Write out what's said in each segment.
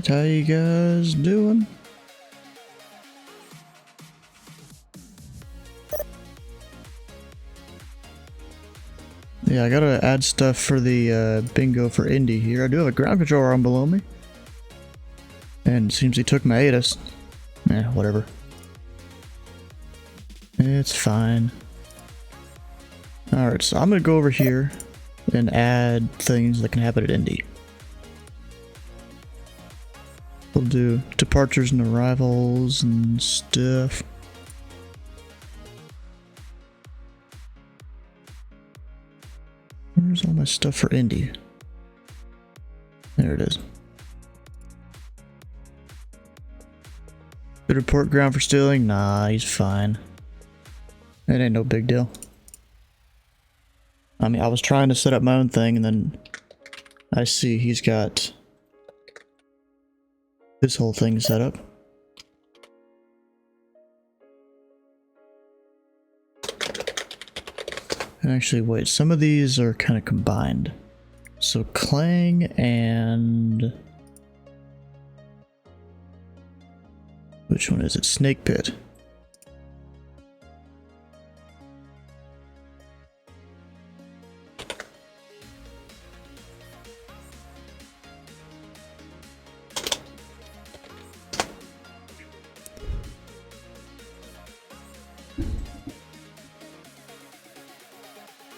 Alright, how you guys doing? Yeah, I gotta add stuff for the bingo for Indy here. I do have a ground control arm below me. And it seems he took my ATIS. Eh, whatever. It's fine. Alright, so I'm gonna go over here and add things that can happen at Indy. We'll do departures and arrivals and stuff. Where's all my stuff for Indy? There it is. Good report ground for stealing? Nah, he's fine. It ain't no big deal. I mean, I was trying to set up my own thing and then I see he's got his whole thing set up. Actually, wait, some of these are kind of combined. So Clang and... which one is it? Snake Pit.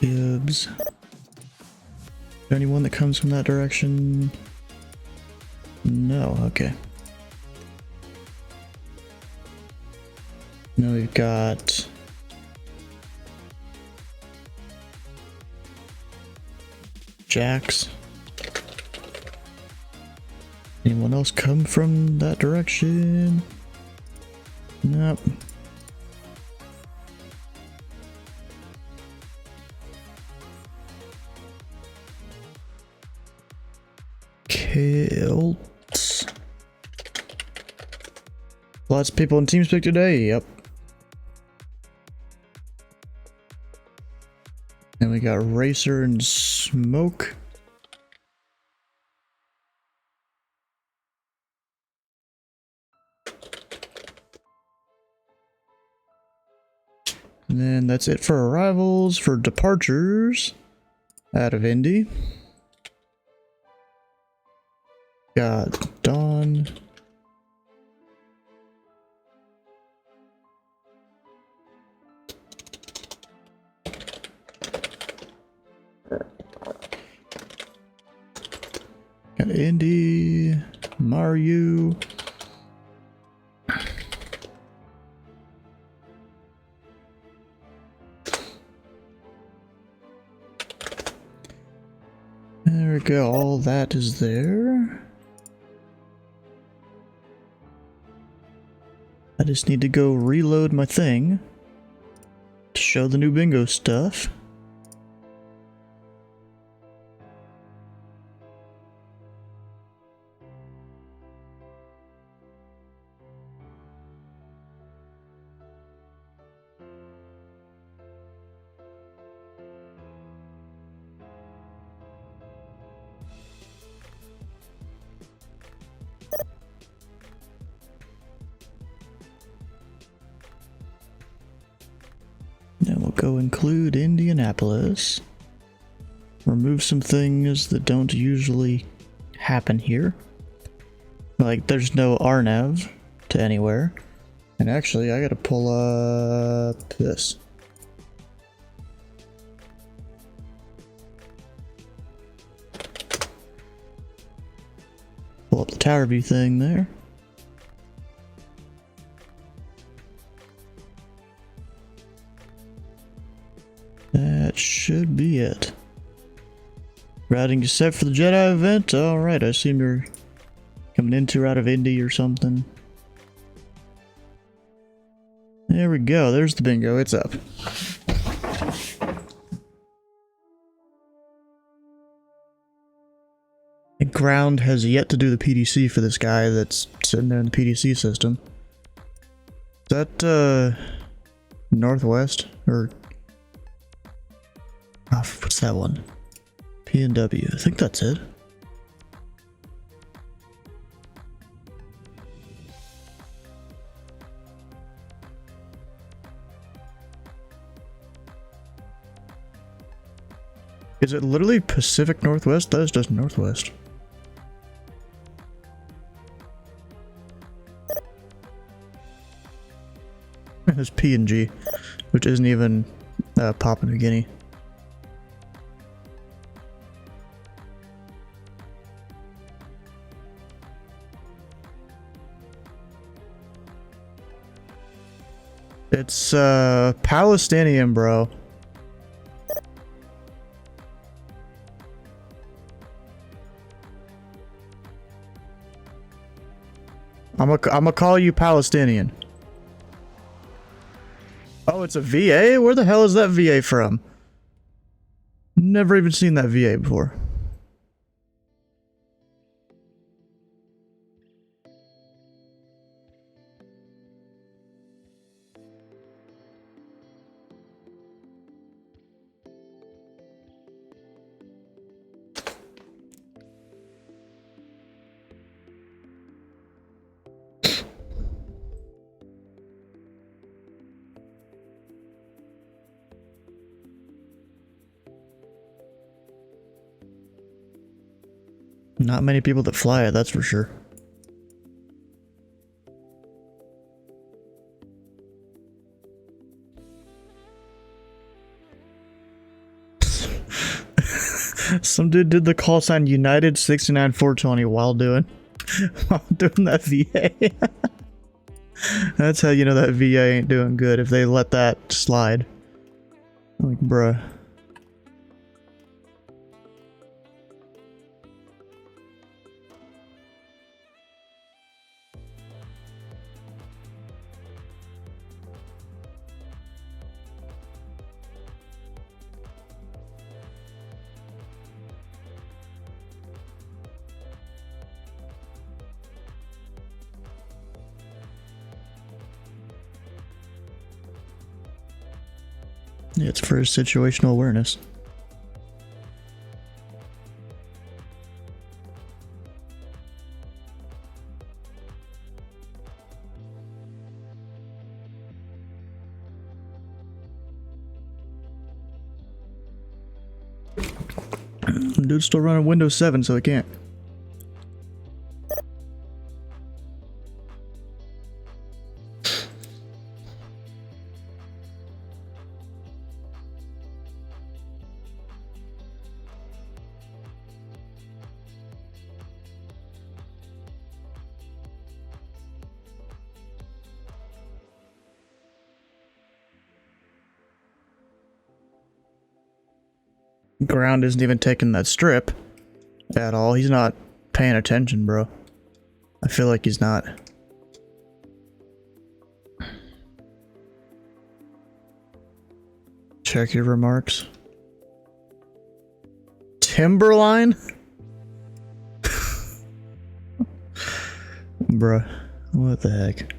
Gibbs. Anyone that comes from that direction? No, okay. Now we've got Jax. Anyone else come from that direction? Nope. Kilts. Lots of people in TeamSpeak today, yep. And we got Racer and Smoke. And then that's it for arrivals. For departures out of Indy, got Dawn. Got Indy, Mario. There we go, all that is there. I just need to go reload my thing to show the new bingo stuff. Then we'll go include Indianapolis. Remove some things that don't usually happen here. Like there's no Arnav to anywhere. And actually I gotta pull up this. Pull up the tower view thing there. That should be it. Routing set for the Jedi event? Alright, I assume you're coming into out of Indy or something. There we go, there's the bingo, it's up. And Ground has yet to do the PDC for this guy that's sitting there in the PDC system. Is that, Northwest? Or... oh, what's that one? P&W. I think that's it. Is it literally Pacific Northwest? That is just Northwest. There's P&G, which isn't even Papua New Guinea. It's Palestinian, bro. I'ma call you Palestinian. Oh, it's a VA? Where the hell is that VA from? Never even seen that VA before. Not many people that fly it, that's for sure. Some dude did the call sign United 69420 while doing that VA. That's how you know that VA ain't doing good, if they let that slide. Like, bruh. Yeah, it's for situational awareness. Dude's still running Windows 7, so he can't. Ground isn't even taking that strip at all. He's not paying attention, bro. I feel like he's not. Check your remarks. Timberline? Bruh, what the heck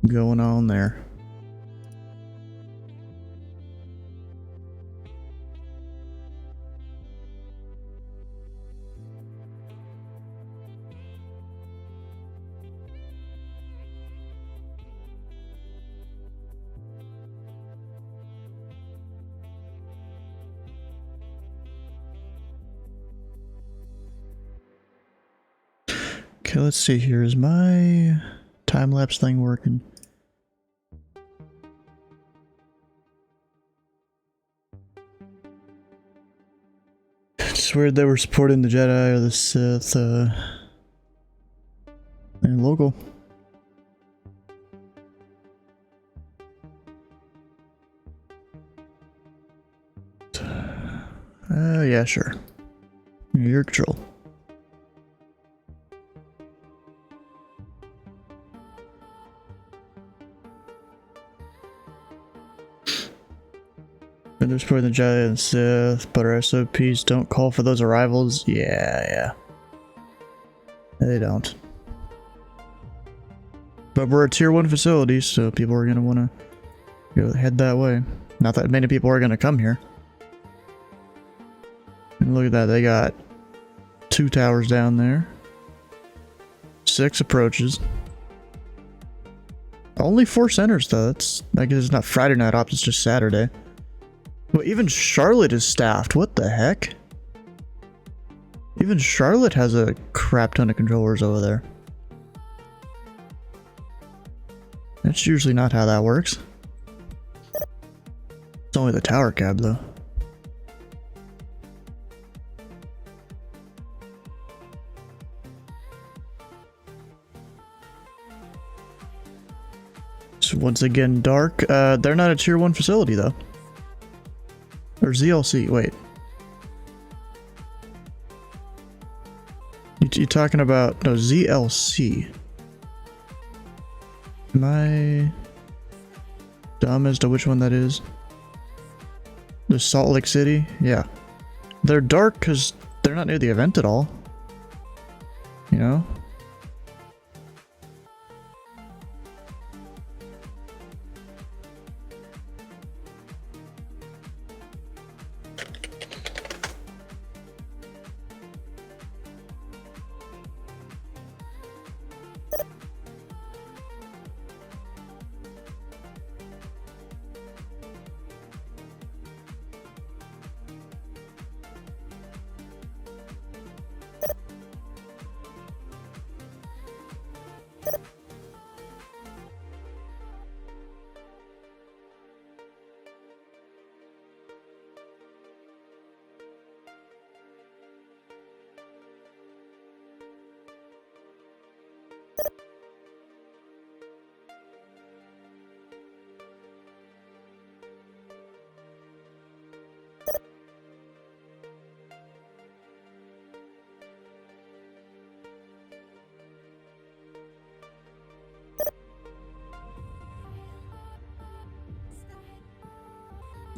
going on there? Okay, let's see here. Is my time-lapse thing working? It's weird that we're supporting the Jedi or the Sith, and local. Yeah, sure. Your control. And there's probably the Jedi and Sith, but our SOPs don't call for those arrivals. Yeah. They don't. But we're a tier 1 facility, so people are gonna wanna go head that way. Not that many people are gonna come here. And look at that, they got 2 towers down there. 6 approaches. Only 4 centers though. That's, I guess it's not Friday night ops, it's just Saturday. Well, even Charlotte is staffed. What the heck? Even Charlotte has a crap ton of controllers over there. That's usually not how that works. It's only the tower cab, though. So once again, dark. They're not a tier 1 facility, though. Or ZLC, wait. You talking about, no, ZLC. Am I dumb as to which one that is? The Salt Lake City? Yeah. They're dark because they're not near the event at all. You know?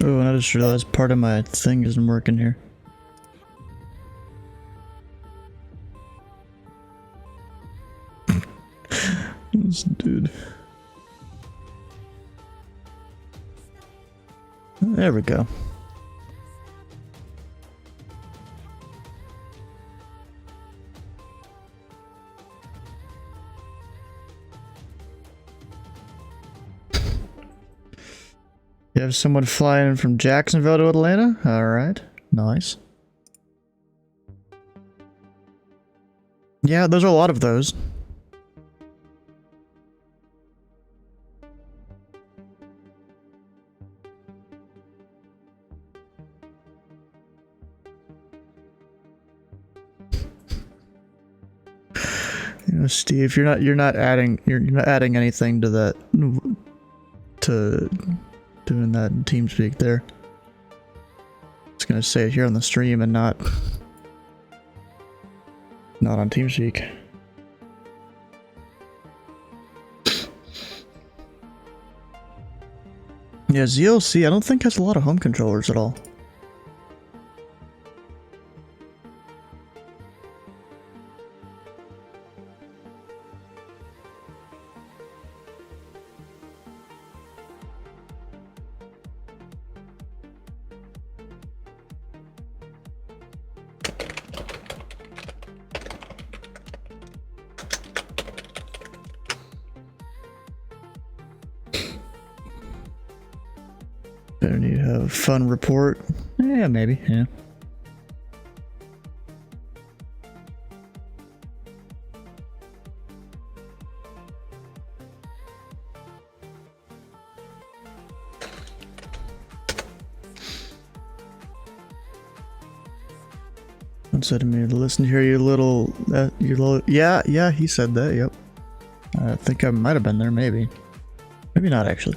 Oh, and I just realized part of my thing isn't working here. This dude. There we go. You have someone flying in from Jacksonville to Atlanta? Alright, nice. Yeah, there's a lot of those. You know, Steve, you're not adding anything to that, to doing that in TeamSpeak there. Just gonna say it here on the stream and not on TeamSpeak. Yeah, ZLC I don't think has a lot of home controllers at all. Better need to have a fun report. Yeah, maybe, yeah. One said to me to listen to hear your little, yeah, he said that, yep. I think I might have been there, maybe. Maybe not, actually.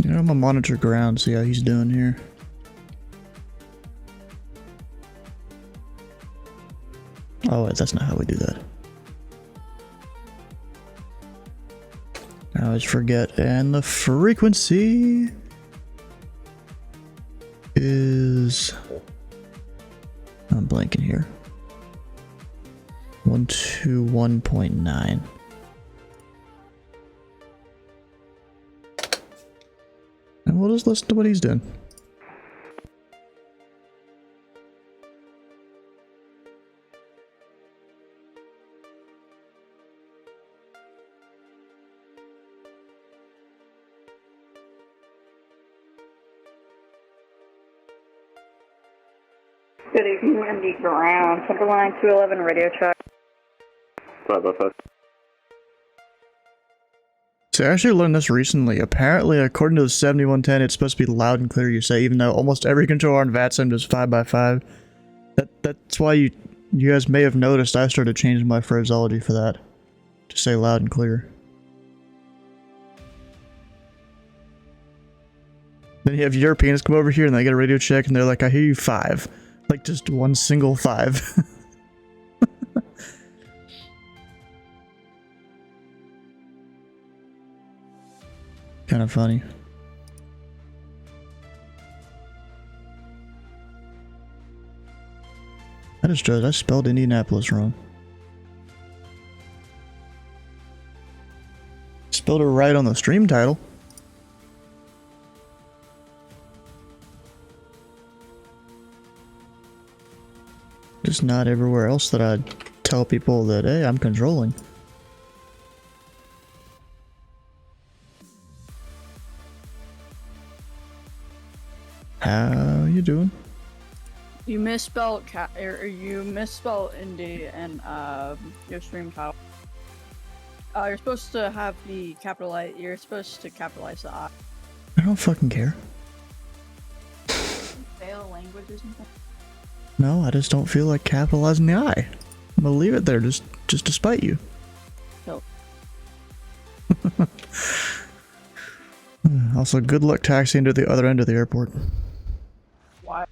You know, I'm gonna monitor ground, see how he's doing here. Oh wait, that's not how we do that. I always forget, and the frequency is... I'm blanking here. 121.9. And we'll just listen to what he's doing. Good evening, Indy Ground. Timberline 211 radio check. 505. So I actually learned this recently. Apparently, according to the 7110, it's supposed to be loud and clear, you say, even though almost every controller on VATSIM is 5x5. That's why you guys may have noticed I started changing my phraseology for that. To say loud and clear. Then you have Europeans come over here and they get a radio check and they're like, I hear you 5. Like just one single 5. Kind of funny. I spelled Indianapolis wrong. Spelled it right on the stream title. Just not everywhere else that I tell people that, hey, I'm controlling. How you doing? You misspelled you misspelled Indy and your stream title. You're supposed to have the capitalize. You're supposed to capitalize the I. I don't fucking care. Fail language or something. No, I just don't feel like capitalizing the I. I'm gonna leave it there just to spite you. No. Also, good luck taxiing to the other end of the airport. Why?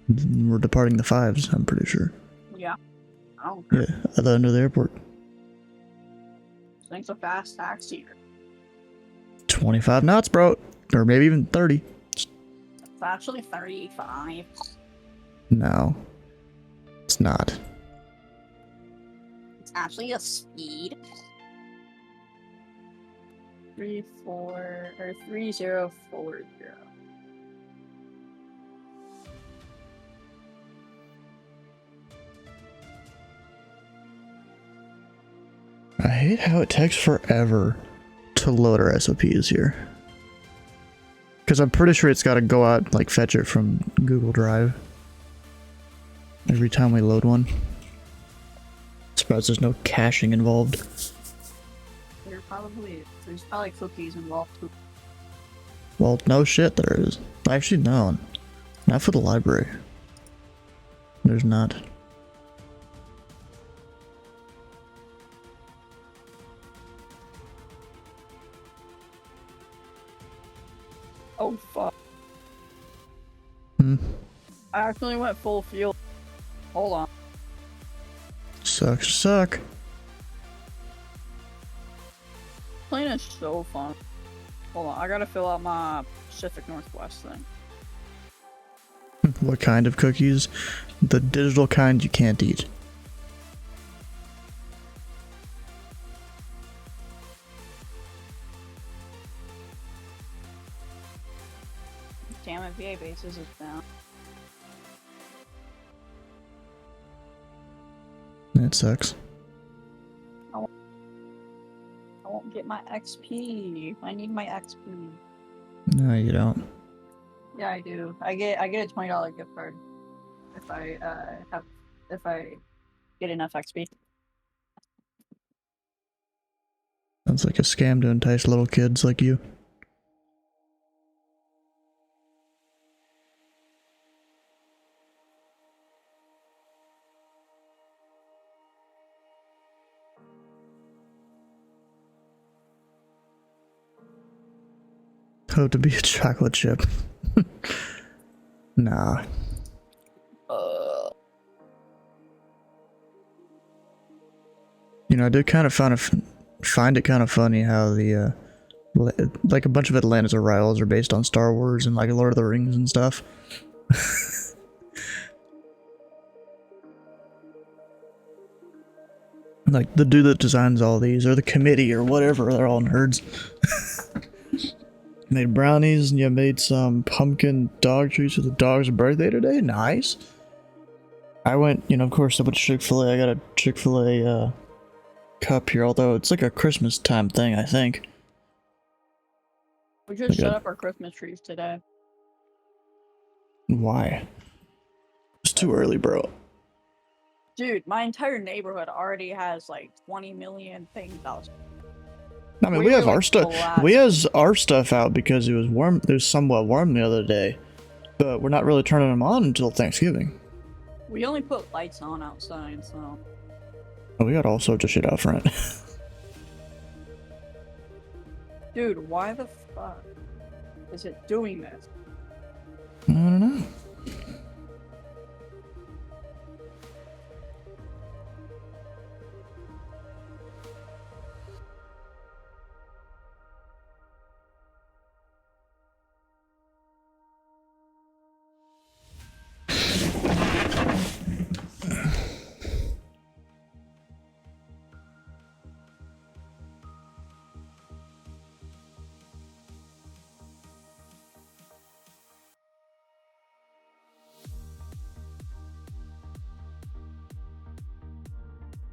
We're departing the 5s, I'm pretty sure. Yeah. Oh. Yeah, other end of the airport. Thanks a fast taxi here. 25 knots, bro. Or maybe even 30. It's actually 35. No. It's not. It's actually a speed. 3040. I hate how it takes forever to load our SOPs here. Because I'm pretty sure it's got to go out, like, fetch it from Google Drive. Every time we load one. Surprised there's no caching involved. There's probably cookies involved too. Well, no shit there is. Actually, no. Not for the library. There's not. Oh fuck. Hmm. I actually went full field. Hold on. Sucks to suck. Playing is so fun. Hold on, I gotta fill out my Pacific Northwest thing. What kind of cookies? The digital kind you can't eat. Damn it, VA bases is down. That sucks. I won't get my XP. I need my XP. No, you don't. Yeah, I do. I get a $20 gift card if I get enough XP. Sounds like a scam to entice little kids like you. Oh, to be a chocolate chip. Nah. You know, I did kind of find it kind of funny how the like a bunch of Atlantis rivals are based on Star Wars and like Lord of the Rings and stuff. Like the dude that designs all these, or the committee, or whatever, they're all nerds. Made brownies and you made some pumpkin dog treats for the dog's birthday today. Nice. I went, of course, I went to Chick-fil-A. I got a Chick-fil-A cup here, although it's like a Christmas time thing, I think. We just set up our Christmas trees today. Why? It's too early, bro. Dude, my entire neighborhood already has like 20 million things out. I mean, we have our stuff. We has our stuff out because it was warm. It was somewhat warm the other day, but we're not really turning them on until Thanksgiving. We only put lights on outside, so. Oh, we got all sorts of shit out front. Dude, why the fuck is it doing this? I don't know.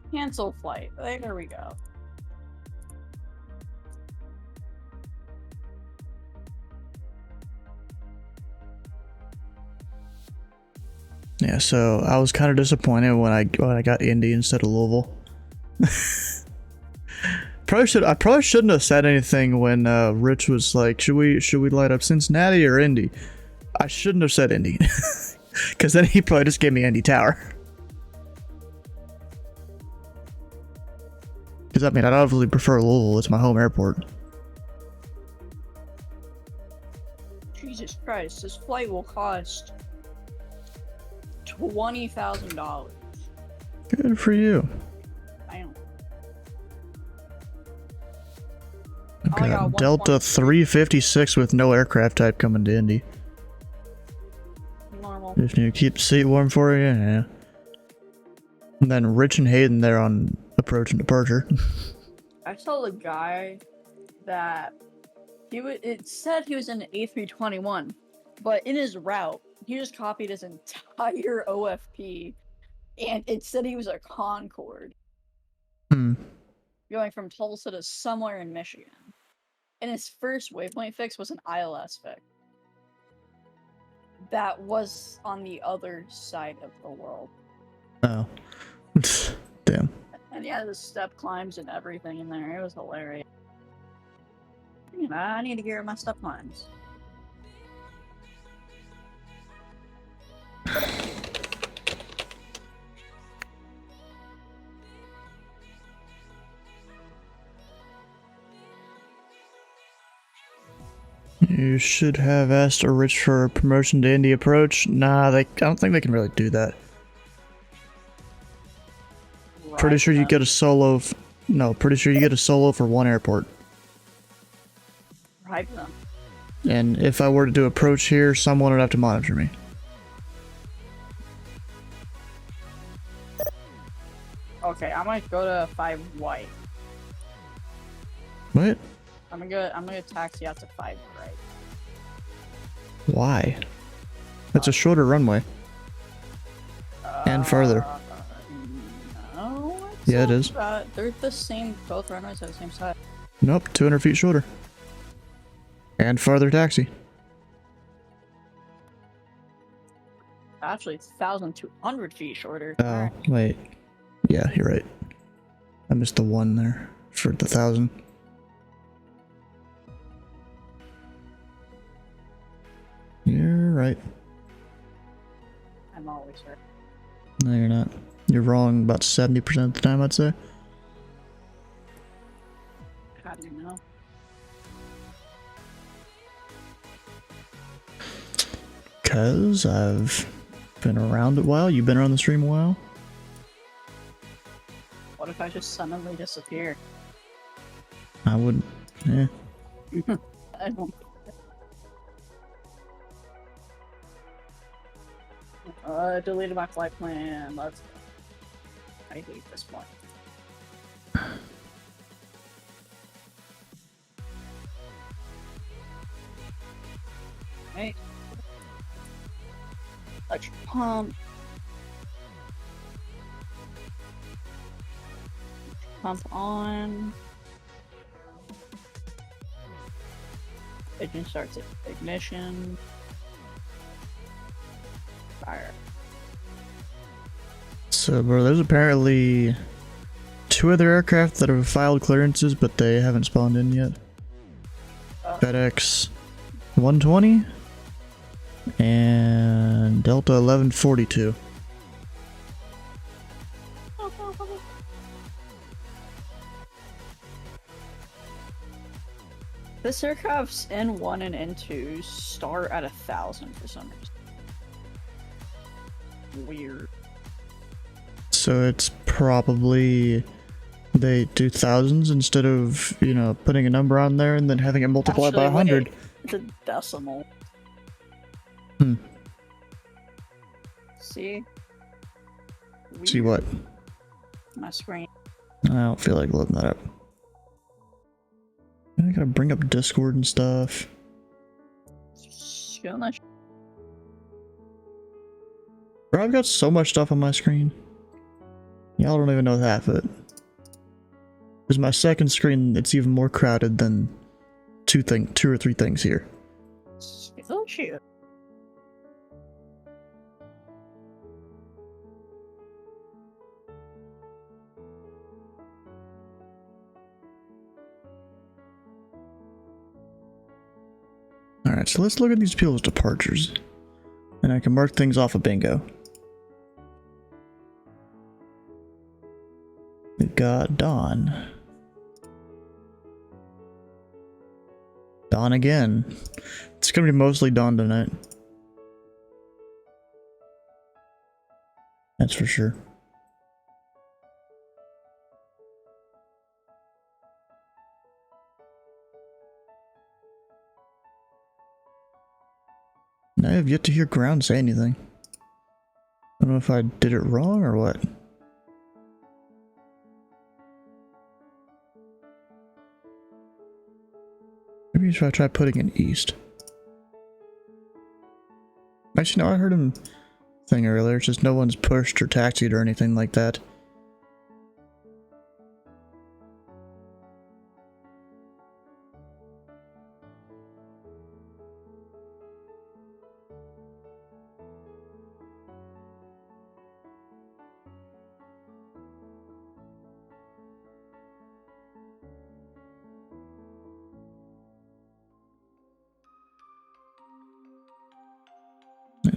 Cancel flight. There we go. Yeah, so I was kind of disappointed when I got Indy instead of Louisville. I probably shouldn't have said anything when Rich was like, should we light up Cincinnati or Indy? I shouldn't have said Indy, because then he probably just gave me Indy Tower. Because I mean, I'd obviously prefer Louisville. It's my home airport. Jesus Christ, this flight will cost $20,000. Good for you. I don't. Okay, Delta 356 with no aircraft type coming to Indy. Normal. Just need to keep the seat warm for you, yeah. And then Rich and Hayden there on approach and departure. I saw the guy that it said he was in an A321, but in his route, he just copied his entire OFP, and it said he was a Concorde. Going from Tulsa to somewhere in Michigan. And his first waypoint fix was an ILS fix. That was on the other side of the world. Oh. Damn. And yeah, the step climbs and everything in there. It was hilarious. I need to gear up my step climbs. You should have asked a Rich for a promotion to Indy approach. Nah, I don't think they can really do that. Right, pretty sure you get a solo. Pretty sure you get a solo for one airport. Hype them. And if I were to do approach here, someone would have to monitor me. Okay, I might go to 5 white. What? I'm gonna taxi out to 5 right. Why? That's a shorter runway. And farther. No. Yeah, it is. They're the same. Both runways are the same size. Nope, 200 feet shorter. And farther taxi. Actually, it's 1,200 feet shorter. Oh, Alright. wait. Yeah, you're right. I missed the 1 there for the 1,000. You're right. I'm always right. No, you're not. You're wrong about 70% of the time, I'd say. How do you know? Because I've been around a while. You've been around the stream a while. What if I just suddenly disappear? I would. Yeah. I don't. Deleted my flight plan. Let's go. I hate this one. Right. Electric pump. Pump on. Engine starts at ignition. Fire. So, bro, there's apparently 2 other aircraft that have filed clearances, but they haven't spawned in yet. FedEx 120 and Delta 1142. This aircraft's N1 and N2 start at 1,000 for some reason. Weird. So it's probably they do thousands instead of, you know, putting a number on there and then having it multiplied by 100. Wait, it's a decimal. Hmm. See? See Weird. what? My screen. I don't feel like loading that up. I gotta bring up Discord and stuff. Bro, I've got so much stuff on my screen. Y'all don't even know half of it. Because my second screen, it's even more crowded than two or three things here. Oh shit. Alright, so let's look at these people's departures. And I can mark things off of bingo. We've got Dawn. Dawn again. It's gonna be mostly Dawn tonight. That's for sure. I have yet to hear Ground say anything. I don't know if I did it wrong or what. Maybe if I try putting in East. Actually, no, I heard him thing earlier. It's just no one's pushed or taxied or anything like that.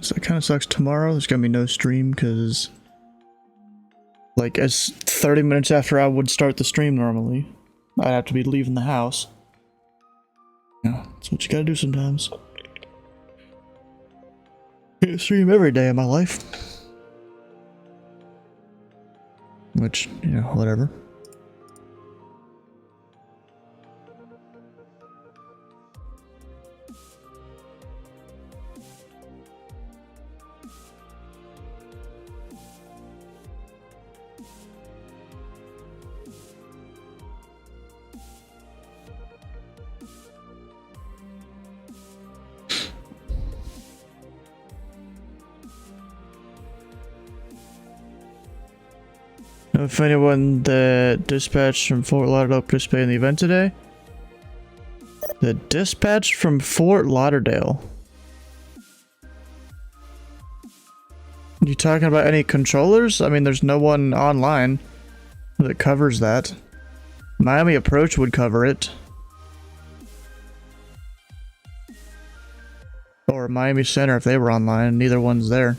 So it kind of sucks. Tomorrow there's gonna be no stream because, like, as 30 minutes after I would start the stream normally, I'd have to be leaving the house. Yeah, that's what you gotta do sometimes. Can't stream every day of my life. Which, you know, whatever. Know if anyone that dispatched from Fort Lauderdale participated in the event today? The dispatch from Fort Lauderdale. You talking about any controllers? I mean, there's no one online that covers that. Miami Approach would cover it. Or Miami Center if they were online. Neither one's there.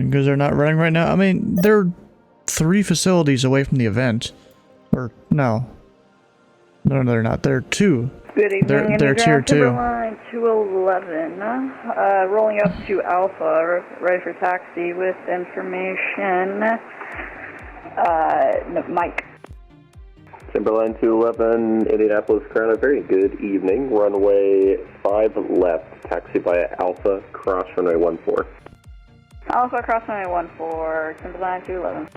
Because they're not running right now. I mean, they're 3 facilities away from the event. Or, no. No, they're not. They're 2. Good evening, They're tier 2. Timberline 211, rolling up to Alpha, ready for taxi with information, no, Mike. Timberline 211, Indianapolis, current. Very good evening. Runway 5 left. Taxi via Alpha, cross runway 14. Alpha, cross runway 14, Timberline 211.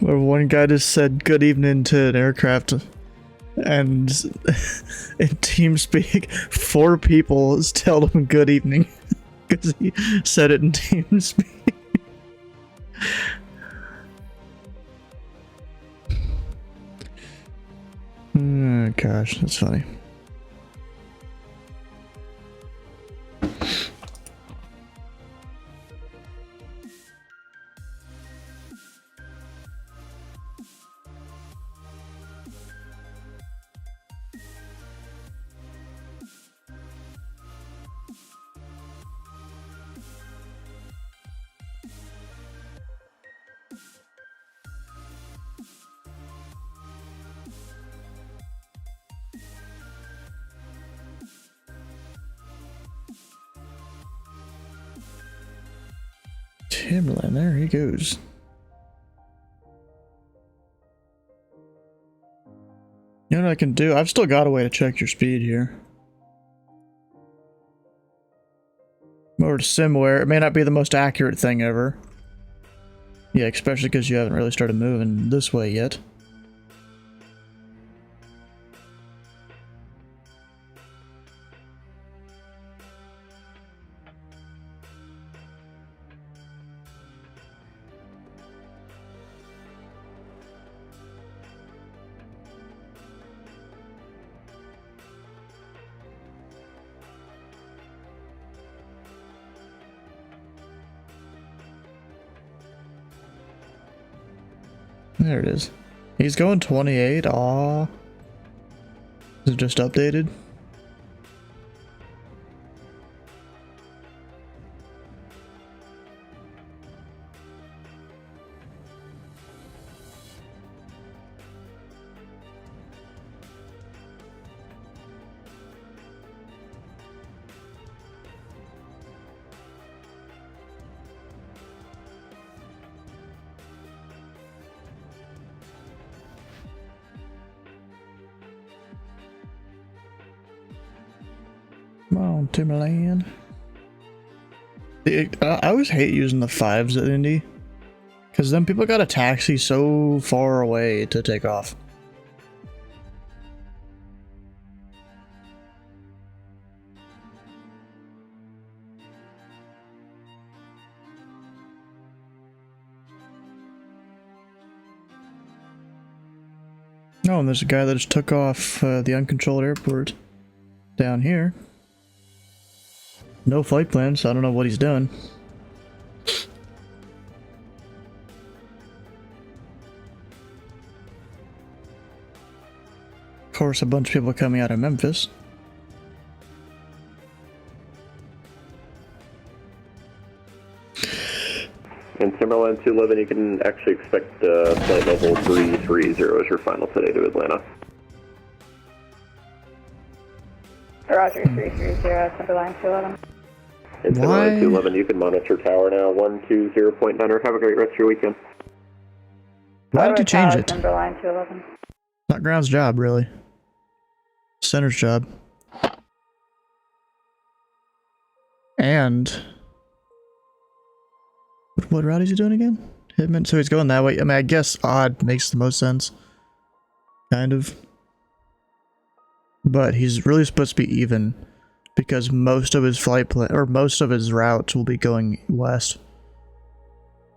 Where one guy just said good evening to an aircraft, and in TeamSpeak, 4 people tell him good evening because he said it in TeamSpeak. Oh gosh, that's funny. Timberland, there he goes. You know what I can do? I've still got a way to check your speed here. Over to SimWare. It may not be the most accurate thing ever. Yeah, especially because you haven't really started moving this way yet. There it is. He's going 28. Aw. Is it just updated? Come on, Timberland. I always hate using the 5s at Indy, because then people got a taxi so far away to take off. Oh, and there's a guy that just took off the uncontrolled airport down here. No flight plan, so I don't know what he's doing. Of course, a bunch of people coming out of Memphis. In Timberline 211, you can actually expect flight level 330 as your final today to Atlanta. Roger, 330, Timberline 211. In Timberline 211, you can monitor tower now, 120.9. Have a great rest of your weekend. Why did you change it? Timberline 211. Not ground's job, really. Center's job. And what route is he doing again? Hitman. So he's going that way. I mean, I guess odd makes the most sense. Kind of. But he's really supposed to be even, because most of his flight plan, or most of his routes will be going west.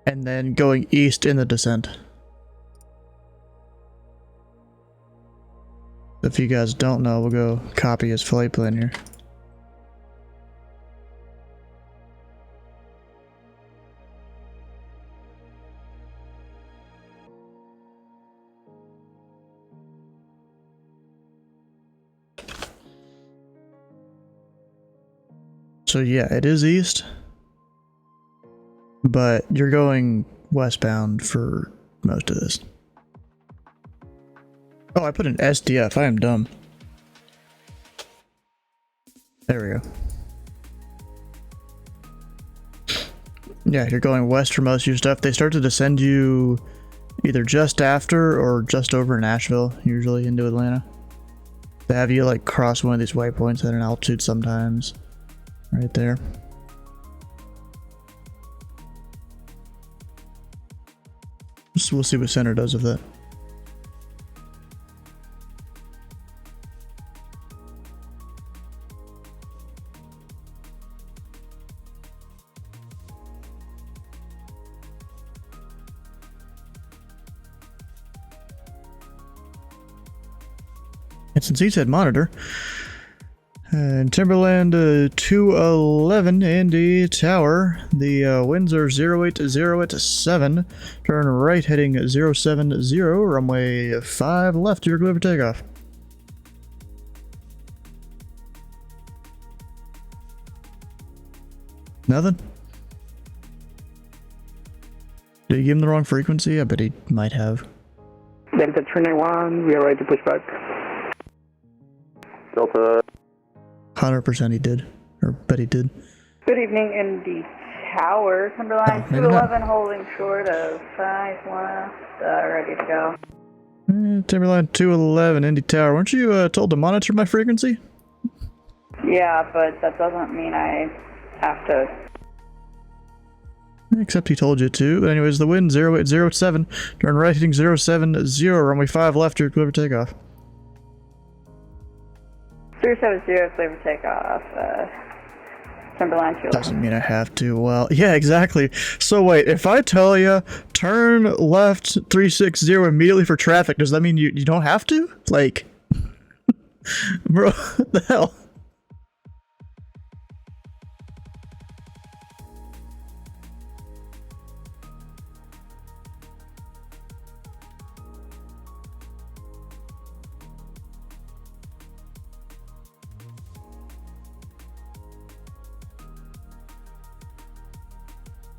And then going east in the descent. If you guys don't know, we'll go copy his flight plan here. So yeah, it is east. But you're going westbound for most of this. Oh, I put an SDF. I am dumb. There we go. Yeah, you're going west for most of your stuff. They start to descend you either just after or just over Nashville, usually into Atlanta. They have you like cross one of these waypoints at an altitude sometimes. Right there. So we'll see what center does with that. And since he said monitor, and Timberland 211 Indy Tower, the winds are 080 at 7, turn right heading 070, runway 5 left, you're clear for takeoff. Nothing? Did he give him the wrong frequency? I bet he might have. Delta 391, we are ready to push back. Delta. 100% he did. Or bet he did. Good evening, Indy Tower. Timberline Oh, maybe not. 211 holding short of 5 left, ready to go. Timberline 211 Indy Tower, weren't you told to monitor my frequency? Yeah, but that doesn't mean I have to. Except he told you to. But anyways, the wind 080 at 7, turn right heading 070, runway 5 left, you're clear for takeoff. 370, clear for takeoff. Timberline 211. Doesn't mean I have to. Well, yeah, exactly. So wait, if I tell you turn left 360 immediately for traffic, does that mean you don't have to? Like, bro, what the hell?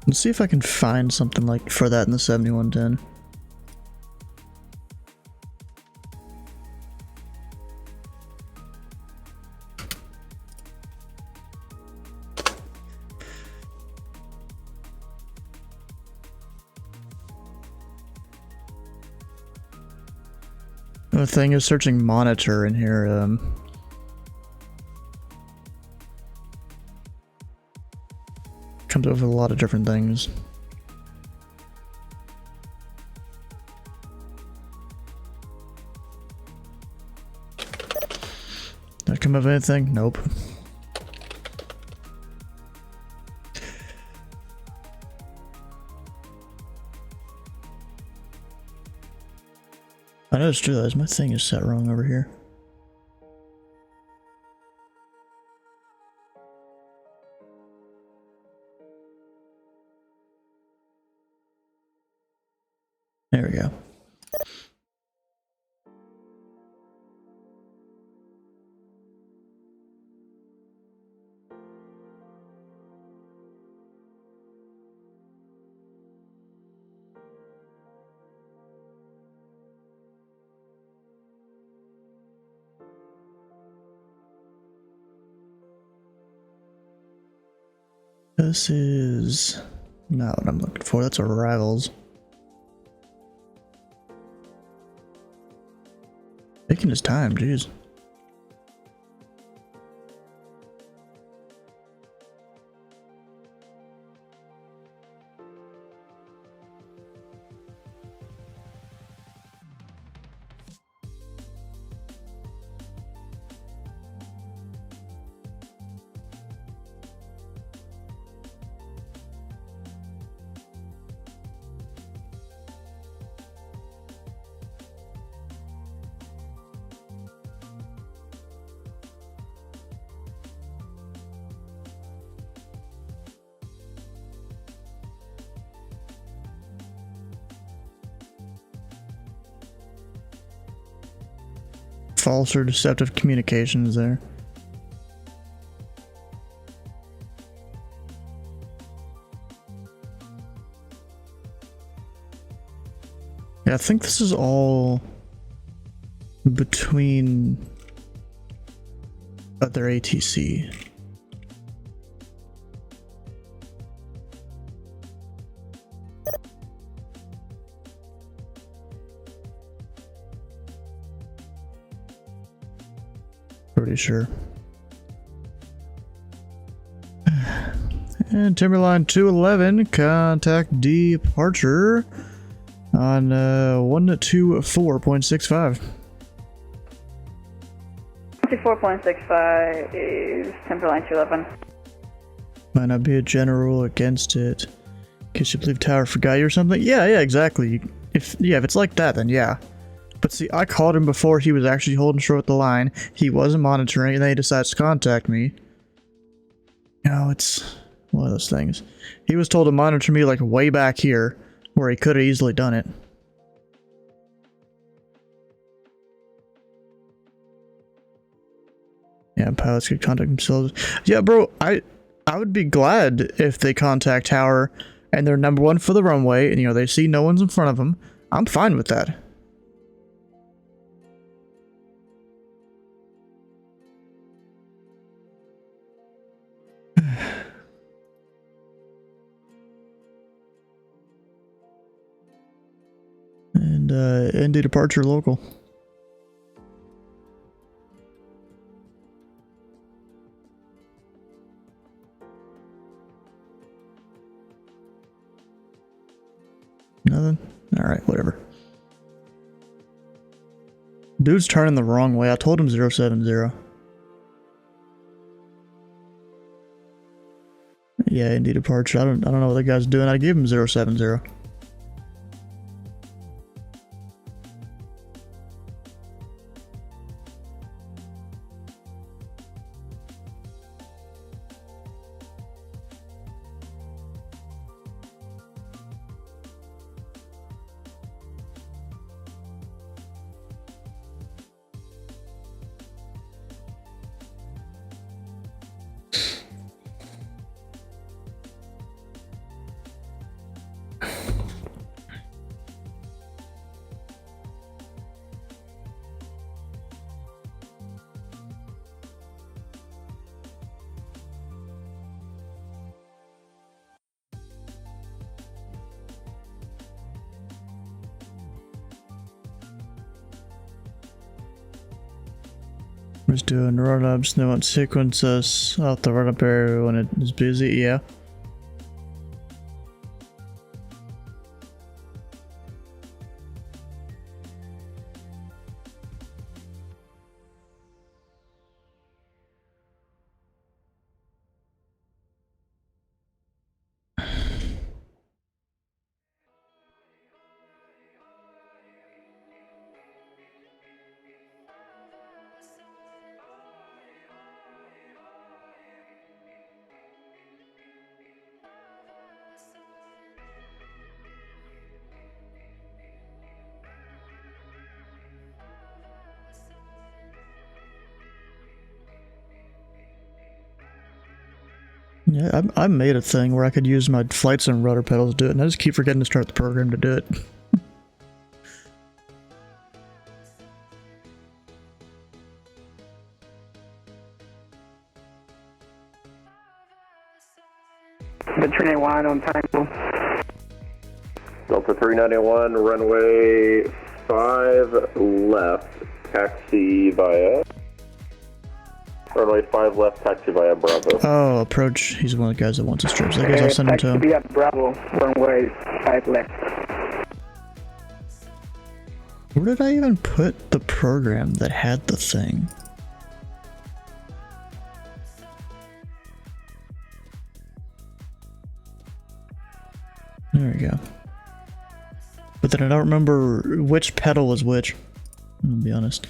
Let's see if I can find something like for that in the 7110. The thing is searching monitor in here, comes up with a lot of different things. Did I come up with anything? Nope. I just realized my thing is set wrong over here. There we go. This is not what I'm looking for. That's arrivals. Taking his time, jeez. False or deceptive communications there. Yeah, I think this is all between other ATC. Pretty sure. And Timberline 211, contact departure on 124.65. 24.65 is Timberline 211. Might not be a general rule against it. In case you believe tower forgot you or something. Yeah, exactly. If it's like that, then yeah. But see, I called him before he was actually holding short the line. He wasn't monitoring, and then he decides to contact me. No, it's one of those things. He was told to monitor me like way back here, where he could have easily done it. Yeah, pilots could contact themselves. Yeah, bro, I would be glad if they contact tower and they're number one for the runway, and they see no one's in front of them. I'm fine with that. And Indy departure local. Nothing? Alright, whatever. Dude's turning the wrong way. I told him 070. Yeah, Indy departure. I don't know what the guy's doing. I gave him 070. Just doing run-ups, they won't sequence us off the run-up area when it is busy, yeah. Yeah, I made a thing where I could use my flights and rudder pedals to do it, and I just keep forgetting to start the program to do it. The 391 on time. Delta 391, runway 5 left, taxi via... Runway 5 left, taxi via Bravo. Oh, approach. He's one of the guys that wants his trips. I guess I'll send him to him. Taxi via Bravo, runway 5 left. Where did I even put the program that had the thing? There we go. But then I don't remember which pedal was which. I'll be honest.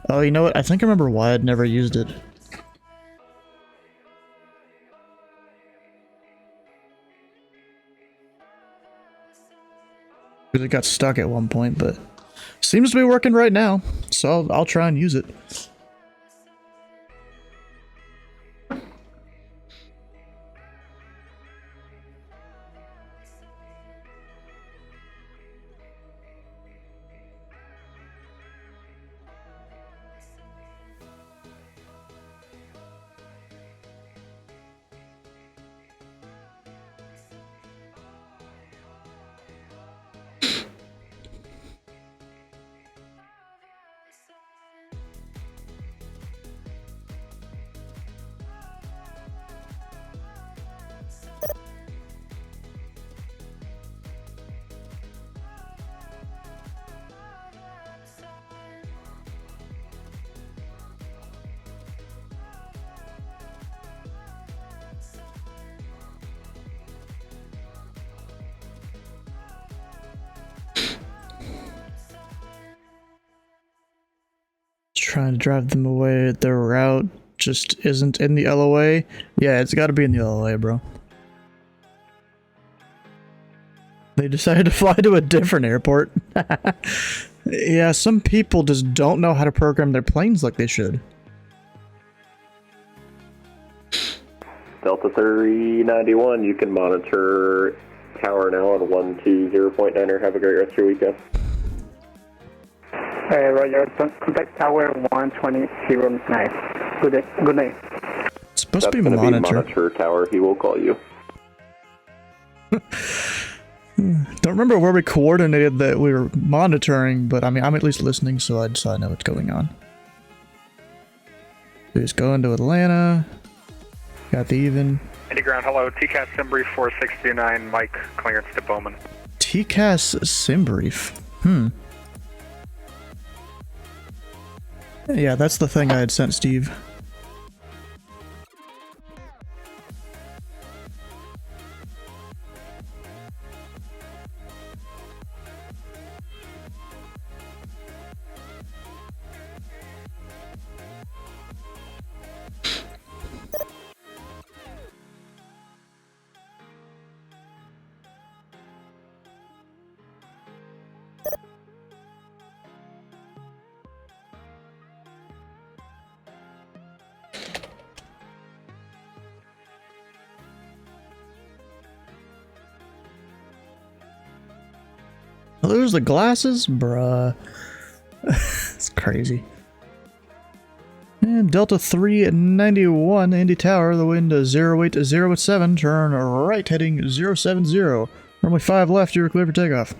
Oh, you know what? I think I remember why I'd never used it. Because it got stuck at one point, but seems to be working right now. So I'll try and use it. trying to drive them away. Their route just isn't in the LOA. Yeah, it's got to be in the LOA, bro. They decided to fly to a different airport. Yeah, some people just don't know how to program their planes like they should. Delta 391, you can monitor tower now on 120.9er. Have a great rest of your weekend. Roger, contact tower 120.9. Good day. Good night. It's supposed to be gonna monitor. Monitor tower, he will call you. Don't remember where we coordinated that we were monitoring, but I mean, I'm at least listening, so I know what's going on. Who's going to Atlanta? Got the even. Indy ground, hello. TCAS Simbrief 4629, Mike, clearance to Bowman. TCAS Simbrief. Yeah, that's the thing I had sent Steve. Lose the glasses? Bruh. It's crazy. And Delta 391, Indy Tower, the wind 08087, turn right heading 070. Runway 5 left, you're clear for takeoff.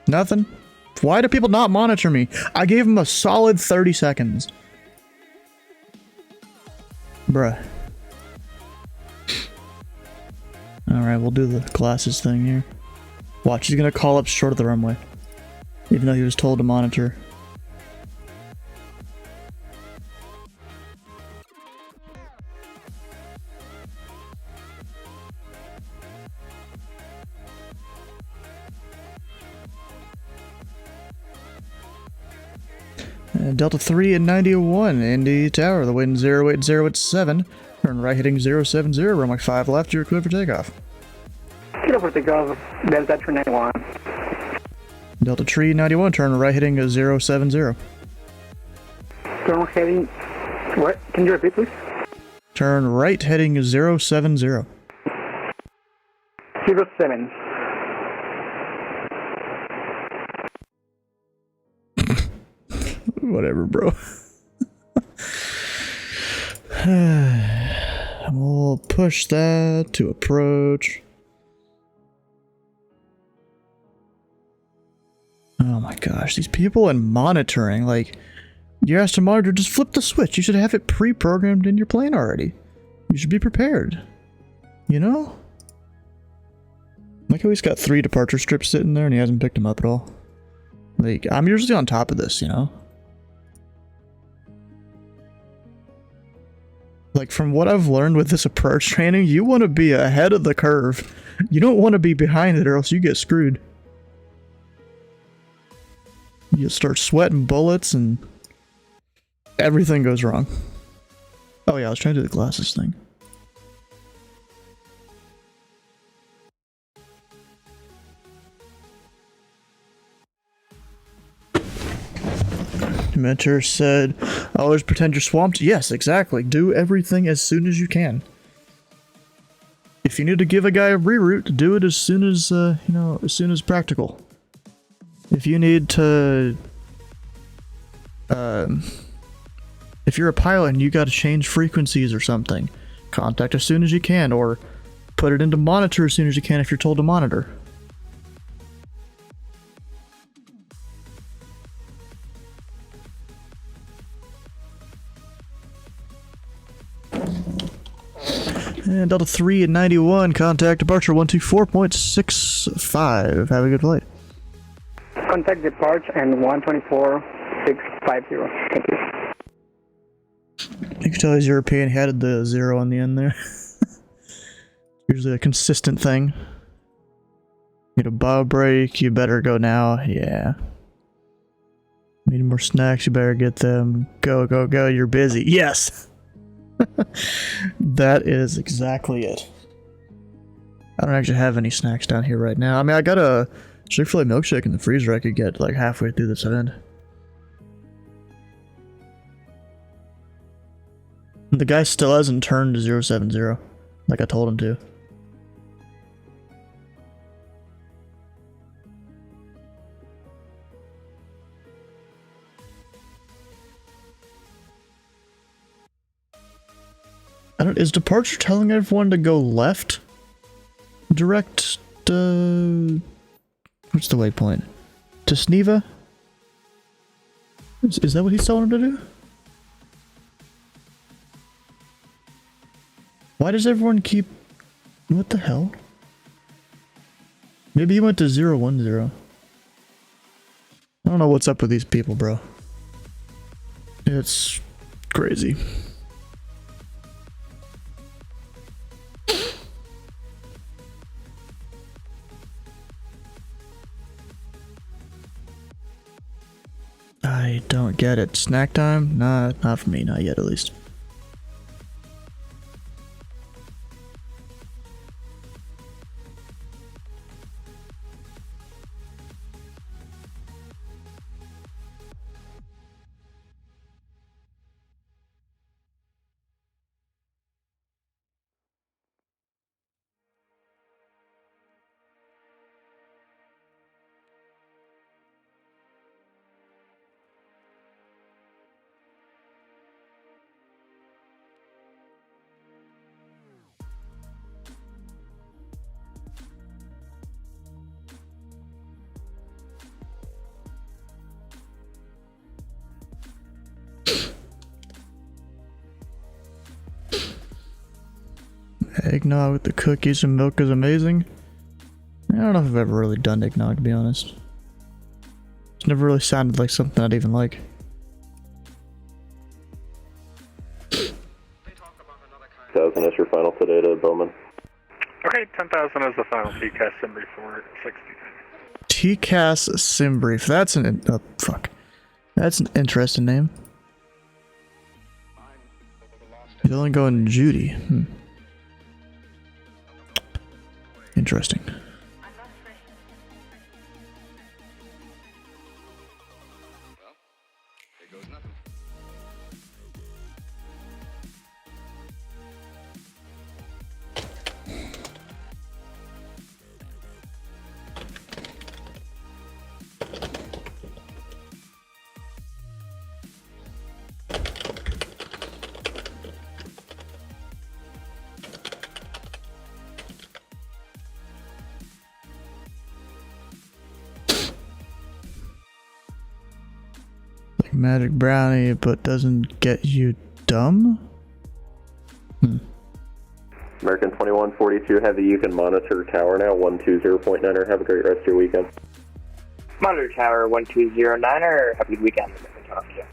Nothing? Why do people not monitor me? I gave them a solid 30 seconds. Bruh. Alright, we'll do the glasses thing here. Watch, he's gonna call up short of the runway. Even though he was told to monitor. Delta 391, Indy Tower, the wind 08087. Turn right heading 070, runway 5 left, you're clear for takeoff. Clear for takeoff, Delta 391. Delta 391, turn right heading 070. Turn heading... What? Can you repeat, please? Turn right heading 070. 07. Whatever, bro. We'll push that to approach. Oh my gosh, these people in monitoring, like, you asked to monitor, just flip the switch. You should have it pre-programmed in your plane already. You should be prepared. You know? Like how he's got 3 departure strips sitting there and he hasn't picked them up at all. Like, I'm usually on top of this, you know? Like, from what I've learned with this approach training, you want to be ahead of the curve. You don't want to be behind it or else you get screwed. You start sweating bullets and everything goes wrong. Oh yeah, I was trying to do the glasses thing. Mentor said, always pretend you're swamped. Yes, exactly. Do everything as soon as you can. If you need to give a guy a reroute, do it as soon as, as soon as practical. If you need to, if you're a pilot and you got to change frequencies or something, contact as soon as you can, or put it into monitor as soon as you can if you're told to monitor. And Delta 391, contact departure 124.65. Have a good flight. Contact departure and 124.650. Thank you. You can tell he's European, he added the 0 on the end there. Usually a consistent thing. Need a bar break, you better go now. Yeah. Need more snacks, you better get them. Go, go, go, you're busy. Yes! That is exactly it. I don't actually have any snacks down here right now. I mean, I got a Chick-fil-A milkshake in the freezer I could get like halfway through this event. The guy still hasn't turned to 070, like I told him to. Is Departure telling everyone to go left? Direct, what's the waypoint? To Sneva? Is that what he's telling him to do? Why does everyone keep... What the hell? Maybe he went to 010. I don't know what's up with these people, bro. It's crazy. I don't get it. Snack time? Nah, not for me. Not yet, at least. Eggnog with the cookies and milk is amazing. I don't know if I've ever really done eggnog, to be honest. It's never really sounded like something I'd even like. 10,000 is your final today to Bowman. Okay, 10,000 is the final TCAS Simbri for 60. TCAS Simbrief. That's an fuck. That's an interesting name. He's only going Judy. Interesting. Magic brownie, but doesn't get you dumb? American 2142 Heavy, you can monitor tower now, 120.9er. Have a great rest of your weekend. Monitor Tower 1209er. Have a good weekend. Talk to you.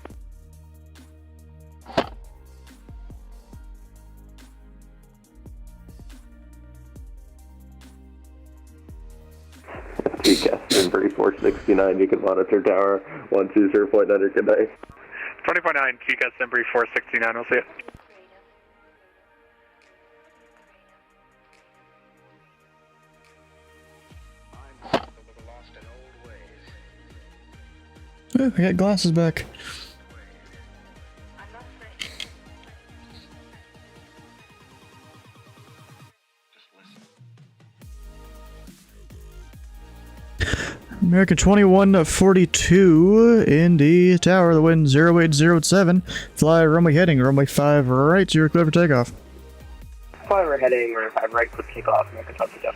TCAS Simbri 469, you can monitor tower, 120.9er. Good day. 20.9, TCAS Simbri 469, we'll see it. Oh, I got glasses back. American 2142, Indy Tower, the wind 08007. Fly runway heading, runway 5 right, you're clear for takeoff. Fly, we're heading, runway 5 right, quick takeoff, American Top to Jeff.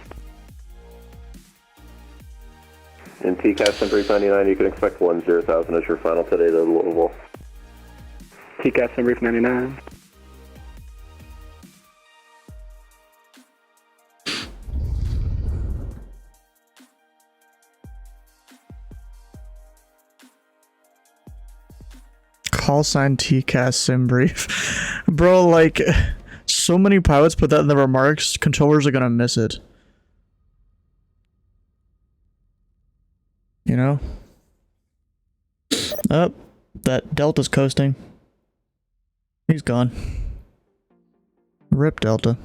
In TCAS Simbri 99, you can expect 10,000 as your final today to Louisville. TCAS Simbri 99. Call sign TCAS Simbrief. Bro, like, so many pilots put that in the remarks, controllers are gonna miss it. You know? Oh, that Delta's coasting. He's gone. Rip Delta.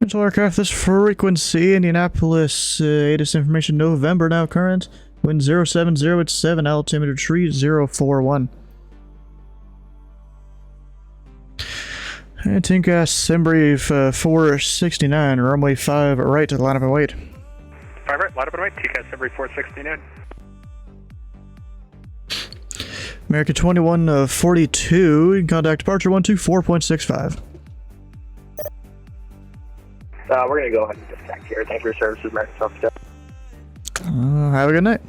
Control aircraft, this frequency, Indianapolis, ATIS information, November now current. Wind 07087, altimeter 3041. And Tinkas, Simbrief 469, runway 5 right to the line up and wait. 5 right, line up and wait, TCAS Embry 469. America 2142, contact departure 124.65. We're going to go ahead and disconnect here. Thank you for your services, American Southwest. Have a good night.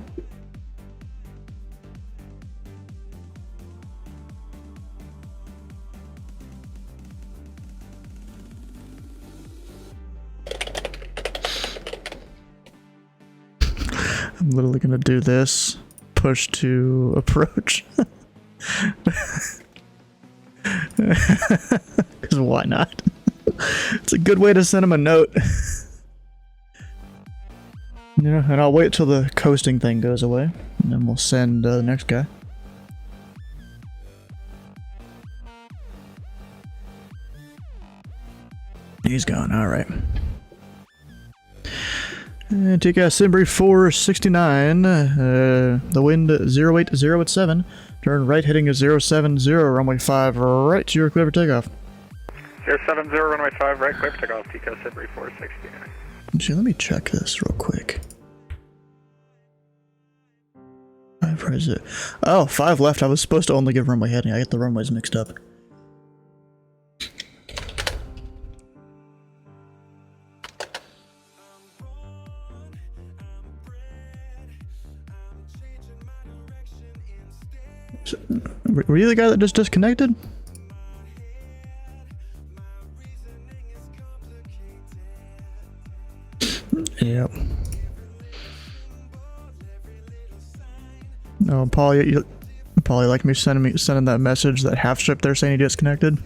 I'm literally gonna do this. Push to approach. Because why not? It's a good way to send him a note. Yeah, and I'll wait till the coasting thing goes away, and then we'll send the next guy. He's gone, alright. And TCAS Simbri 469, the wind 08087, turn right heading is 070, runway 5 right, you're clear for takeoff. 070, runway 5 right, clear for takeoff, TCAS Embry 469. Actually, let me check this real quick. 5 right is it? Oh, 5 left, I was supposed to only give runway heading, I get the runways mixed up. Were you the guy that just disconnected? Yep. No, Paul, you probably like me sending that message, that half strip there saying he disconnected.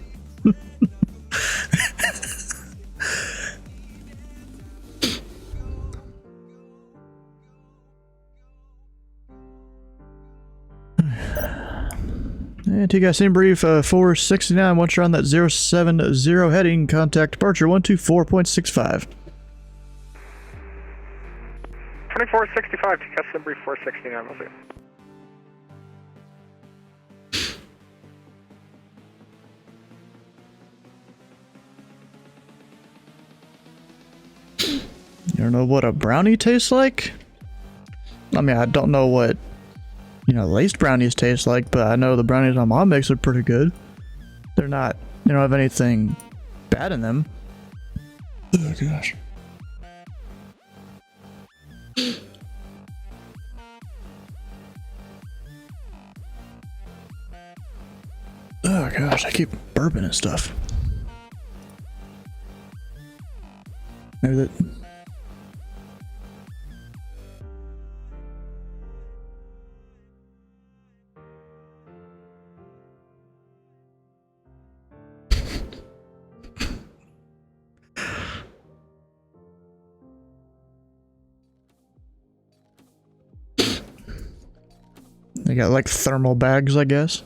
And TCAS in brief 469, once you're on that 070 heading, contact departure 124.65. 2465, TCAS Embry 469, we'll see. You don't know what a brownie tastes like? I mean, I don't know what, laced brownies taste like, but I know the brownies my mom makes are pretty good. They're not, they don't have anything bad in them. Oh gosh. Oh gosh, I keep burping and stuff. Maybe that... They got like thermal bags, I guess.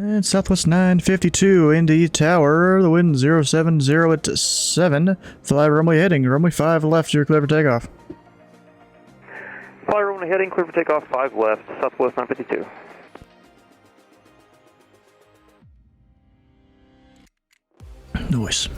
And Southwest 952, Indy Tower, the wind 070 at 7. Fly runway heading, runway 5 left, you're clear for takeoff. Fly runway heading, clear for takeoff, 5 left, Southwest 952. Nice.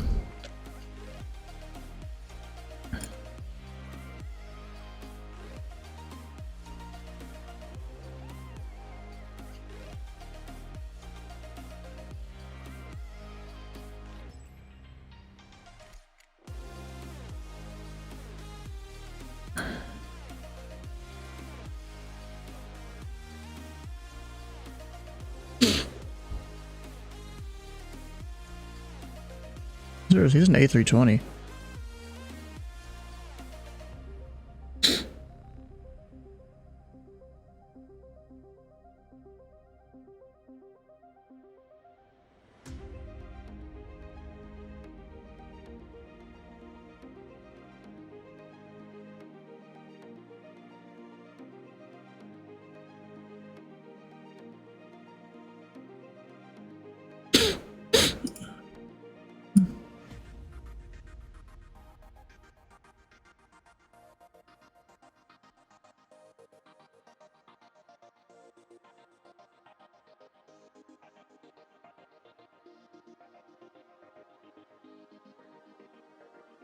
He's an A320.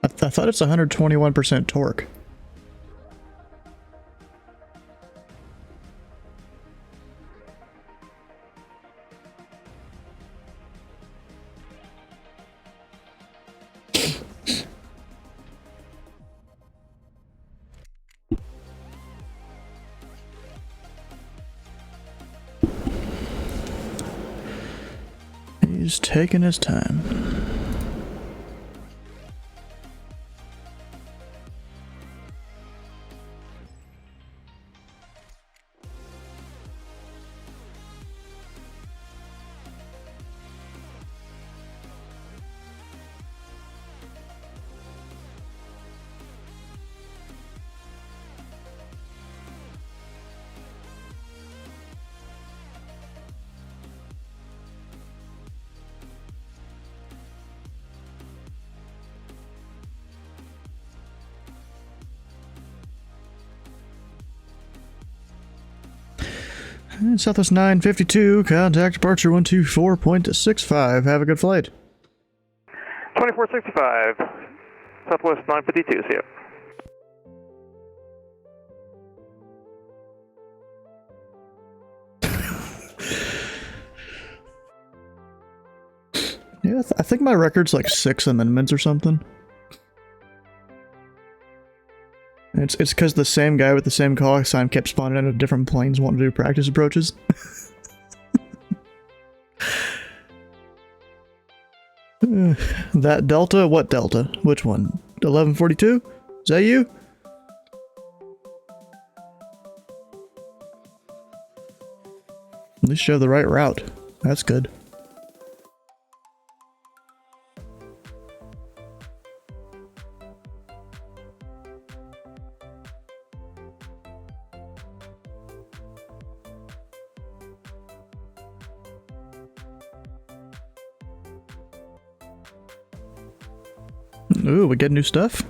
I thought it's 121% torque. He's taking his time. And Southwest 952, contact departure 124.65. Have a good flight. 2465, Southwest 952, see ya. Yeah, I think my record's like 6 amendments or something. It's because the same guy with the same call sign kept spawning out of different planes wanting to do practice approaches. That Delta? What Delta? Which one? 1142? Is that you? At least you have the right route. That's good. Ooh, we get new stuff?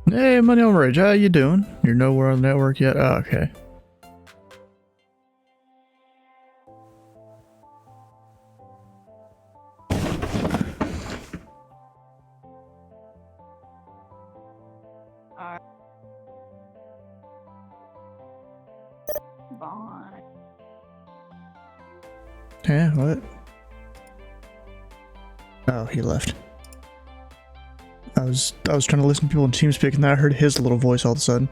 Hey, Money on Rage, how you doing? You're nowhere on the network yet? Oh, okay. Bye. Yeah, what? Oh, he left. I was trying to listen to people in TeamSpeak and then I heard his little voice all of a sudden.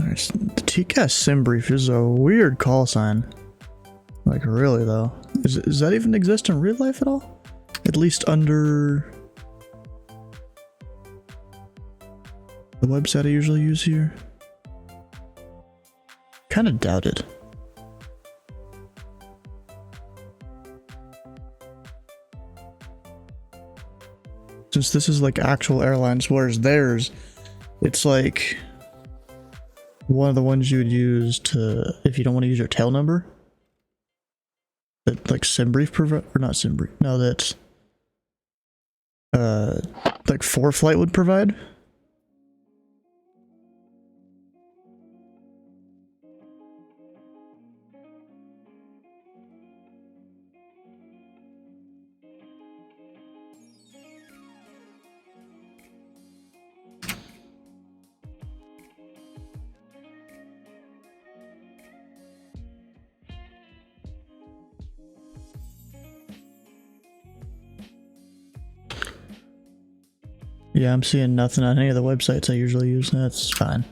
Alright, so the TCAS sim brief is a weird call sign. Like, really, though. Does that even exist in real life at all? At least under the website I usually use here? Kinda doubt it. Since this is like actual airlines, whereas theirs, it's like one of the ones you would use to, if you don't want to use your tail number. That like SimBrief provide, or not SimBrief, no, that's like 4Flight would provide. Yeah, I'm seeing nothing on any of the websites I usually use. That's fine.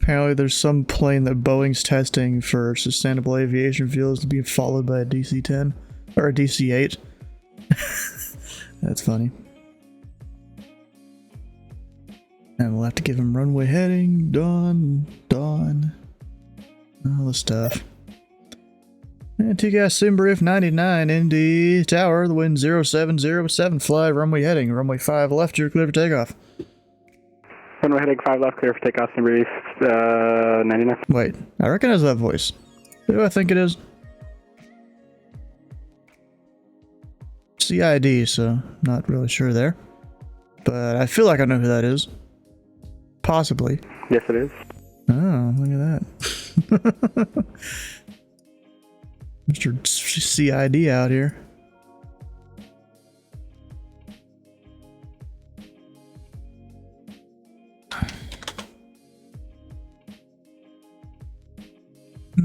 Apparently there's some plane that Boeing's testing for sustainable aviation fuels to be followed by a DC-10 or a DC-8. That's funny. And we'll have to give him runway heading, dawn, all the stuff. And TCAS SimBrief 99 Indy Tower, the wind 0707, fly runway heading, runway 5 left, you're clear for takeoff. Runway heading 5 left, clear for takeoff, SimBrief 99. Wait, I recognize that voice. Who do I think it is? CID, so not really sure there. But I feel like I know who that is. Possibly. Yes, it is. Oh, look at that. Mr. CID out here.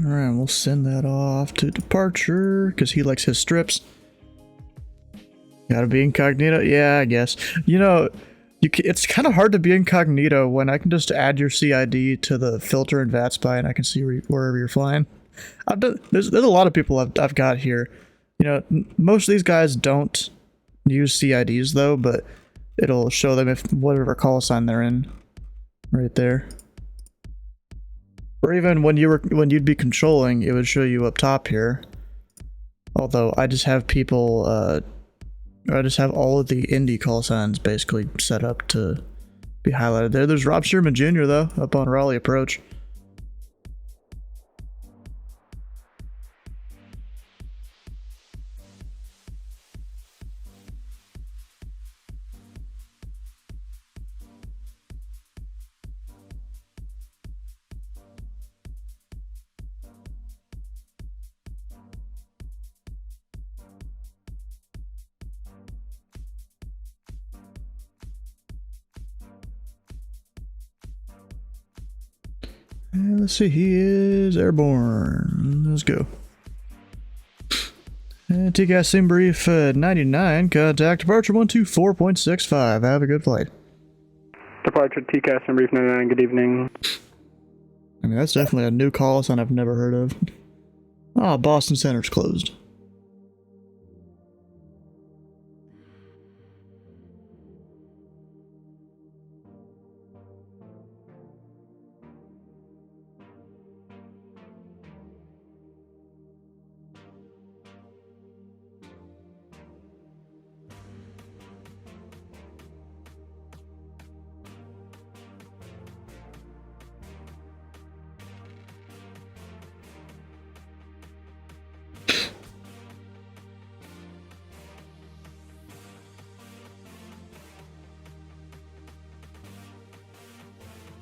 Alright, we'll send that off to departure, because he likes his strips. Gotta be incognito? Yeah, I guess. You know, it's kind of hard to be incognito when I can just add your CID to the filter in VATSPY and I can see wherever you're flying. There's a lot of people I've got here. You know, most of these guys don't use CIDs though, but it'll show them if whatever call sign they're in, right there. Or even when you'd be controlling, it would show you up top here. Although I just have people, I just have all of the Indy call signs basically set up to be highlighted there. There's Rob Sherman Jr. though, up on Raleigh approach. And let's see, he is airborne. Let's go. And TCAS SimBrief 99, contact departure 124.65. Have a good flight. Departure TCAS SimBrief 99, good evening. I mean, that's definitely a new call sign I've never heard of. Ah, Boston Center's closed.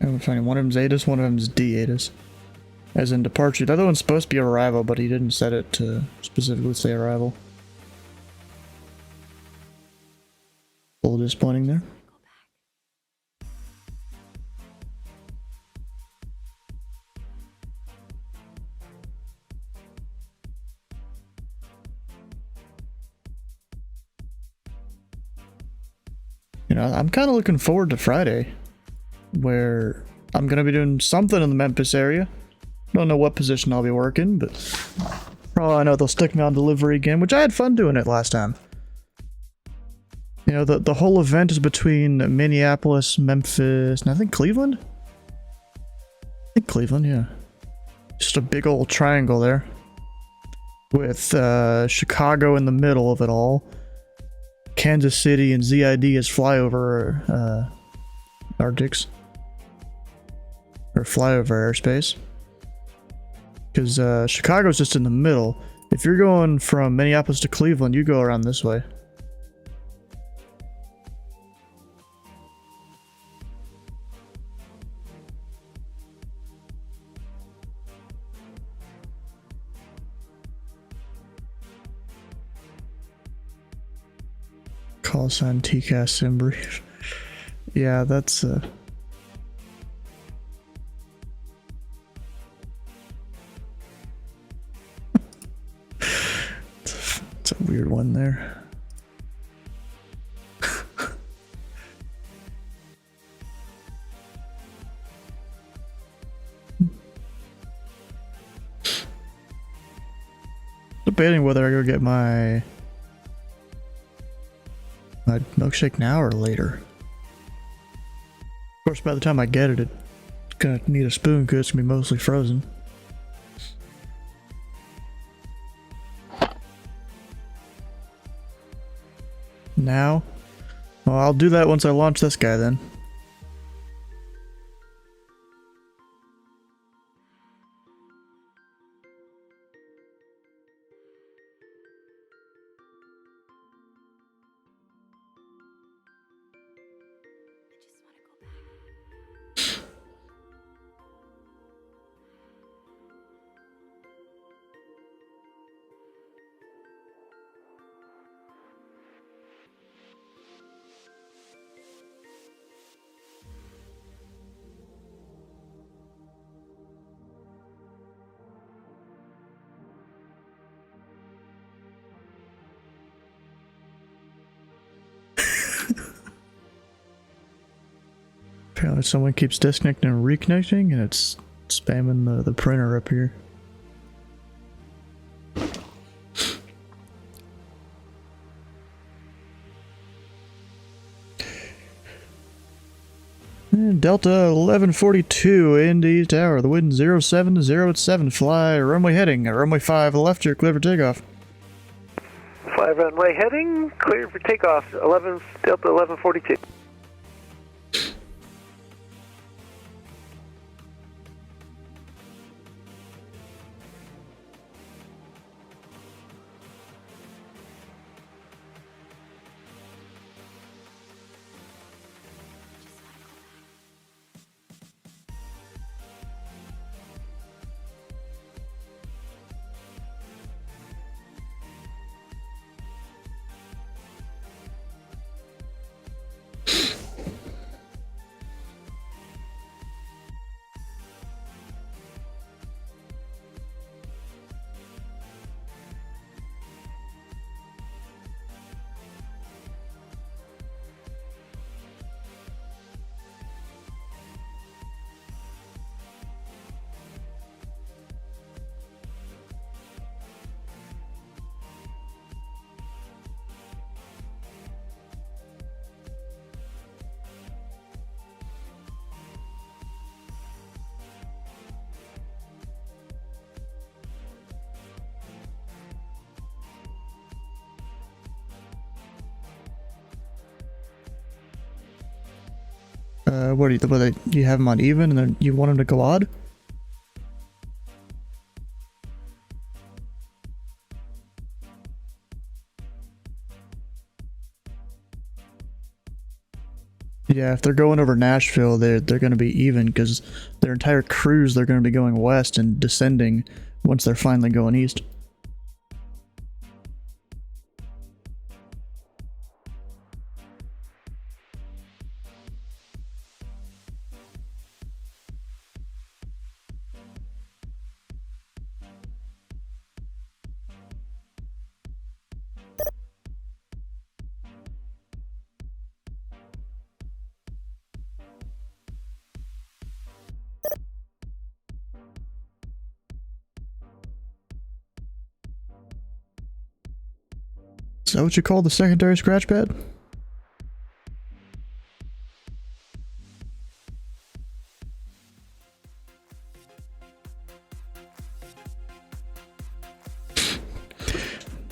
I'm finding one of them's ATIS, one of them's D-ATIS. As in departure. The other one's supposed to be arrival, but he didn't set it to specifically say arrival. A little disappointing there. You know, I'm kind of looking forward to Friday, where I'm going to be doing something in the Memphis area. Don't know what position I'll be working, but for all I know, they'll stick me on delivery again, which I had fun doing it last time. You know, the whole event is between Minneapolis, Memphis, and I think Cleveland? I think Cleveland, yeah. Just a big old triangle there. With Chicago in the middle of it all. Kansas City and ZID as flyover Arctics. Or flyover airspace. Because Chicago's just in the middle. If you're going from Minneapolis to Cleveland, you go around this way. Call sign TCAS Simbri. Yeah, that's it's a weird one there. Debating whether I go get my milkshake now or later. Of course, by the time I get it, it's gonna need a spoon because it's gonna be mostly frozen. Now? Well, I'll do that once I launch this guy then. Apparently someone keeps disconnecting and reconnecting, and it's spamming the printer up here. And Delta 1142, Indy Tower, the wind 07 at 7, runway heading, runway 5 left here, clear for takeoff. 5 runway heading, clear for takeoff, Delta 1142. What do you have them on even and then you want them to go odd? Yeah, if they're going over Nashville, they're going to be even because their entire cruise they're going to be going west and descending once they're finally going east. Is that what you call the secondary scratch pad?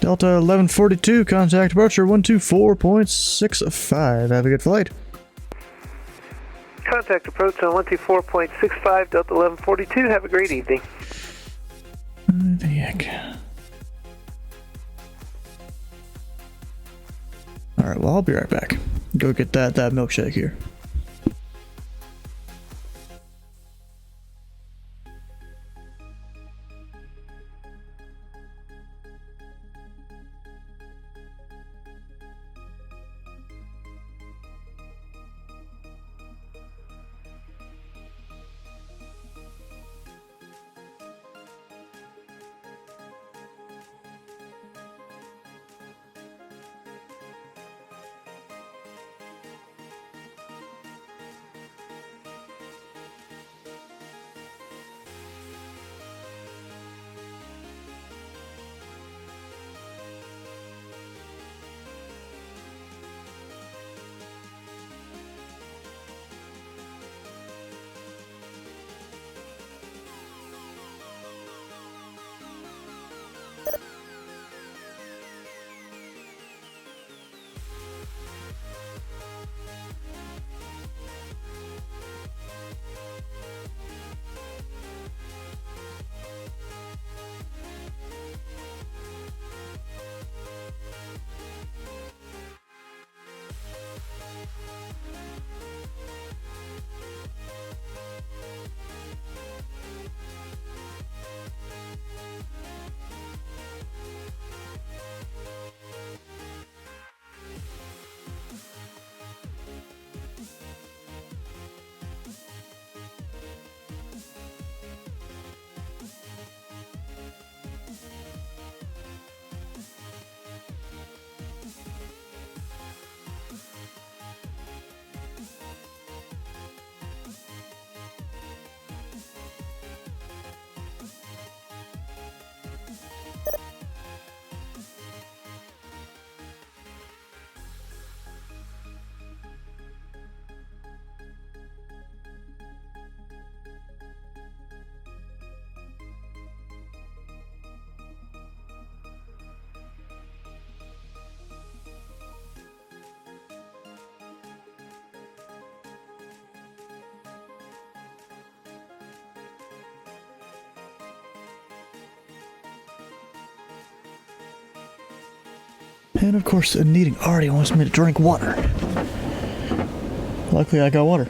Delta 1142, contact departure 124.65. Have a good flight. Contact approach on 124.65, Delta 1142. Have a great evening. The heck. Alright, well, I'll be right back. Go get that milkshake here. And of course, Anita already wants me to drink water. Luckily, I got water.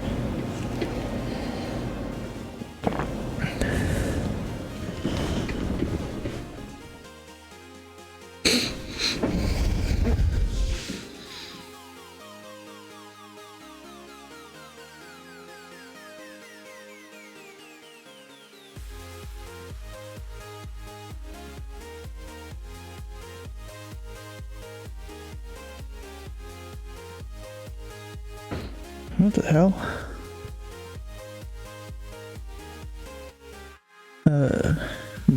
What the hell?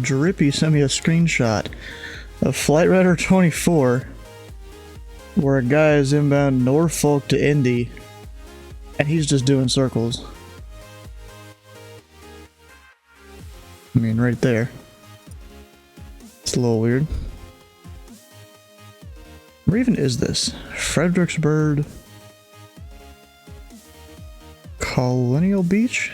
Drippy sent me a screenshot of Flight Radar 24 where a guy is inbound Norfolk to Indy and he's just doing circles. I mean, right there. It's a little weird. Where even is this? Fredericksburg Colonial Beach?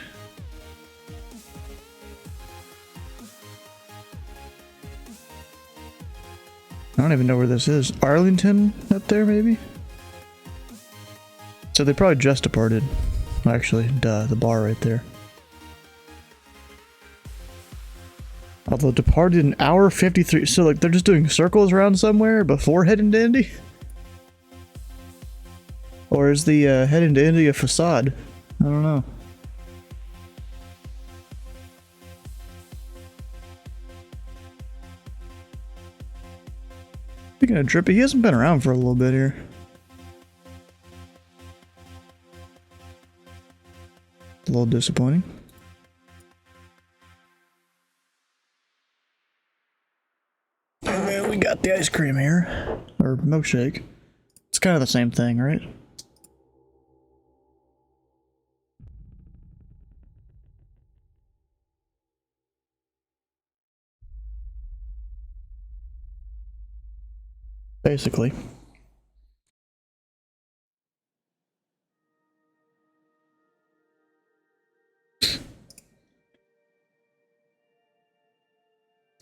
I don't even know where this is. Arlington up there, maybe? It so they probably just departed. Actually, duh, the bar right there. Although departed an hour 53, so like they're just doing circles around somewhere before heading to Indy? Or is the heading to Indy a facade? I don't know. Speaking of Drippy, he hasn't been around for a little bit here. A little disappointing. And we got the ice cream here. Or milkshake. It's kind of the same thing, right? Basically.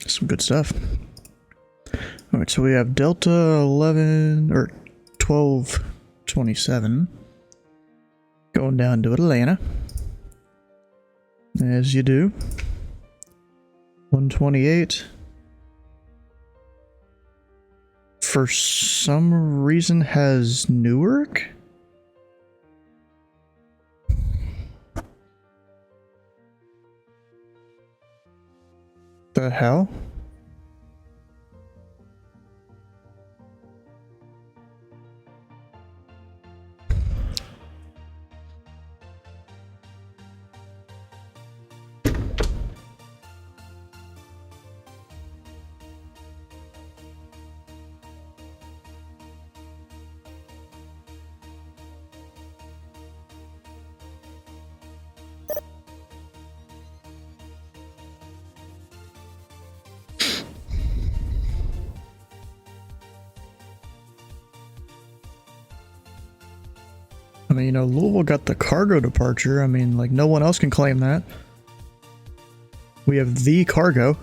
Some good stuff. Alright, so we have Delta 11 or 1227 going down to Atlanta. As you do. 128. For some reason has Newark? The hell? I mean, you know, Louisville got the cargo departure. I mean, like, no one else can claim that. We have the cargo.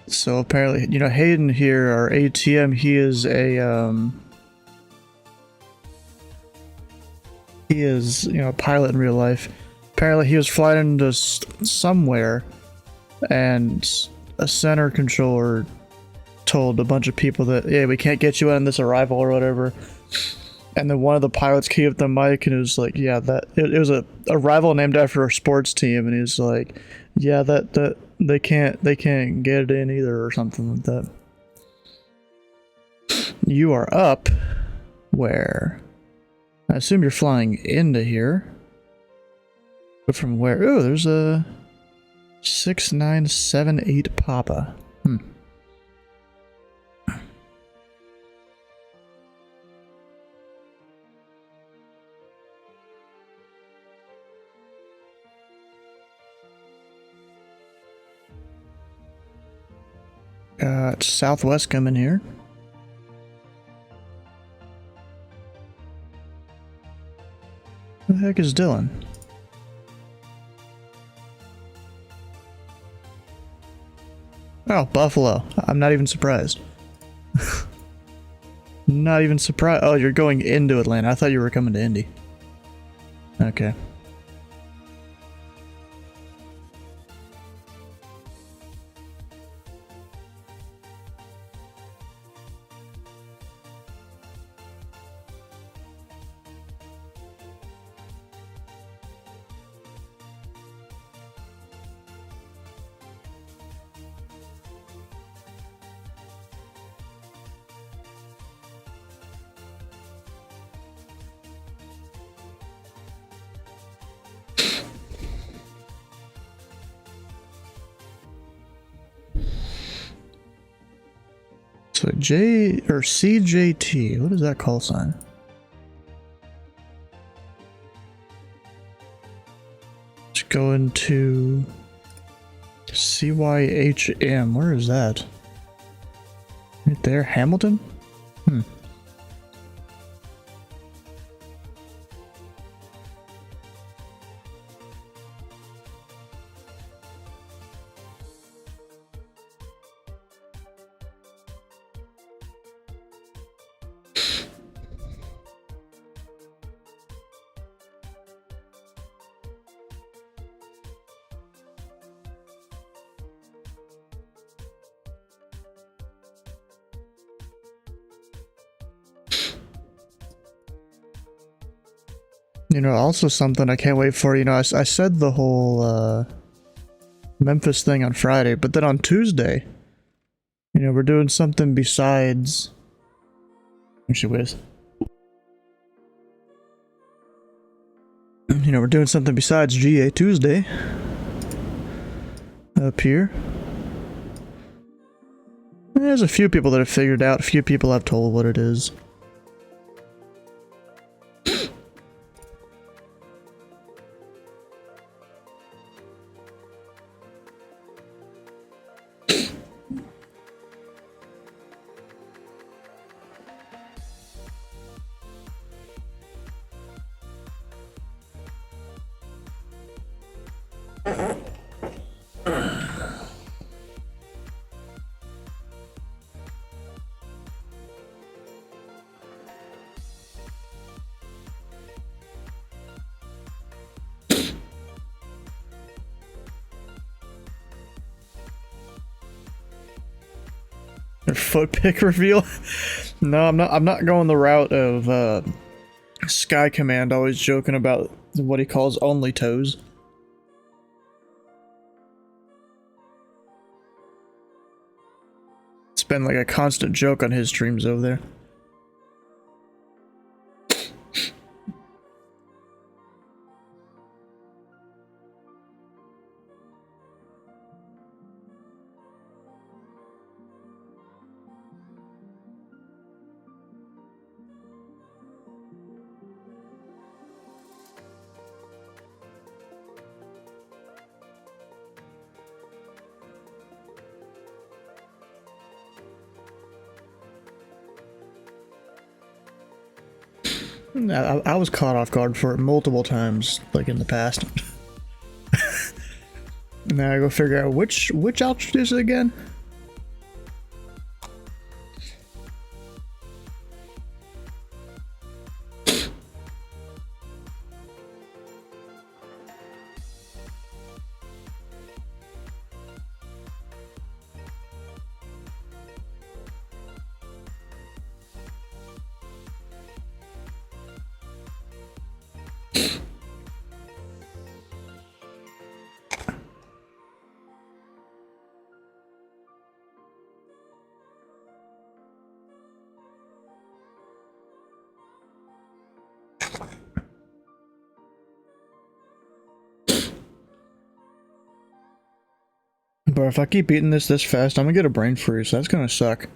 So apparently, you know, Hayden here, our ATM, he is you know, a pilot in real life. Apparently he was flying into somewhere, and a center controller told a bunch of people that, yeah, we can't get you on this arrival or whatever. And then one of the pilots came up the mic and it was like, yeah, that it was a rival named after a sports team, and he was like, yeah, that they can't get it in either, or something like that. You are up where? I assume you're flying into here. But from where? Oh, there's a 6978 Papa. Got Southwest coming here. Who the heck is Dylan? Oh, Buffalo. I'm not even surprised. Not even surprised. Oh, you're going into Atlanta. I thought you were coming to Indy. Okay. So J or CJT, what is that call sign? Let's go into CYHM, where is that? Right there, Hamilton? Hmm. You know, also something I can't wait for, you know, I said the whole Memphis thing on Friday, but then on Tuesday, you know, we're doing something besides... Actually, wait. You know, we're doing something besides GA Tuesday. Up here. There's a few people that have figured out, a few people I've told what it is. Foot pick reveal? No, I'm not going the route of Sky Command always joking about what he calls only toes. It's been like a constant joke on his streams over there. I was caught off guard for it multiple times, like in the past. Now I go figure out which outfit is it again? But if I keep eating this fast, I'm gonna get a brain freeze. That's gonna suck.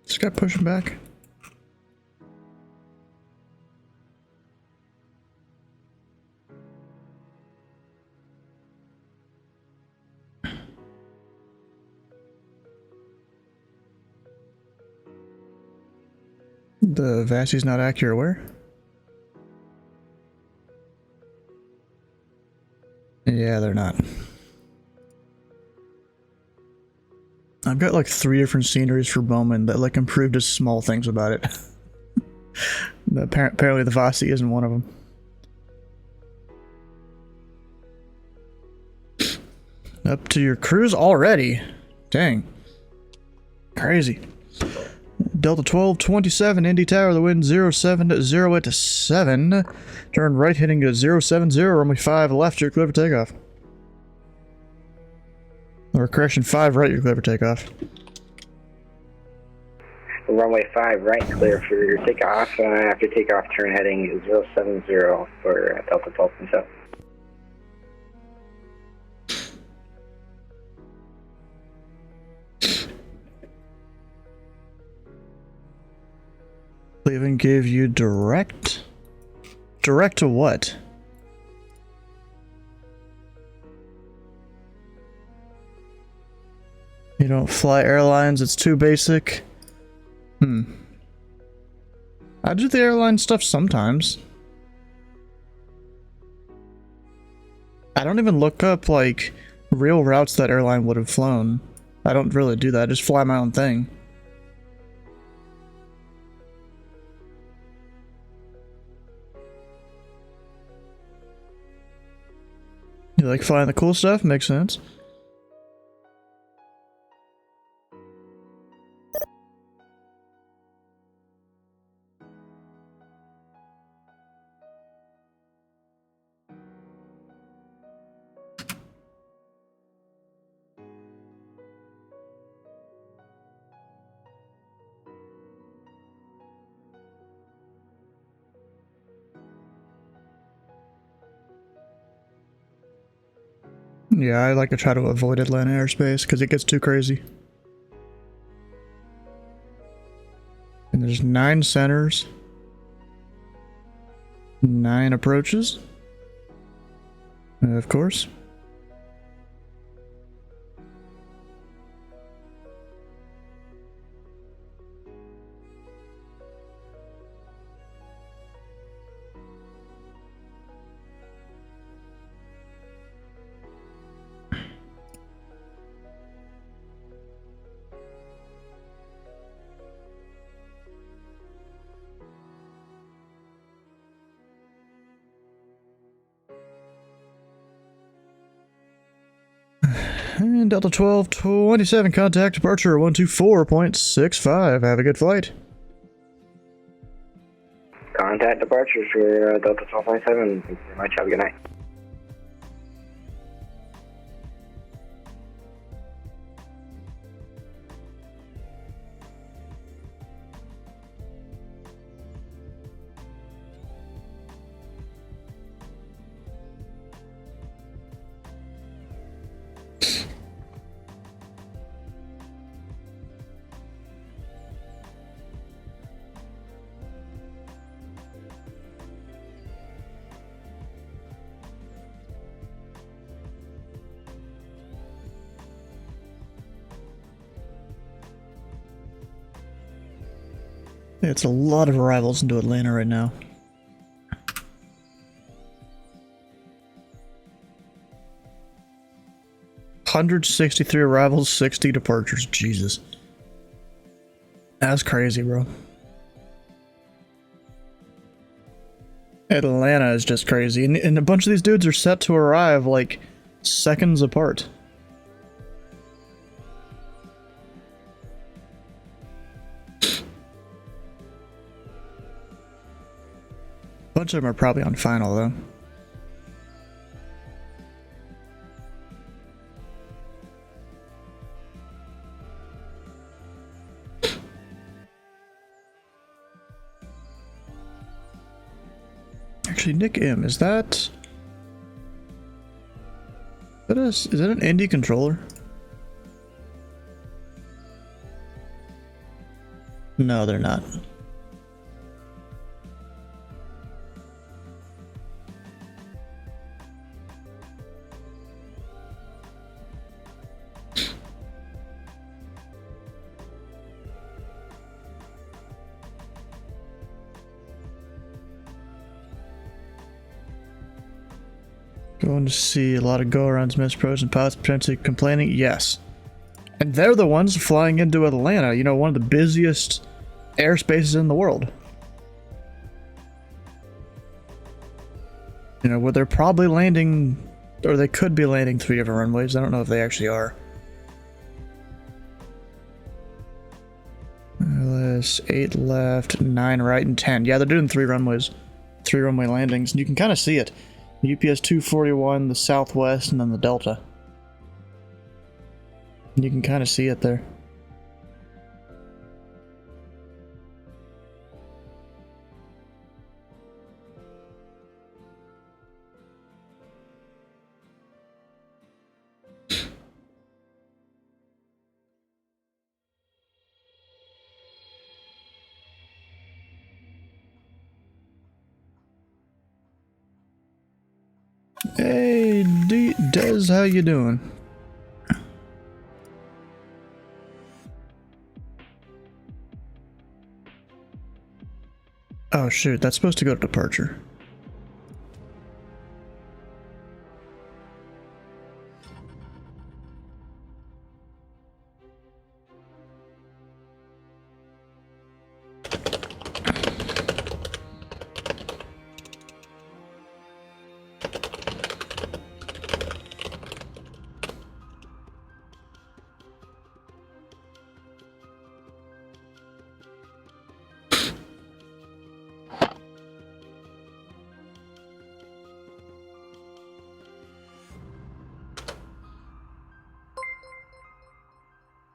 This guy pushing back. The Vassie's not accurate where? Yeah, they're not. I've got like 3 different sceneries for Bowman that like improved just small things about it. Apparently the Vassie isn't one of them. Up to your cruise already? Dang. Crazy. Delta 1227, Indy Tower, the wind 070 at 7. Turn right heading to 070, runway 5 left, you're clear for takeoff. Or correction 5 right, you're clear for takeoff. Runway 5 right, clear for your takeoff. After takeoff, turn heading 070 for Delta 12.7. Cleveland gave you direct? Direct to what? You don't fly airlines, it's too basic. I do the airline stuff sometimes. I don't even look up, like, real routes that airline would have flown. I don't really do that, I just fly my own thing. You like flying the cool stuff? Makes sense. Yeah, I like to try to avoid Atlanta airspace because it gets too crazy. And there's 9 centers, 9 approaches, of course. And Delta 1227, contact departure 124.65. Have a good flight. Contact departures for Delta 1227. Thank you very much. Have a good night. It's a lot of arrivals into Atlanta right now. $163 arrivals, 60 departures. Jesus. That's crazy, bro. Atlanta is just crazy. And a bunch of these dudes are set to arrive like seconds apart. A bunch of them are probably on final, though. Actually, Nick M, is that is that an Indy controller? No, they're not. Going to see a lot of go-arounds, missed pros, and pilots potentially complaining. Yes. And they're the ones flying into Atlanta, you know, one of the busiest airspaces in the world. You know, where they're probably landing, or they could be landing 3 different runways. I don't know if they actually are. There's 8 left, 9 right, and 10. Yeah, they're doing 3 runways. 3 runway landings, and you can kind of see it. UPS 241, the Southwest, and then the Delta. You can kind of see it there. Hey, Dez, how you doing? Oh shoot, that's supposed to go to departure.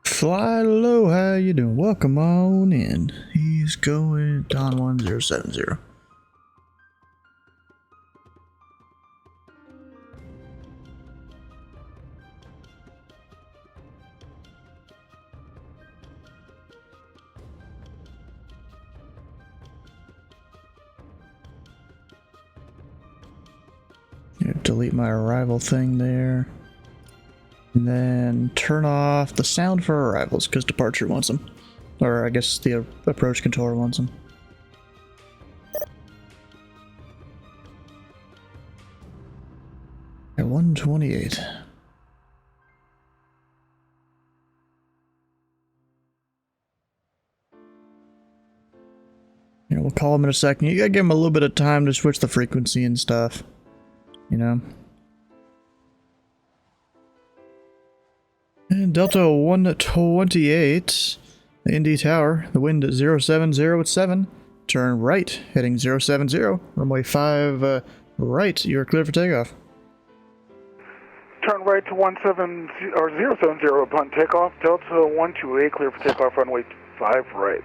Fly low, how you doing? Welcome on in. He's going Don 1070. Yeah, delete my arrival thing there. And then turn off the sound for arrivals, because departure wants them. Or I guess the approach controller wants them. At 128. Yeah, we'll call him in a second. You gotta give him a little bit of time to switch the frequency and stuff. You know? And Delta 128, Indy Tower, the wind at 070 at 7, turn right, heading 070, runway 5 right, you're clear for takeoff. Turn right to 070 upon takeoff. Delta 128, clear for takeoff, runway 5 right.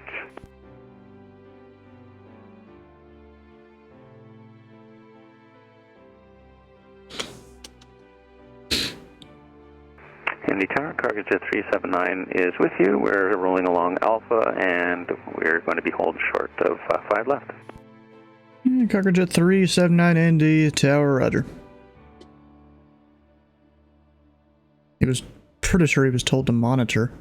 Indy Tower, cargo jet 379 is with you. We're rolling along Alpha, and we're going to be holding short of 5 left. Cargo jet 379 Indy Tower, roger. He was pretty sure he was told to monitor.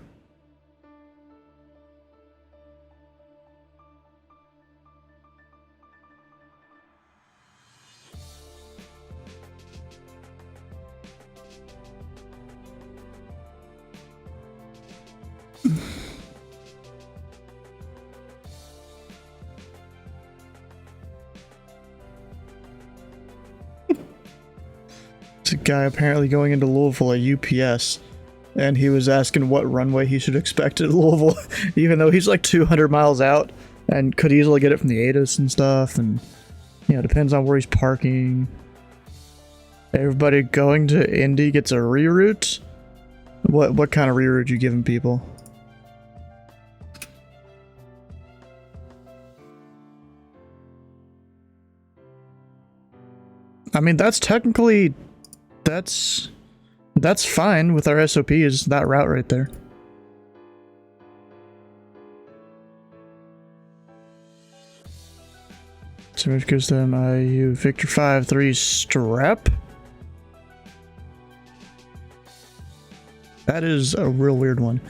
A guy apparently going into Louisville at UPS, and he was asking what runway he should expect at Louisville, even though he's like 200 miles out and could easily get it from the ATIS and stuff, and you know, depends on where he's parking. Everybody going to Indy gets a reroute? What kind of reroute you giving people? I mean, that's technically that's fine with our SOP, is that route right there. So it gives them IU Victor 5-3 strap. That is a real weird one.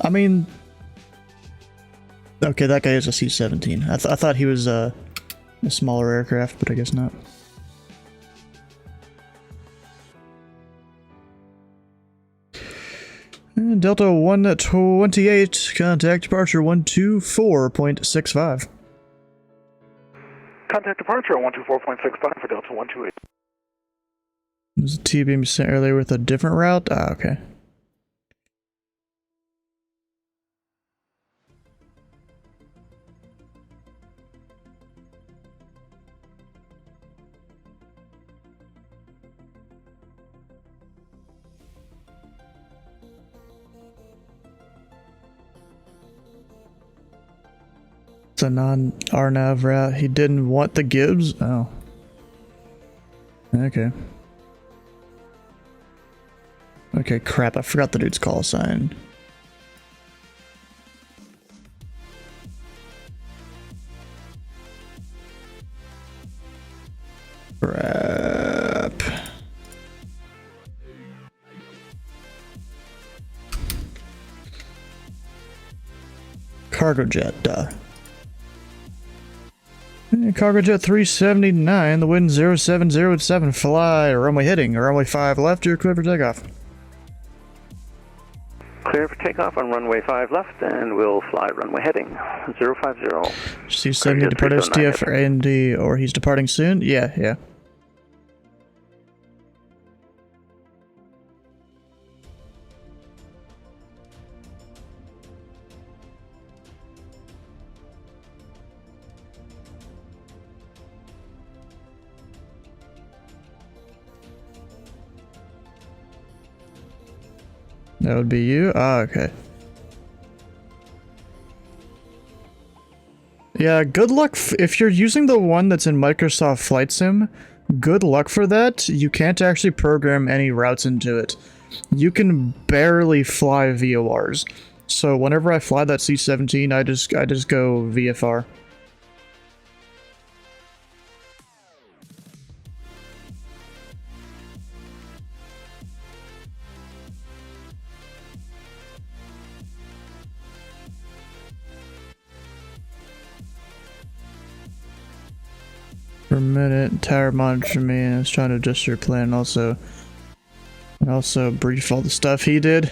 I mean, okay, that guy is a C-17. I thought he was a smaller aircraft, but I guess not. And Delta 128, contact departure 124.65. Contact departure on 124.65 for Delta 128. Was a T-beam sent earlier with a different route? Ah, okay. It's a non-RNAV route. He didn't want the Gibbs? Oh. Okay. Okay, crap. I forgot the dude's call sign. Crap. Cargo jet, duh. Cargo jet 379, the wind 0707, fly, runway heading, runway 5 left, you're clear for takeoff. Clear for takeoff on runway 5 left, and we'll fly runway heading 050. C70 depart STF or AND, or he's departing soon? Yeah. That would be you? Ah, okay. Yeah, good luck if you're using the one that's in Microsoft Flight Sim. Good luck for that. You can't actually program any routes into it. You can barely fly VORs. So whenever I fly that C-17, I just go VFR. For a minute, tower monitored me and I was trying to adjust your plan and also brief all the stuff he did.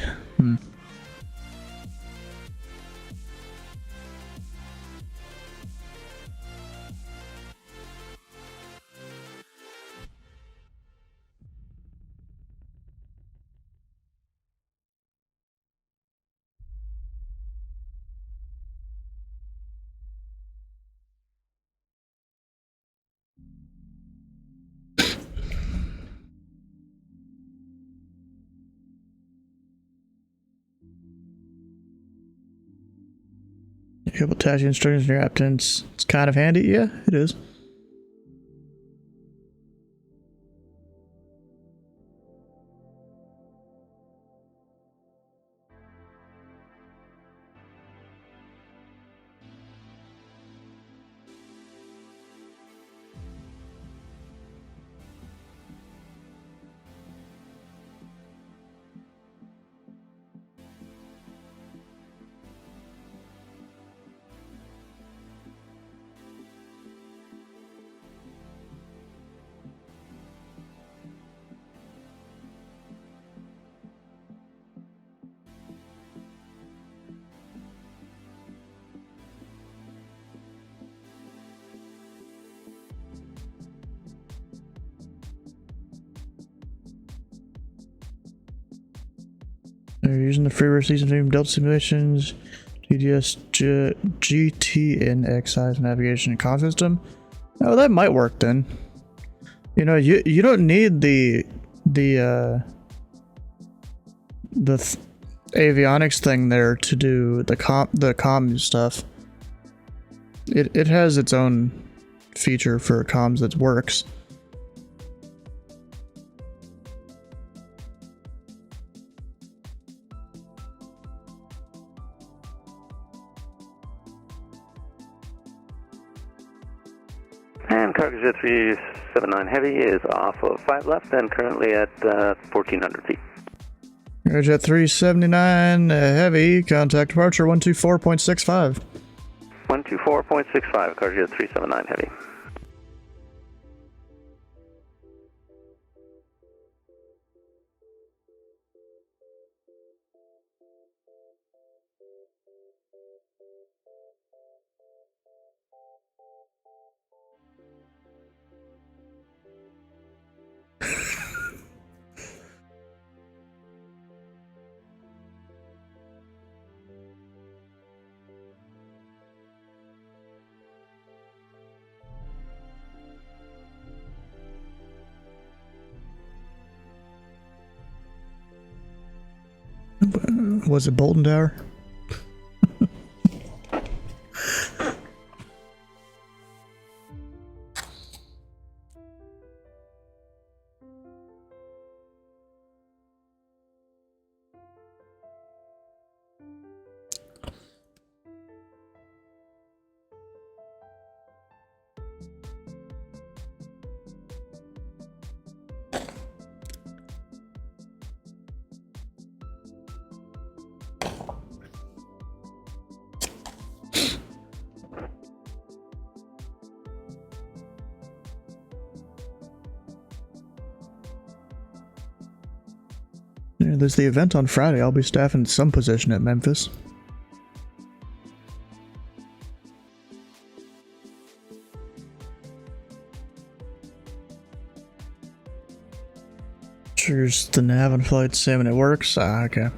A couple taxi instructions in your absence. It's kind of handy. Yeah, it is. They're using the freeware season team Delta simulations, TDS, GT, size navigation and comm system. Oh, that might work then. You know, you don't need the avionics thing there to do the comm stuff. It has its own feature for comms that works. And cargo jet 379 Heavy is off of 5 left and currently at 1,400 feet. Cargo jet 379 Heavy, contact departure 124.65. 124.65, cargo jet 379 Heavy. Was it Bolton Tower? Yeah, there's the event on Friday. I'll be staffing some position at Memphis. Triggers the nav and flight sim and it works? Ah, okay.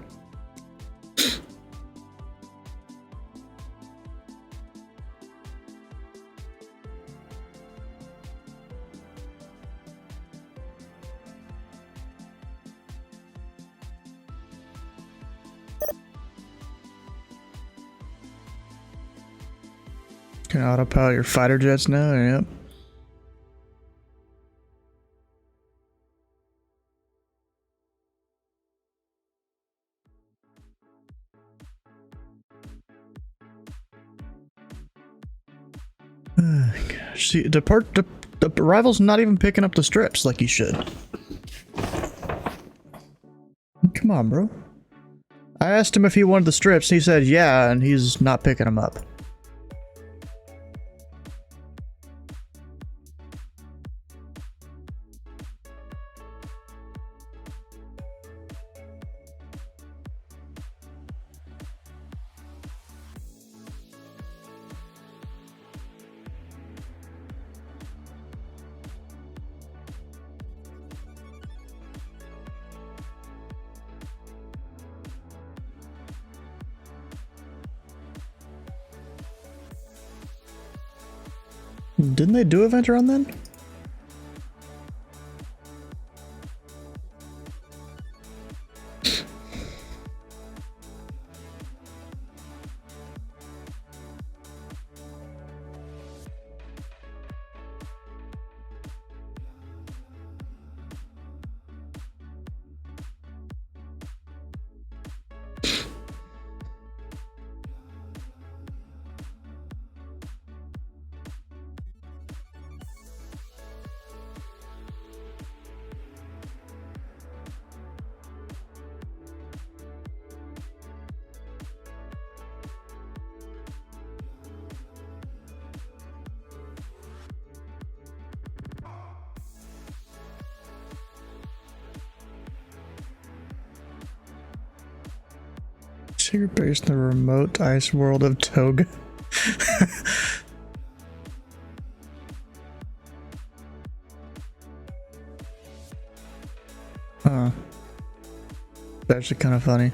Can autopilot your fighter jets now? Yep. Gosh, see, the rival's not even picking up the strips like he should. Come on, bro. I asked him if he wanted the strips, he said yeah, and he's not picking them up. Didn't they do event around then? So you're based in the remote ice world of Toga. Huh. That's actually kind of funny.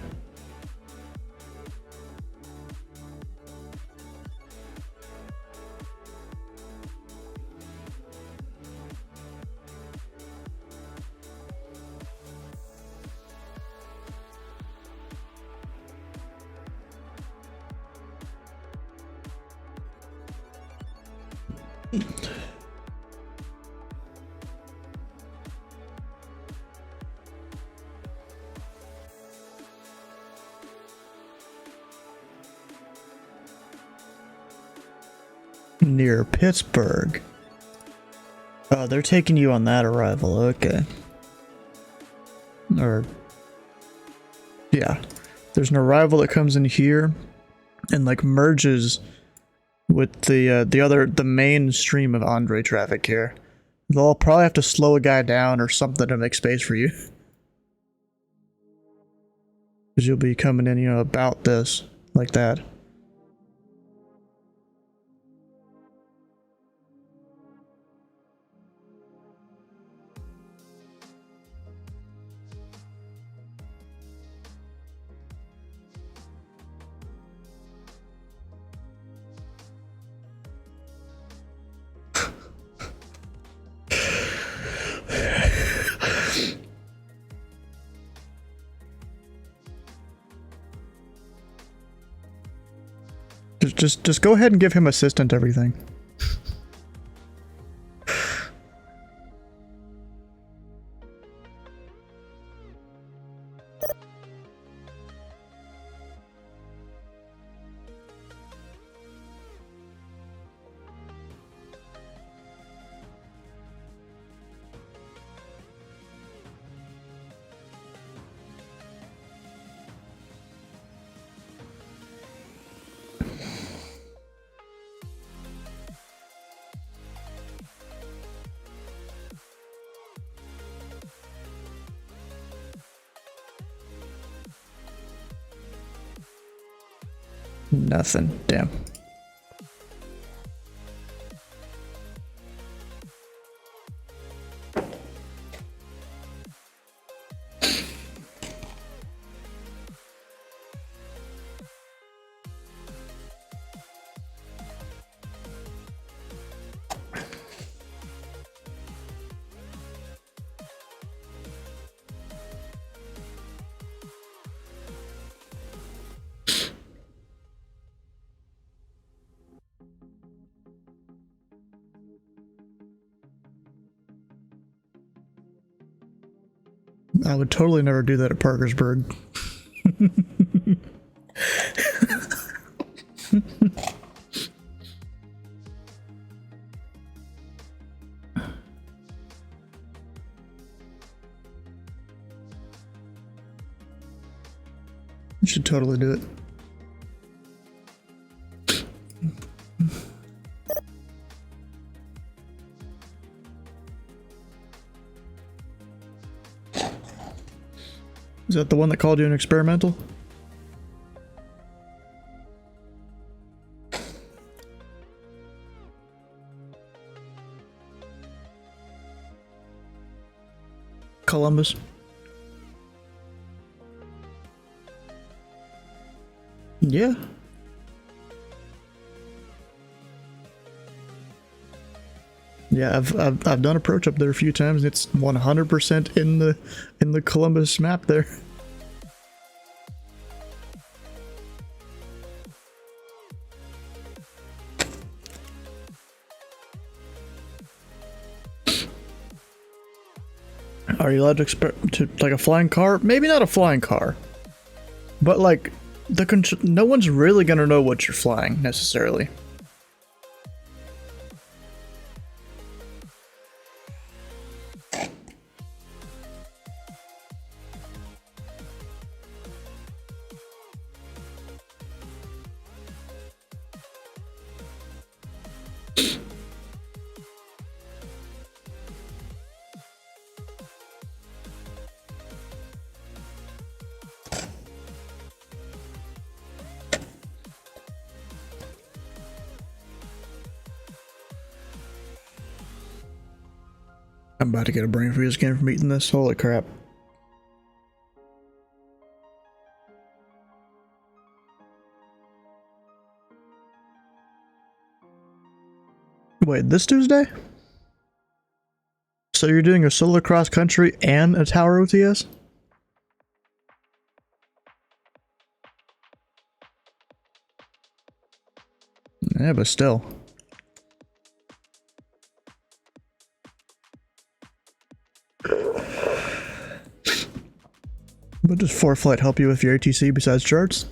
Near Pittsburgh. Oh, they're taking you on that arrival, okay. Or yeah. There's an arrival that comes in here and like merges with the main stream of Andre traffic here. They'll probably have to slow a guy down or something to make space for you. Because you'll be coming in, you know, about this, like that. Just go ahead and give him assistant everything. Nothing. Damn. I would totally never do that at Parkersburg. You should totally do it. Is that the one that called you an experimental? Columbus. Yeah. Yeah, I've done approach up there a few times. It's 100% in the Columbus map there. Are you allowed to expect to like a flying car? Maybe not a flying car, but like no one's really gonna know what you're flying necessarily. I'm about to get a brain freeze again from eating this. Holy crap. Wait, this Tuesday? So you're doing a solo cross country and a tower OTS? Yeah, but still. But does 4Flight help you with your ATC besides charts?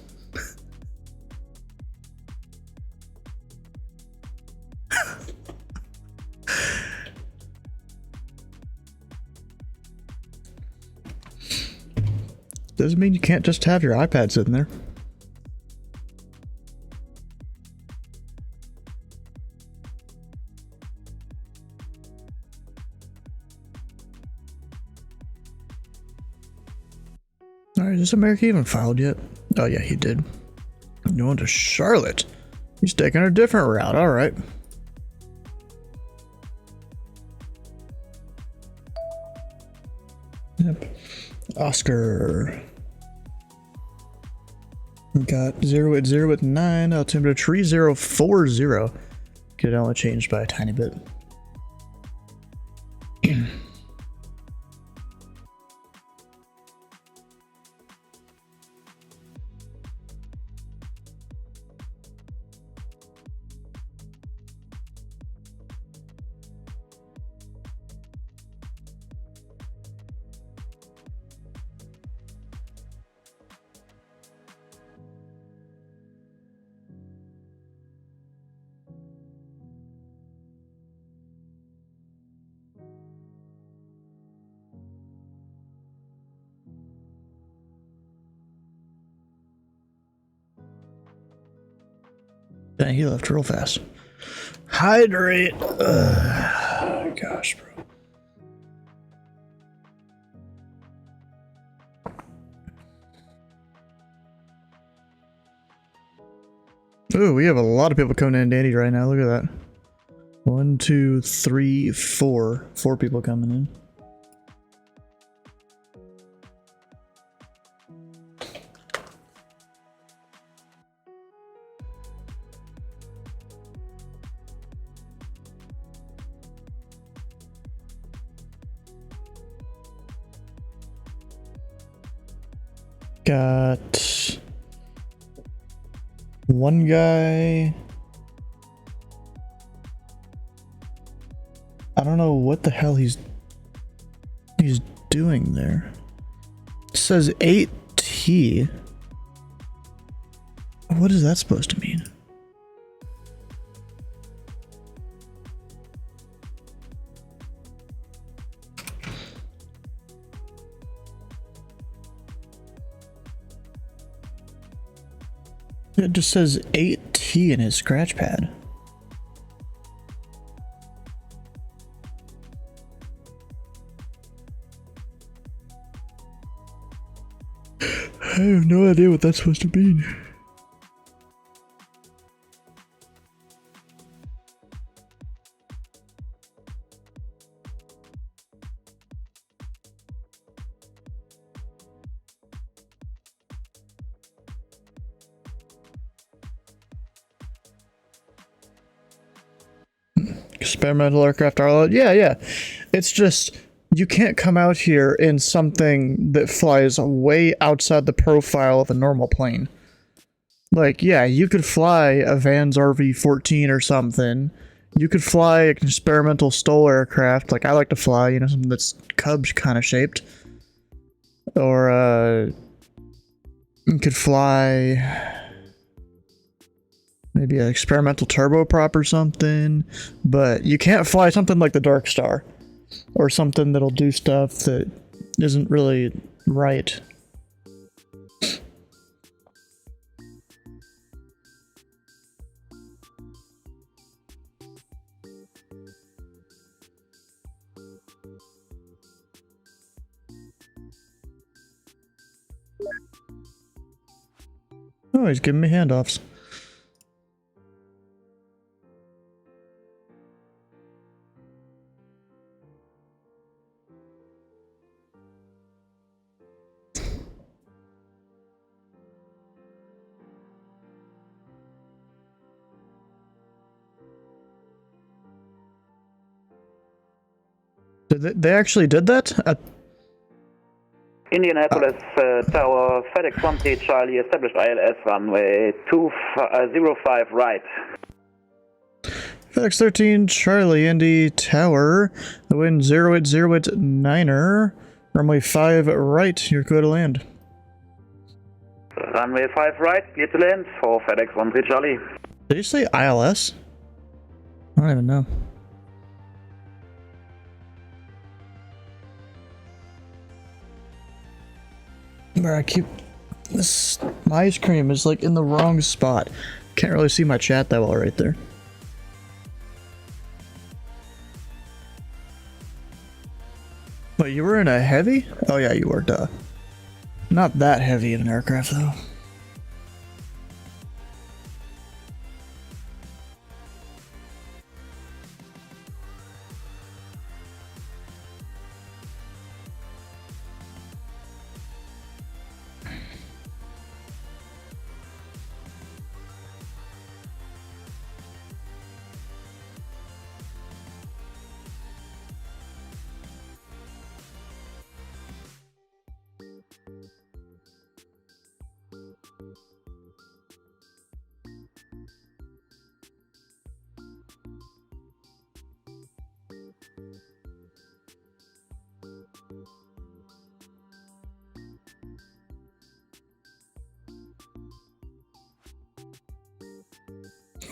Doesn't mean you can't just have your iPad sitting there. Alright, has America even filed yet? Oh yeah, he did. Going to Charlotte. He's taking a different route, alright. Yep. Oscar. Got 080 at 9, altimeter 3040. Could only change by a tiny bit. Dang, he left real fast. Hydrate. Gosh, bro. Ooh, we have a lot of people coming in Dandy right now. Look at that. 1, 2, 3, 4. 4 people coming in. Got one guy. I don't know what the hell he's doing there. It says 8T. What is that supposed to mean? It just says 8T in his scratch pad. I have no idea what that's supposed to mean. Experimental aircraft Arlo? Yeah. It's just, you can't come out here in something that flies way outside the profile of a normal plane. Like, yeah, you could fly a Vans RV-14 or something. You could fly an experimental STOL aircraft, like I like to fly, you know, something that's Cubs kind of shaped. Or, you could fly maybe an experimental turboprop or something, but you can't fly something like the Dark Star or something that'll do stuff that isn't really right. Oh, he's giving me handoffs. They actually did that? Indianapolis Tower, FedEx 1T Charlie, established ILS runway 205 right. FedEx 13 Charlie, Indy Tower, the wind 08089er, runway 5 right, you're clear to land. Runway 5 right, clear to land for FedEx 1T Charlie. Did you say ILS? I don't even know. Where I keep this, my ice cream is like in the wrong spot. Can't really see my chat that well right there. Wait, you were in a heavy? Oh yeah, you were, duh. Not that heavy in an aircraft though.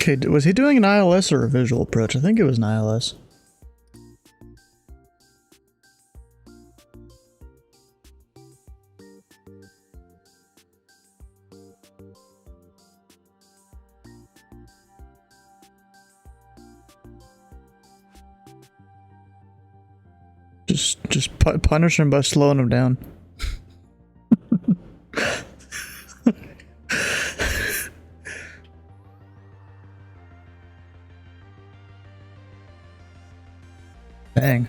Okay, was he doing an ILS or a visual approach? I think it was an ILS. Just punish him by slowing him down. Dang.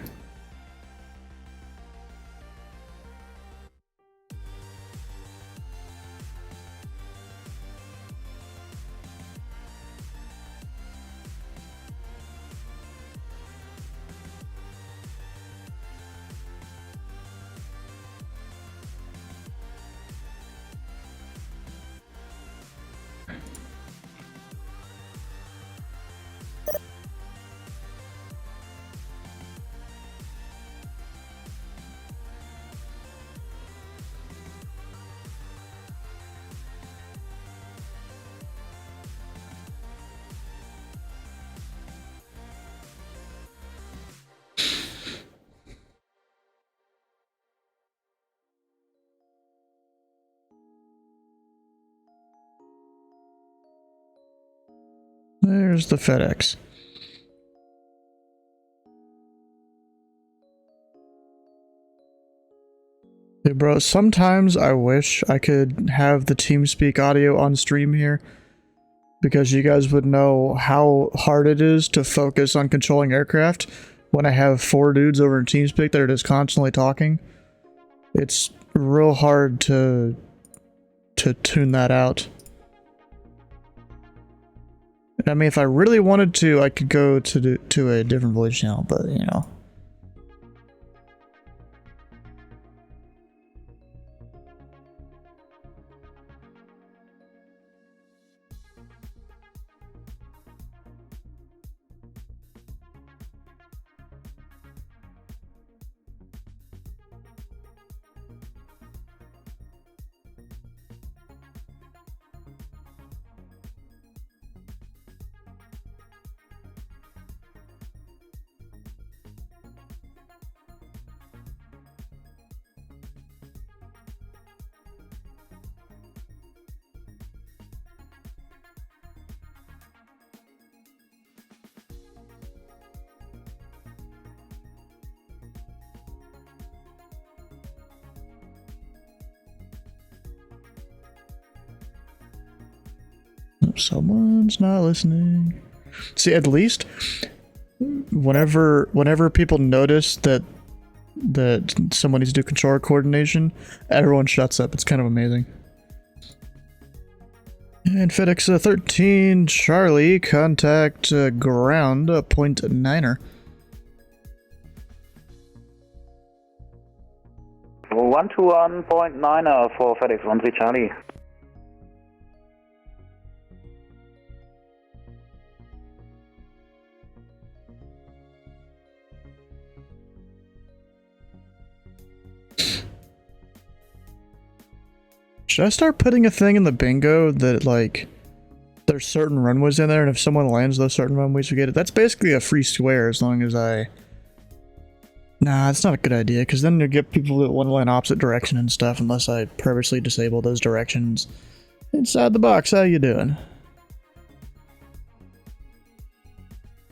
There's the FedEx. Hey bro, sometimes I wish I could have the TeamSpeak audio on stream here, because you guys would know how hard it is to focus on controlling aircraft when I have 4 dudes over in TeamSpeak that are just constantly talking. It's real hard to tune that out. I mean, if I really wanted to, I could go to a different voice channel, but you know. Someone's not listening. See, at least whenever people notice that someone needs to do controller coordination, everyone shuts up. It's kind of amazing. And FedEx 13 Charlie, contact ground .9er. 121.9er for FedEx 13 Charlie. Should I start putting a thing in the bingo that, like, there's certain runways in there, and if someone lands those certain runways, we get it? That's basically a free square as long as I... Nah, it's not a good idea, because then you get people that want to land opposite direction and stuff, unless I purposely disable those directions. Inside the box, how you doing?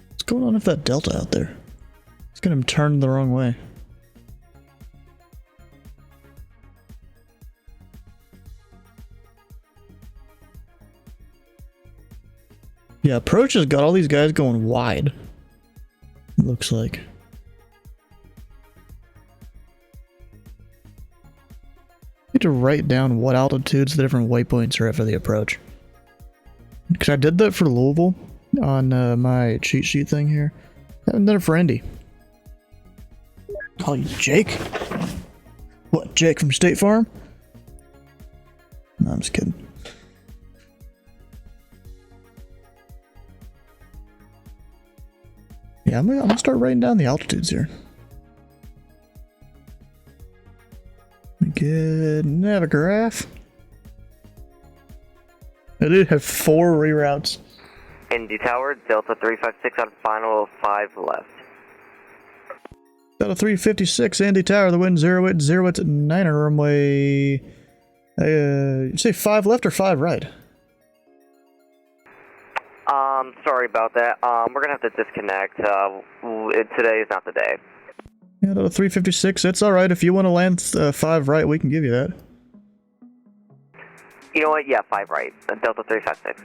What's going on with that Delta out there? It's got him turned the wrong way. Yeah, approach has got all these guys going wide. It looks like. I need to write down what altitudes the different waypoints are at for the approach. Because I did that for Louisville on my cheat sheet thing here. I haven't done it for Indy. Call you Jake? What, Jake from State Farm? No, I'm just kidding. Yeah, I'm gonna start writing down the altitudes here. Good. Have a graph. I did have 4 reroutes. Indy Tower, Delta 356 on final 5 left. Delta 356, Indy Tower, the wind 080 at 9 runway. You say 5 left or 5 right? Sorry about that. We're gonna have to disconnect. Today is not the day. Yeah, Delta 356, it's alright. If you want to land 5 right, we can give you that. You know what? Yeah, 5 right. Delta 356.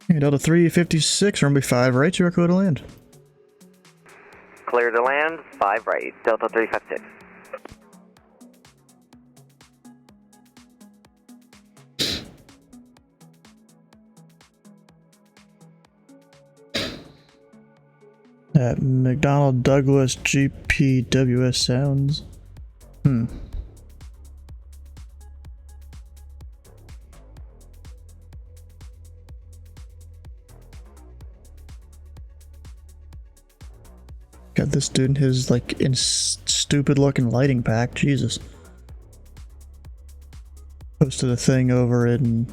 Yeah, Delta 356, runway 5 right, you're clear to land. clear to land, 5 right, Delta 356. At McDonnell Douglas GPWS sounds. Got this dude in his, like, stupid looking lighting pack. Jesus. Posted a thing over in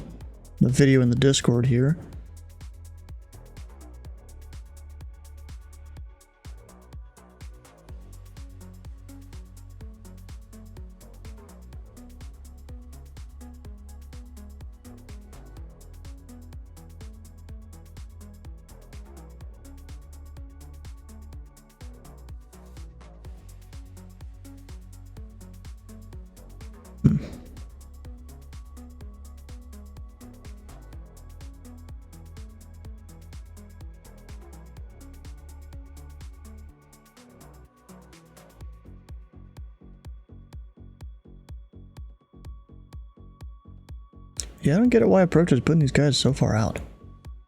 the video in the Discord here. Yeah, I don't get it why Approach is putting these guys so far out.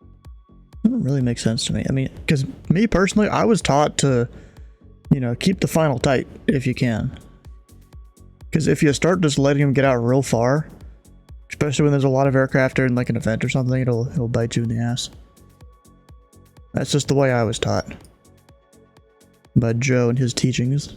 It doesn't really make sense to me. I mean, because me personally, I was taught to, you know, keep the final tight if you can. Because if you start just letting them get out real far, especially when there's a lot of aircraft during like an event or something, it'll bite you in the ass. That's just the way I was taught by Joe and his teachings.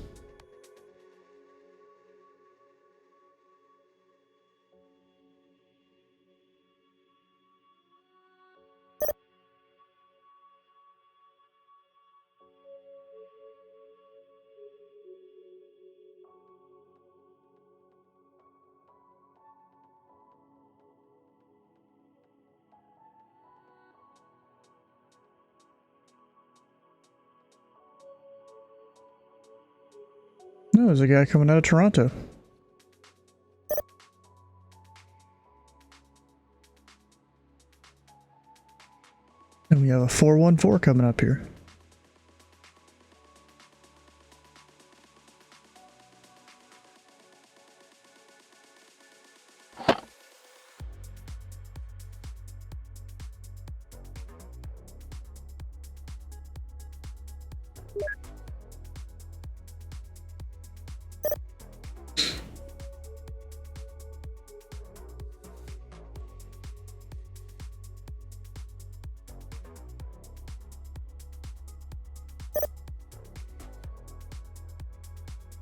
No, there's a guy coming out of Toronto. And we have a 414 coming up here.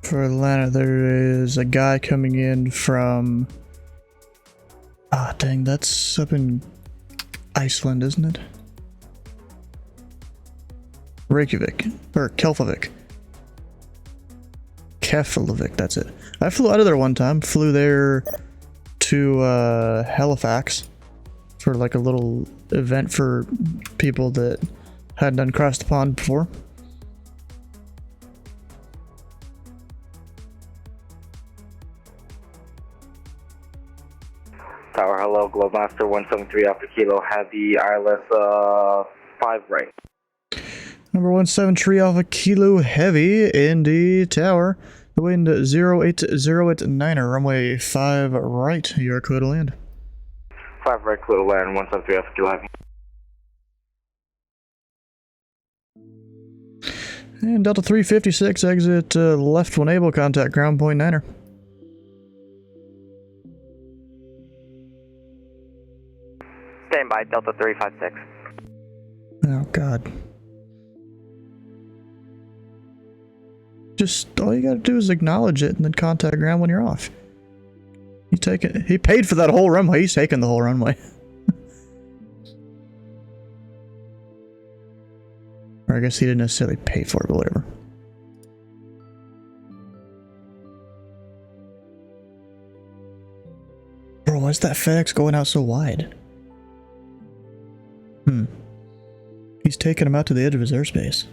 For Atlanta, there is a guy coming in from... Ah, dang, that's up in Iceland, isn't it? Reykjavik. Or Keflavik. Keflavik, that's it. I flew out of there one time. Flew there to Halifax for like a little event for people that hadn't done cross the pond before. Tower, hello, Globemaster 173 Alpha Kilo, Heavy, ILS 5 right. Number 173 Alpha Kilo Heavy, Indy Tower. The wind 08089er, runway 5 right, you're clear to land. 5 right, clear to land, 173 Alpha Kilo Heavy. And Delta 356, exit left when able, contact ground point 9er. Stand by, Delta 356. Oh, God. Just, all you gotta do is acknowledge it and then contact ground when you're off. He paid for that whole runway, he's taking the whole runway. Or I guess he didn't necessarily pay for it, but whatever. Bro, why is that FedEx going out so wide? He's taking him out to the edge of his airspace.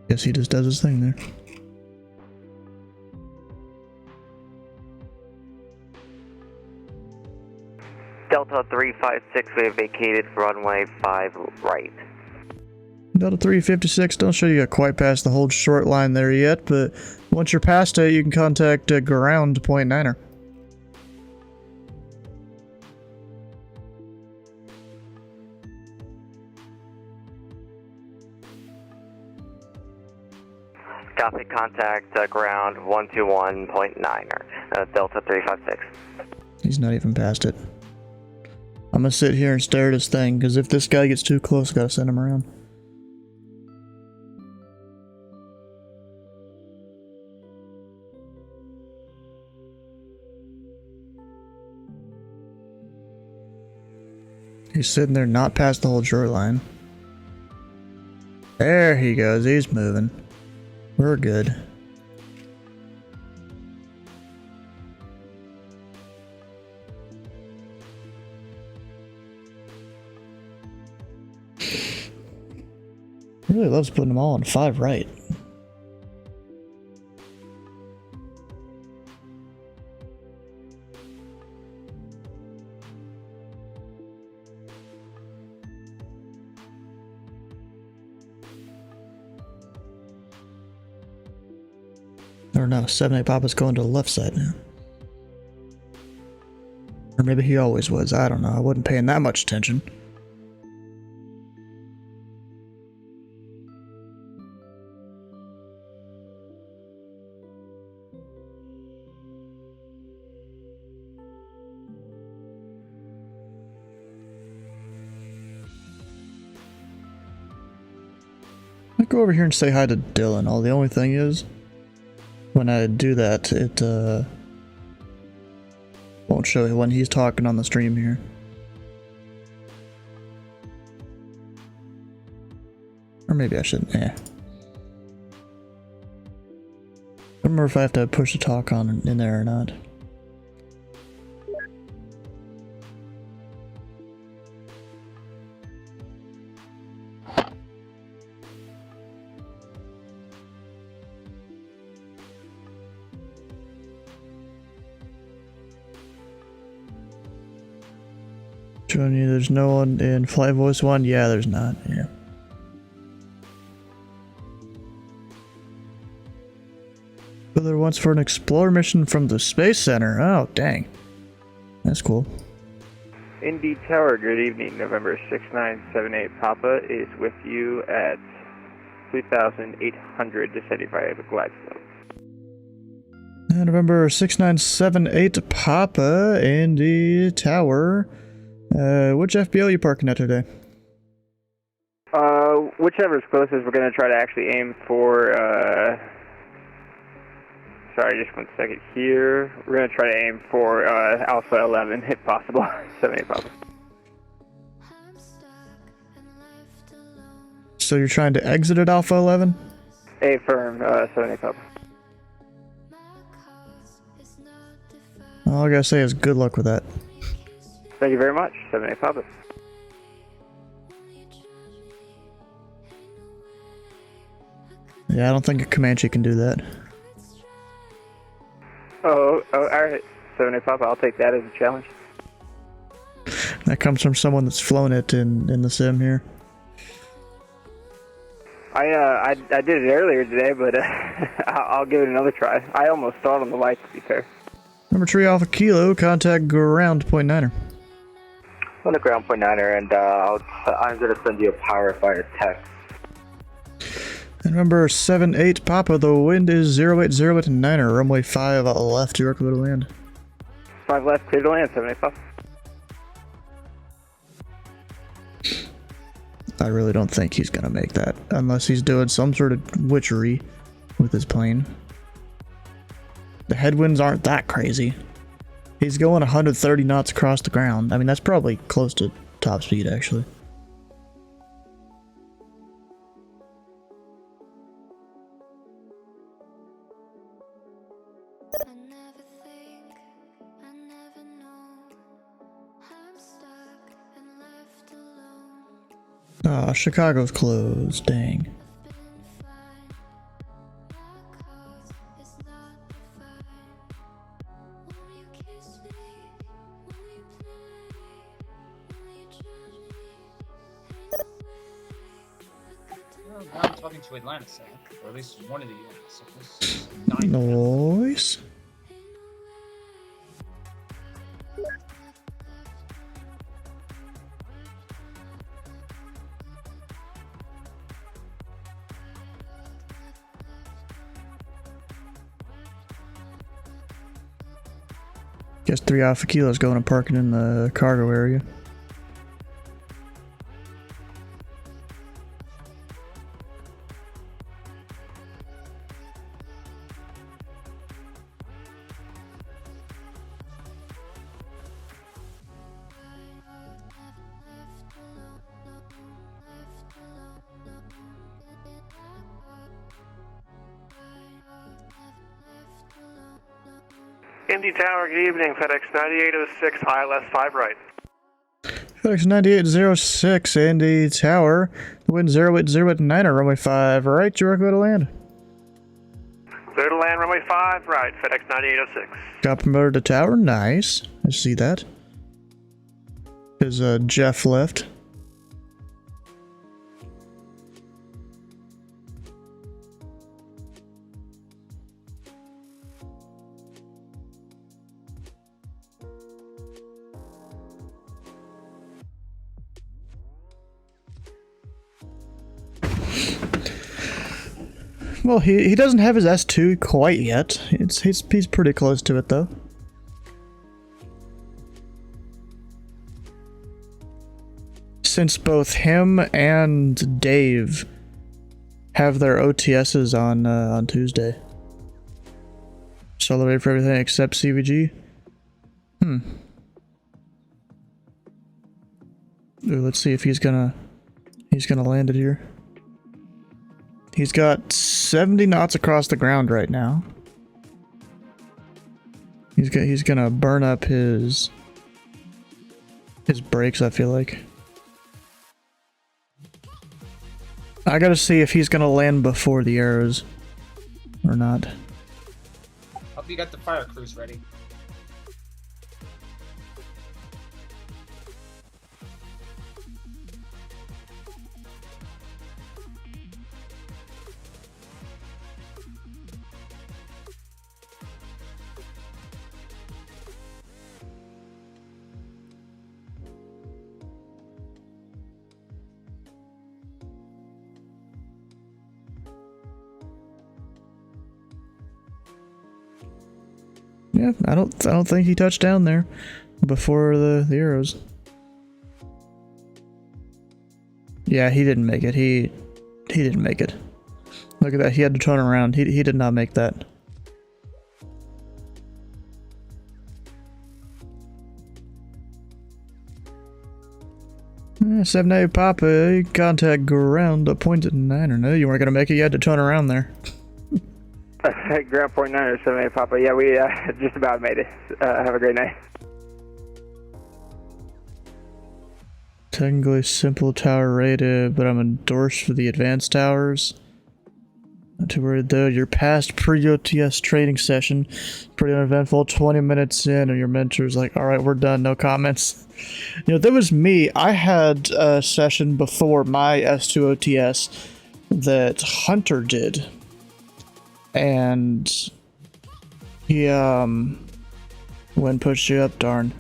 Guess he just does his thing there. Delta 356, we have vacated for runway 5 right. Delta 356, don't show you got quite past the hold short line there yet, but once you're past it, you can contact ground point niner. Copy, contact ground 121.9er, Delta 356. He's not even past it. I'm gonna sit here and stare at his thing, because if this guy gets too close, I gotta send him around. He's sitting there not past the whole short line. There he goes, he's moving. We're good. Really loves putting them all on 5 right. Or no, 7-8 Papa's going to the left side now. Or maybe he always was, I don't know, I wasn't paying that much attention. I go over here and say hi to Dylan. All the only thing is, when I do that, it won't show you when he's talking on the stream here. Or maybe I shouldn't, I don't remember if I have to push the talk on in there or not. Showing you there's no one in Flight Voice 1? Yeah, there's not, yeah. But there once for an Explorer mission from the Space Center. Oh, dang. That's cool. Indy Tower, good evening. November 6978 Papa is with you at 3,800 descending via the Gladstone. November 6978 Papa, Indy Tower. Which FBO are you parking at today? Whichever's closest, we're going to try to actually aim for, sorry, just 1 second here. We're going to try to aim for, Alpha 11, if possible. 78 Papa. So you're trying to exit at Alpha 11? Affirm, 78 Papa. All I gotta say is good luck with that. Thank you very much, 78 Papa. Yeah, I don't think a Comanche can do that. Oh, alright. 78 Papa, I'll take that as a challenge. That comes from someone that's flown it in the sim here. I did it earlier today, but I'll give it another try. I almost stalled on the light, to be fair. Number 3 Alpha Kilo, contact ground point niner. On the ground point niner, and I'm going to send you a power fire text. And number 7-8 Papa, the wind is 080 at niner, runway 5 left, you're clear to land. 5 left, clear to land, 78 Papa. I really don't think he's gonna make that, unless he's doing some sort of witchery with his plane. The headwinds aren't that crazy. He's going 130 knots across the ground. I mean, that's probably close to top speed, actually. Ah, Chicago's closed, dang. talking to Atlanta, Sam. Or at least one of the units. So this is 9. Noise. Guess 3 Alpha Kilos going and parking in the cargo area. Indy Tower, good evening. FedEx 9806, ILS 5 right. FedEx 9806, Indy Tower. Wind 080 at 9 or runway 5 right. You're going to land. Clear to land, runway 5 right. FedEx 9806. Got promoted to tower. Nice. I see that. Is Jeff left? Well, he doesn't have his S2 quite yet. He's pretty close to it though. Since both him and Dave have their OTSs on Tuesday. So ready for everything except CVG. Ooh, let's see if he's gonna land it here. He's got 70 knots across the ground right now. He's gonna burn up his brakes, I feel like. I gotta see if he's gonna land before the arrows or not. Hope you got the fire crews ready. Yeah, I don't think he touched down there before the arrows. Yeah, he didn't make it. He didn't make it. Look at that. He had to turn around. He did not make that. Yeah, 7A Papa, contact ground, appointed 9 or no, you weren't gonna make it. You had to turn around there. Ground point 9 or 7A Papa. Yeah, we just about made it. Have a great night. Technically simple tower rated, but I'm endorsed for the advanced towers. Not too worried though. Your past pre-OTS training session, pretty uneventful. 20 minutes in, and your mentor's like, "All right, we're done. No comments." You know, that was me. I had a session before my S2 OTS that Hunter did, and he when pushed you up, darn.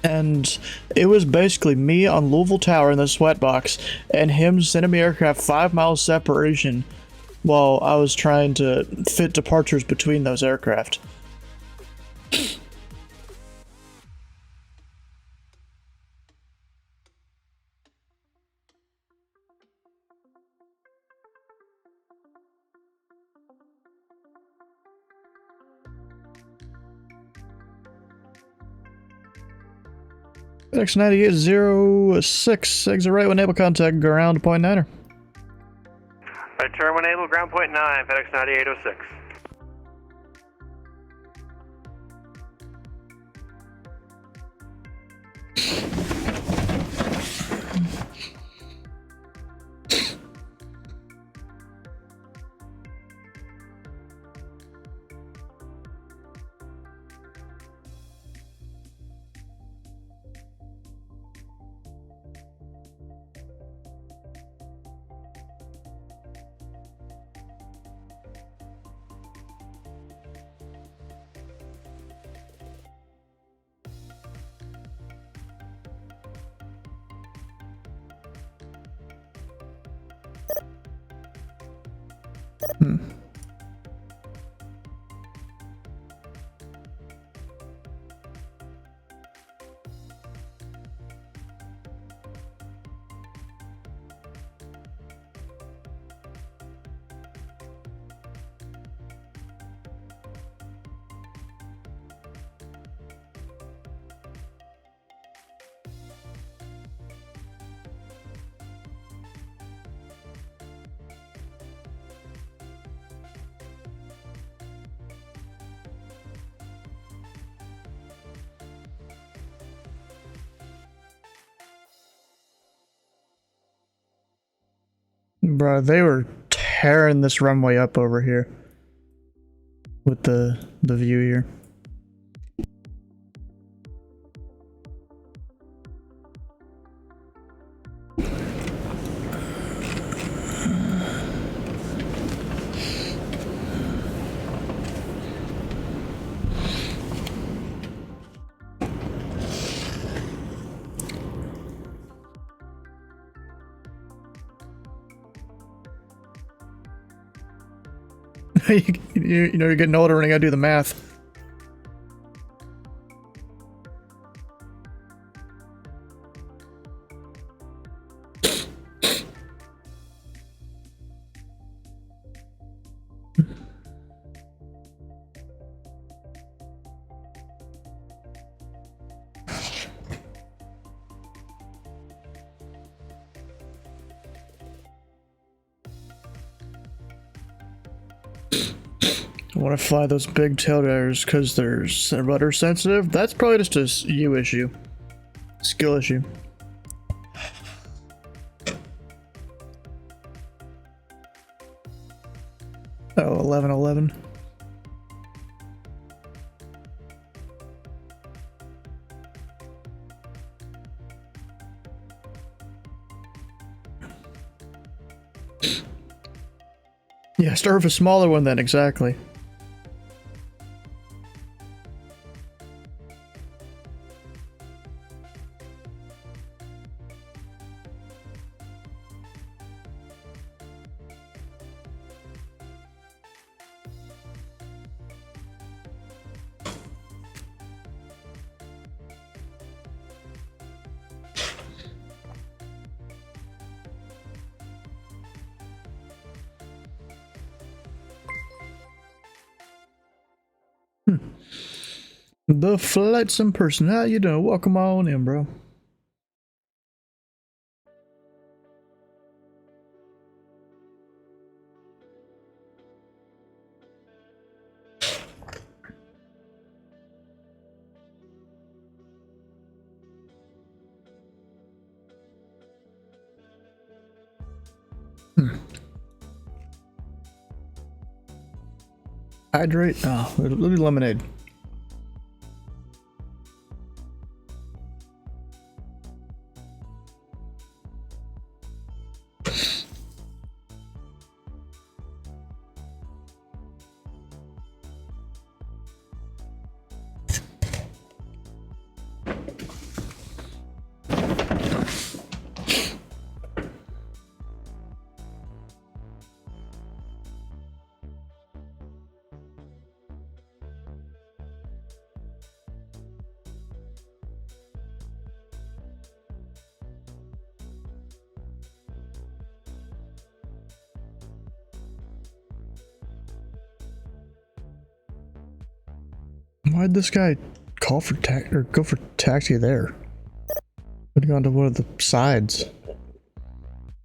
And it was basically me on Louisville Tower in the sweatbox and him sending me aircraft 5 miles separation while I was trying to fit departures between those aircraft. X9806, exit right when able, contact ground point 9er. Right turn when able, ground point 9, FedEx 9806. Bro, they were tearing this runway up over here with the view here. you know, you're getting older and you gotta do the math. I want to fly those big tail drivers because they're rudder sensitive. That's probably just a you issue. Skill issue. Oh, 1111. Yeah, start with a smaller one then, exactly. The flight sim person, how you doing? Welcome on in, bro. Hydrate? Oh, it'll be lemonade. Why'd this guy call for go for taxi there? Could have gone to one of the sides.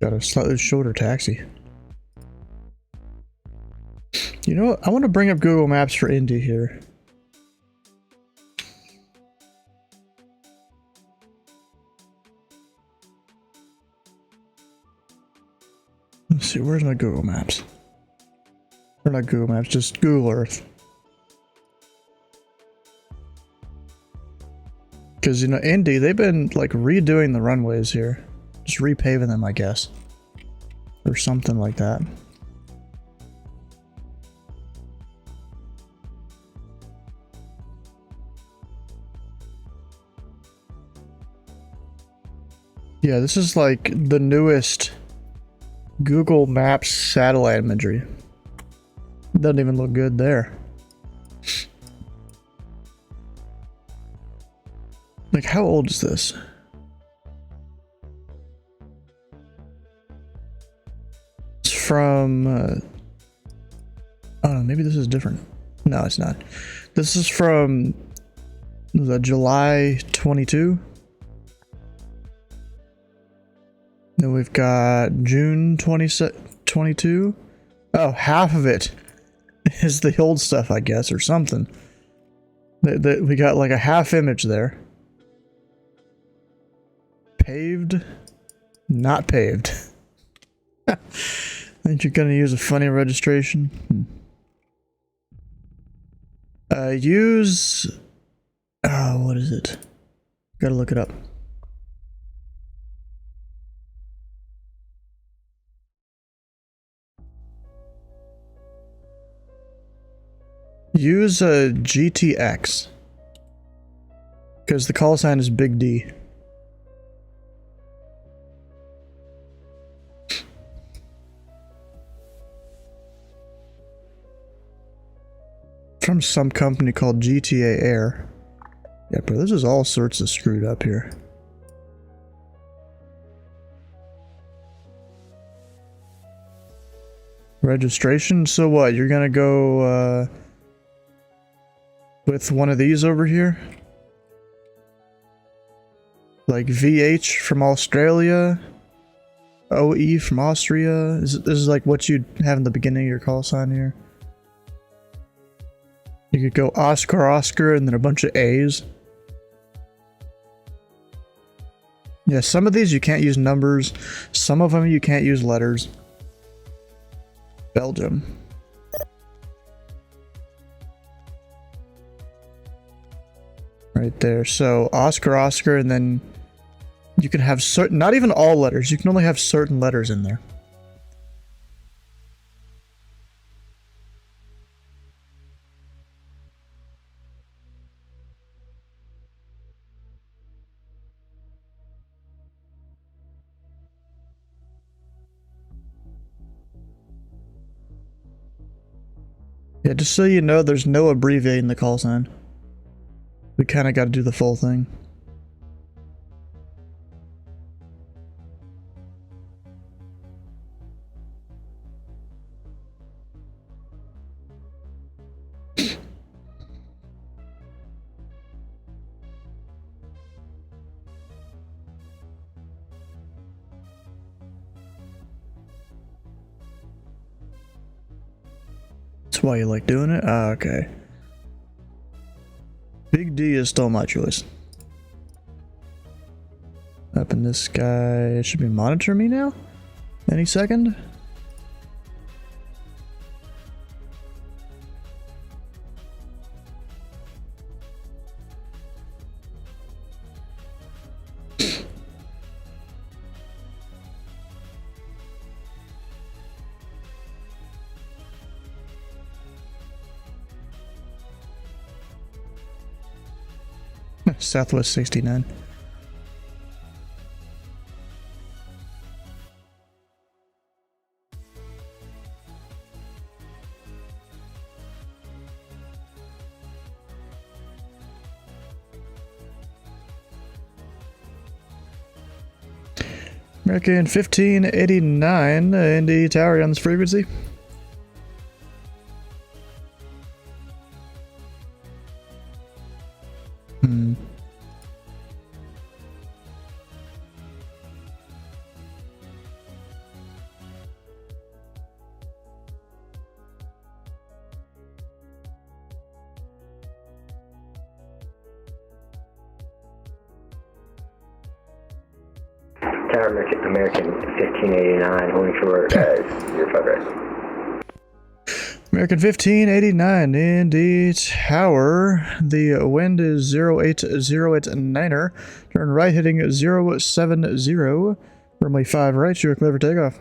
Got a slightly shorter taxi. You know what? I want to bring up Google Maps for Indy here. Let's see, where's my Google Maps? Or not Google Maps, just Google Earth. Because, you know, Indy, they've been, like, redoing the runways here. Just repaving them, I guess. Or something like that. Yeah, this is, like, the newest Google Maps satellite imagery. Doesn't even look good there. Like, how old is this? It's from, oh no, maybe this is different. No, it's not. This is from the July 22. Then we've got June 22. Oh, half of it is the old stuff, I guess, or something. We got like a half image there. Paved, not paved. I think you're gonna use a funny registration. Use... Oh, what is it? Gotta look it up. Use a GTX. Because the call sign is Big D. From some company called GTA Air. Yeah, bro, this is all sorts of screwed up here. Registration? So what? You're gonna go, with one of these over here? Like VH from Australia? OE from Austria? This is like what you'd have in the beginning of your call sign here. You could go Oscar, Oscar, and then a bunch of A's. Yeah, some of these you can't use numbers. Some of them you can't use letters. Belgium. Right there. So Oscar, Oscar, and then you can have certain, not even all letters. You can only have certain letters in there. Yeah, just so you know, there's no abbreviating the call sign. We kind of got to do the full thing. That's why you like doing it? Ah, okay. Big D is still my choice. Up in this guy should be monitoring me now? Any second? Southwest 69. American 1589, Indy Tower on this frequency. Tower American 1589, holding short, 05 right. American 1589, Indy Tower. The wind is 080 at 9er. Turn right heading 070. Runway 5 right, you're clear for takeoff.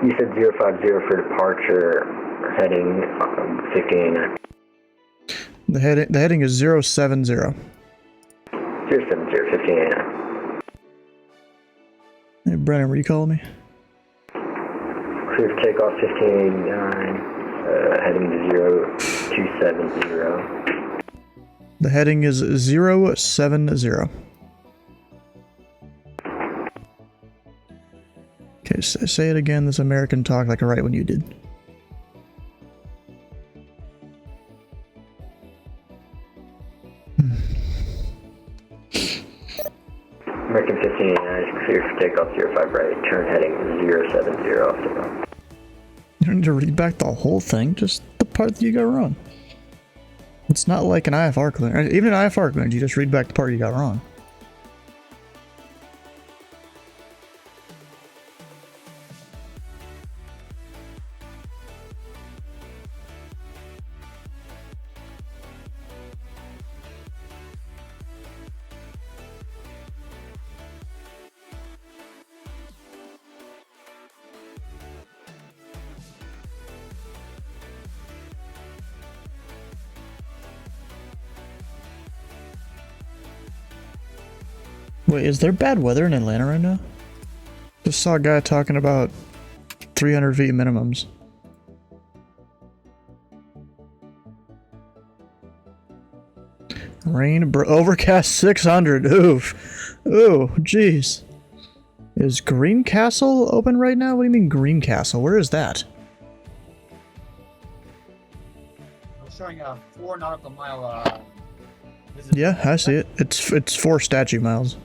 You said 050 for departure, heading 1589. The heading is 070. 070, 1589. Hey, Brennan, were you calling me? clear for takeoff 1589, heading to 0270. The heading is 070. Okay, say it again, this American talk like right when you did. American 1589 is clear for takeoff 05 right, turn heading 070 off the run. You don't need to read back the whole thing, just the part that you got wrong. It's not like an IFR clearance. Even an IFR clearance, you just read back the part you got wrong. Wait, is there bad weather in Atlanta right now? Just saw a guy talking about 300 feet minimums. Rain, overcast 600. Oof. Ooh, jeez. Is Greencastle open right now? What do you mean Greencastle? Where is that? I'm showing a 4 nautical mile. Yeah, I see it. It's 4 statute miles.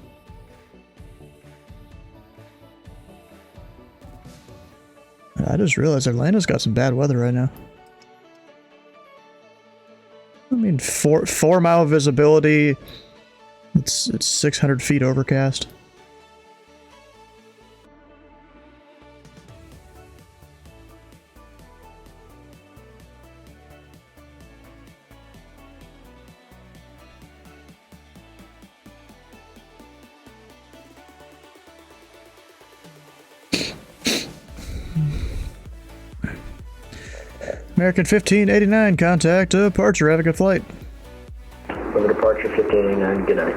I just realized Atlanta's got some bad weather right now. I mean, 4 mile visibility. It's 600 feet overcast. American 1589, contact departure. Have a good flight. Over departure 1589, good night.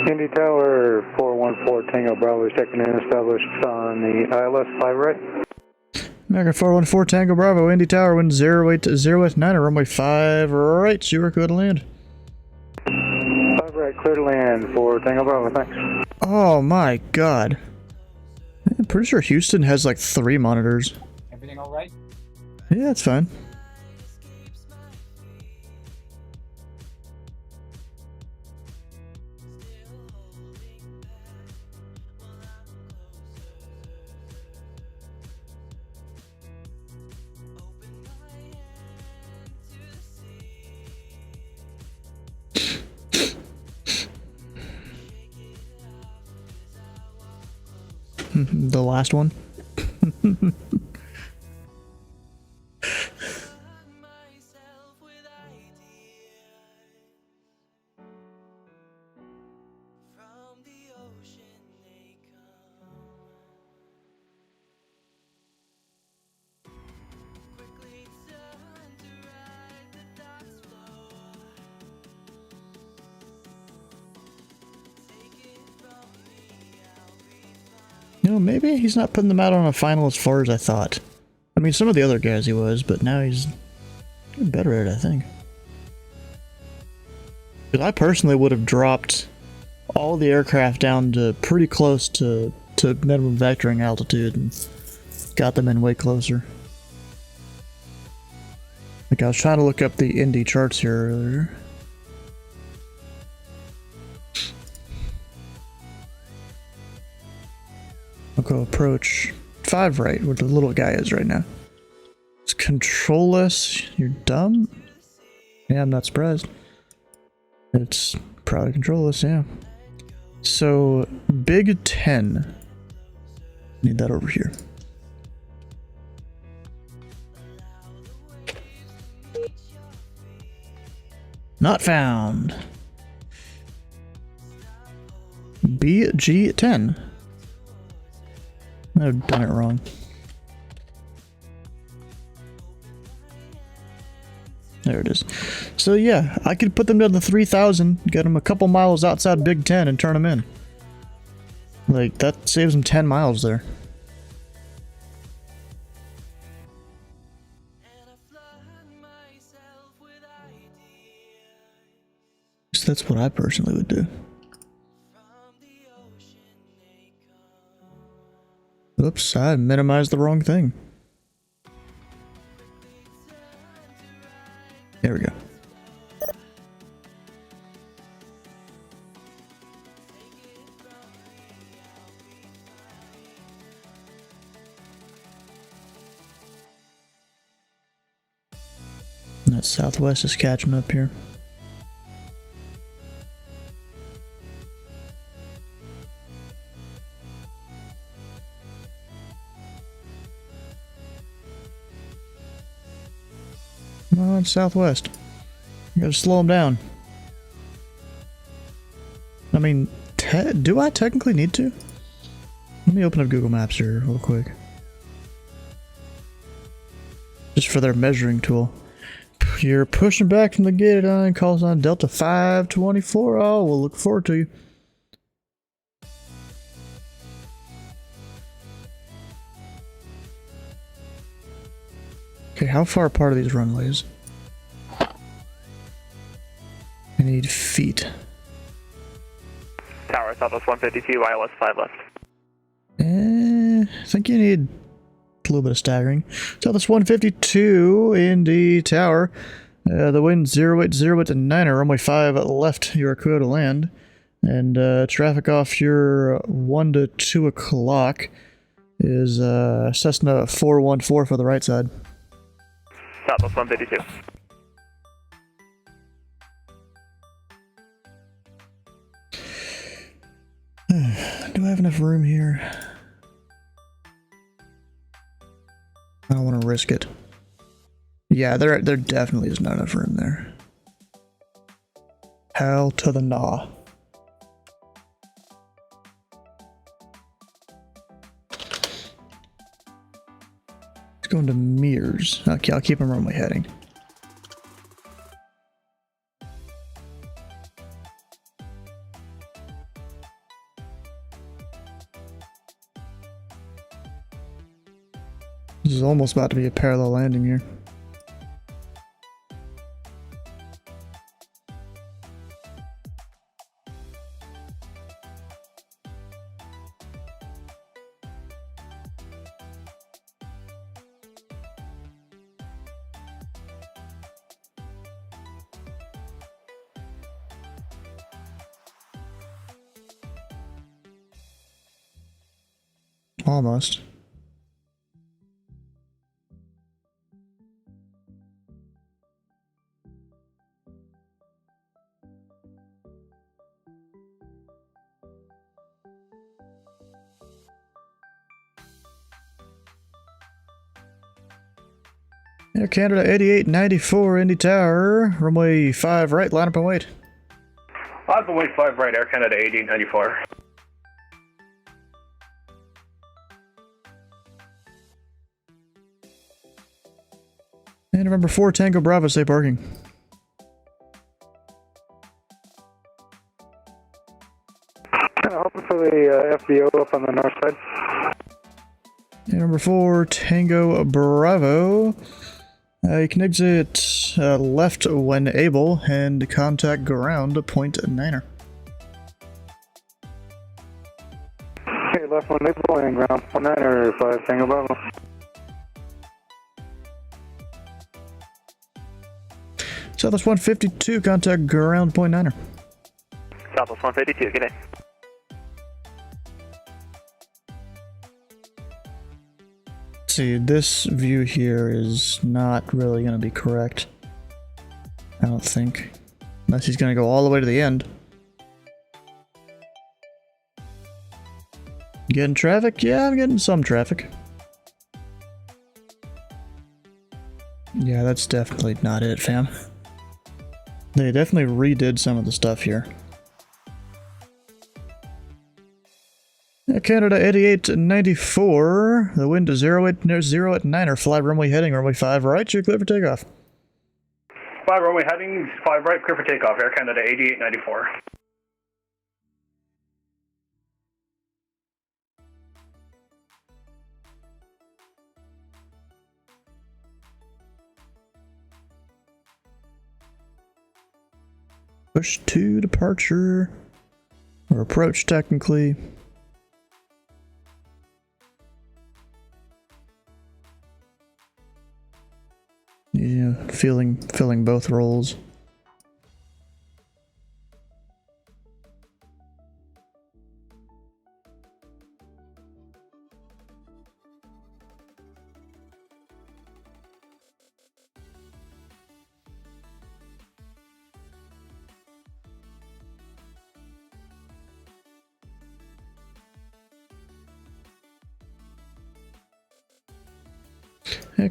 Indy Tower 414 Tango Bravo is checking in, established on the ILS 5 right. American 414 Tango Bravo, Indy Tower, wind 08089, runway 5 right, you are clear to land. 5 right, clear to land for Tango Bravo, thanks. Oh my god. I'm pretty sure Houston has like 3 monitors. Everything alright? Yeah, that's fine. The last one. You know, maybe he's not putting them out on a final as far as I thought. I mean, some of the other guys he was, but now he's getting better at it, I think. Because I personally would have dropped all the aircraft down to pretty close to minimum vectoring altitude and got them in way closer. Like, I was trying to look up the Indy charts here earlier. I'll go approach 5 right, where the little guy is right now. It's controlless. You're dumb? Yeah, I'm not surprised. It's probably control this, yeah. So, Big 10. Need that over here. Not found. BG10. I've done it wrong. There it is. So yeah, I could put them down to 3,000, get them a couple miles outside Big 10 and turn them in. Like, that saves them 10 miles there. So that's what I personally would do. Oops, I minimized the wrong thing. There we go. And that Southwest is catching up here. Come on, Southwest. You gotta slow them down. I mean, do I technically need to? Let me open up Google Maps here real quick. Just for their measuring tool. You're pushing back from the gate line, calls on Delta 524. Oh, we'll look forward to you. Okay, how far apart are these runways? I need feet. Tower, Southwest 152, ILS 5 left. I think you need a little bit of staggering. Southwest 152, Indy Tower. The wind 080 at 9, runway 5 left, you are clear to land. And traffic off your 1 to 2 o'clock is Cessna 414 for the right side. Southwest 152. Do I have enough room here? I don't want to risk it. Yeah, there definitely is not enough room there. Hell to the gnaw. Let's go into Mears. Okay, I'll keep them runway heading. This is almost about to be a parallel landing here. Almost. Air Canada 8894 Indy Tower, runway 5 right, line up and wait. Line up and wait 5 right, Air Canada 8894. And November 4 Tango Bravo, stay parking. Hoping for the FBO up on the north side. And number 4 Tango Bravo. You can exit left when able and contact ground .9er. Okay, left when able and ground .9er 5 Tango Bravo. Southwest 152, contact ground .9er. Southwest 152, good day. See, this view here is not really going to be correct. I don't think. Unless he's going to go all the way to the end. Getting traffic? Yeah, I'm getting some traffic. Yeah, that's definitely not it, fam. They definitely redid some of the stuff here. Canada 8894. The wind is 0 at 9, or fly runway heading, runway 5 right, you're clear for takeoff. 5 runway heading, 5 right, clear for takeoff, Air Canada 8894. Push to departure, or approach technically. Yeah, filling both roles.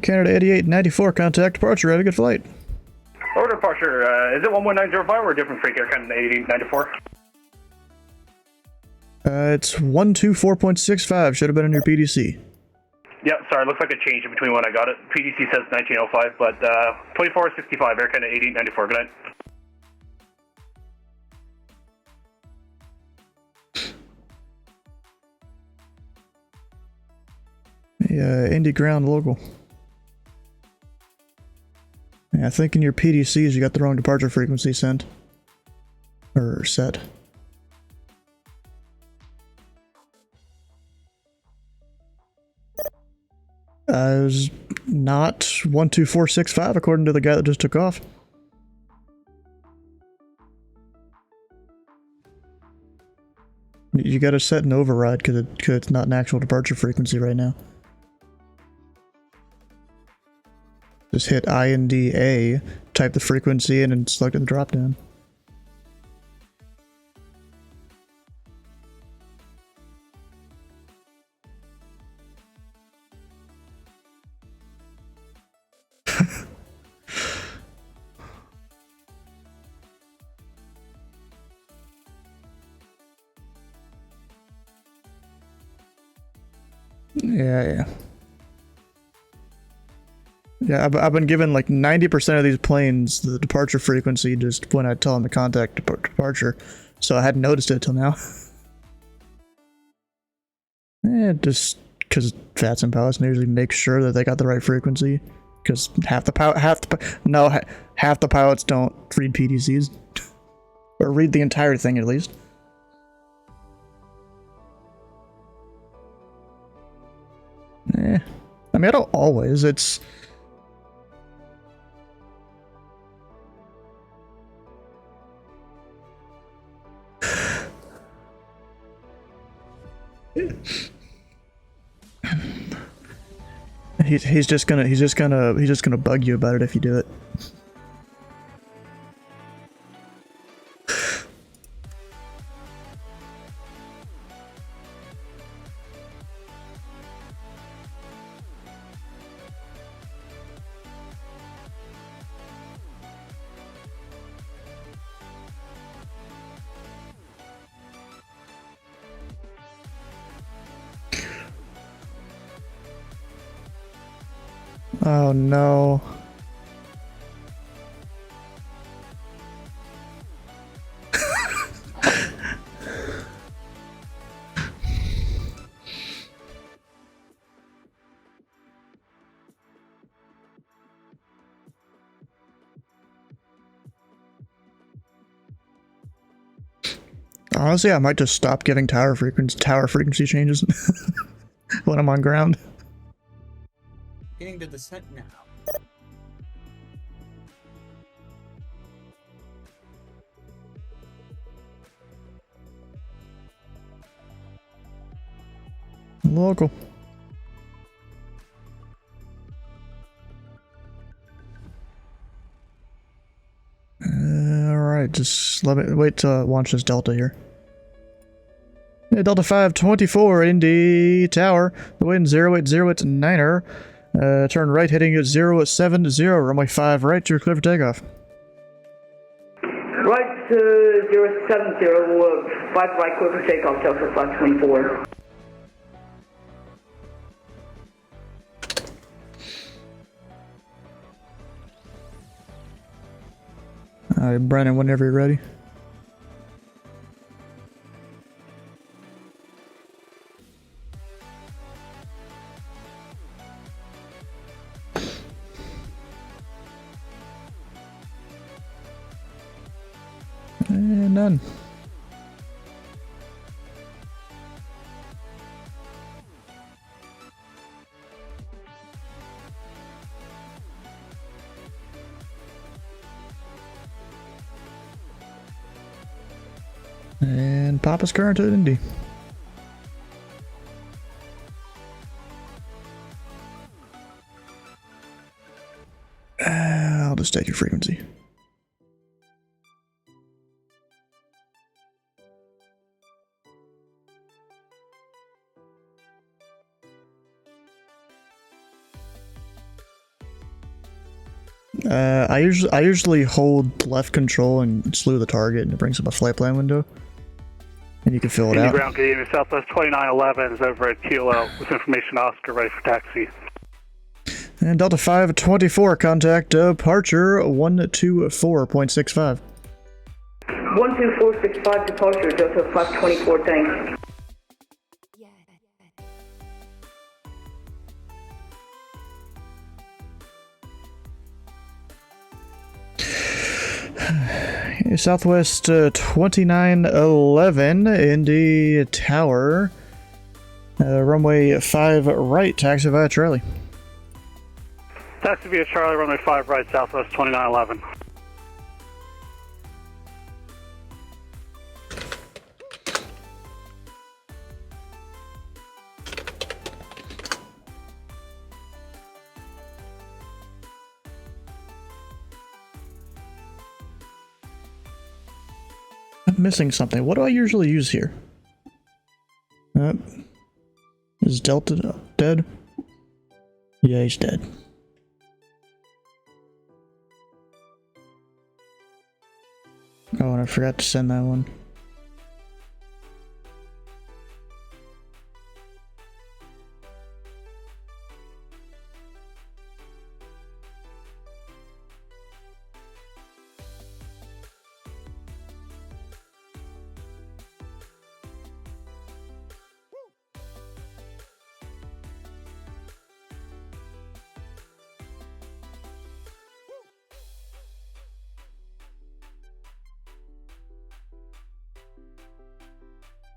Canada 8894, contact departure, have a good flight. Order departure, is it 11905 or a different freak, Air Canada 8894? It's 124.65, should have been in your PDC. Yeah, sorry, looks like a change in between when I got it. PDC says 1905, but 2465, Air Canada 8894, good night. Indy ground local. Yeah, I think in your PDCs you got the wrong departure frequency sent. Or set. It was not 12465 according to the guy that just took off. You gotta set an override because it's not an actual departure frequency right now. Just hit INDA, type the frequency in, and select the drop down. Yeah. Yeah, I've been given like 90% of these planes the departure frequency just when I tell them to contact departure, so I hadn't noticed it till now. Just because Fats and Pilots usually make sure that they got the right frequency, because half the pilots don't read PDCs or read the entire thing at least. I mean, I don't always. It's he's just gonna bug you about it if you do it. Oh no. Honestly, I might just stop giving tower frequency changes when I'm on ground. Beginning the descent now. Local. Alright, just let me wait to launch this Delta here. Delta 524, Indy Tower, the wind 08089er. Turn right heading at 070, runway 5 right, you're clear for takeoff. Right, 070, 5 right, clear for takeoff, Delta 524. Alright, Brennan, whenever you're ready. And none. And Papa's current at Indy. I'll just take your frequency. I usually hold left control and slew the target, and it brings up a flight plan window, and you can fill it out. Ground Canadian Southwest 2911 is over at Kilo with information Oscar ready for taxi. And Delta 524, contact departure 124.65. 12465 departure, Delta 524, thanks. Southwest 2911, Indy Tower, runway 5 right, taxi via Charlie. Taxi via Charlie, runway 5 right, Southwest 2911. I'm missing something. What do I usually use here? Is Delta dead? Yeah, he's dead. Oh, and I forgot to send that one.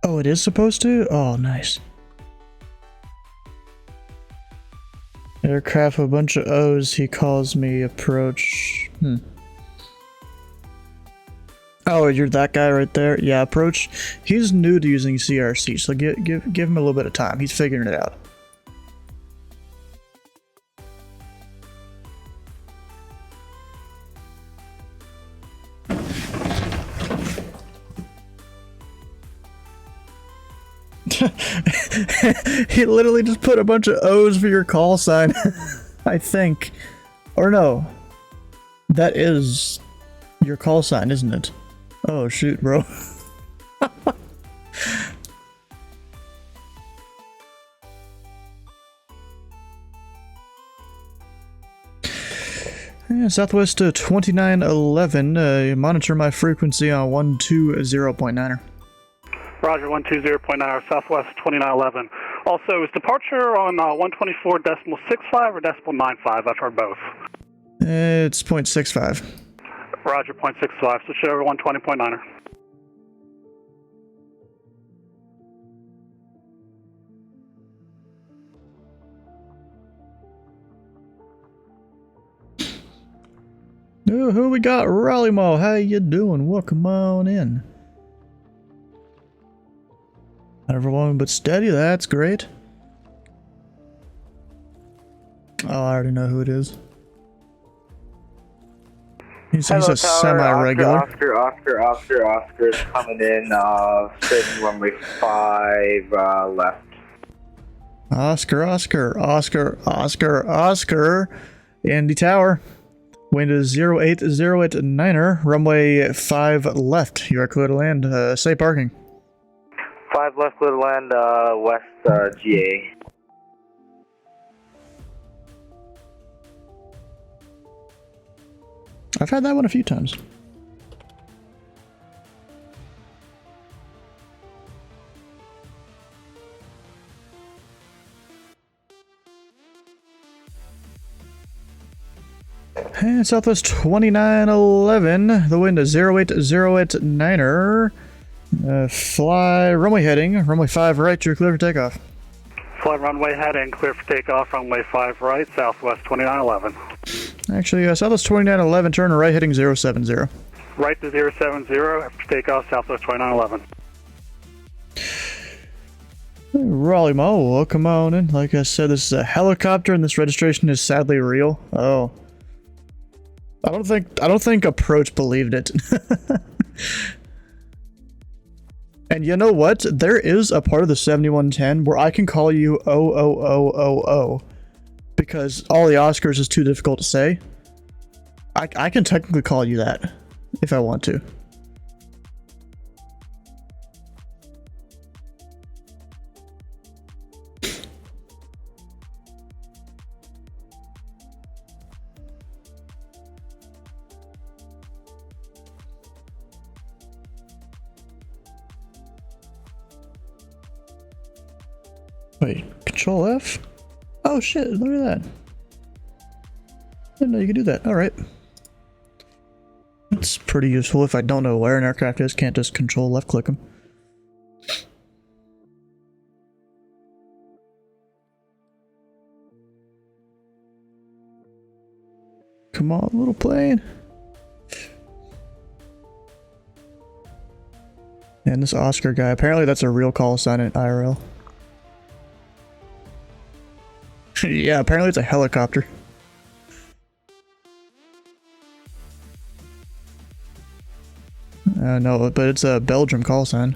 Oh, it is supposed to? Oh, nice. Aircraft with a bunch of O's, he calls me approach. Oh, you're that guy right there? Yeah, approach. He's new to using CRC, so give him a little bit of time. He's figuring it out. He literally just put a bunch of O's for your call sign. I think. Or no. That is your call sign, isn't it? Oh shoot, bro. Yeah, Southwest 2911, monitor my frequency on 120.9er. Roger, 120.9, Southwest 2911. Also, is departure on 124.65 or .95? I've heard both. It's 0.65. Roger, 0.65. Switch it over 120.9er. Oh, who we got? Raleigh Mall. How you doing? Welcome on in. Everyone but steady, that's great. Oh, I already know who it is. He's Hello, a semi-regular. Oscar is coming in, straight runway 5, left. Oscar. Indy Tower. Wind is 08089er. Runway 5 left. You are clear to land. Safe parking. 5 left, clear to land, west, GA. I've had that one a few times. And Southwest 2911, the wind is 08089er. Fly runway heading, runway 5 right, you're clear for takeoff. Fly runway heading, clear for takeoff, runway 5 right, Southwest 2911. Actually, Southwest 2911, turn right heading 070. Right to 070, after takeoff, Southwest 2911. Raleigh Mo, welcome on in. Like I said, this is a helicopter and this registration is sadly real. Oh. I don't think Approach believed it. And you know what? There is a part of the 7110 where I can call you 00000 because all the Oscars is too difficult to say. I can technically call you that if I want to. Wait, Control F? Oh shit, look at that. I didn't know you could do that. Alright. It's pretty useful if I don't know where an aircraft is, can't just Control left click them. Come on, little plane. And this Oscar guy, apparently that's a real call sign in IRL. Yeah, apparently it's a helicopter. No, but it's a Belgium call sign.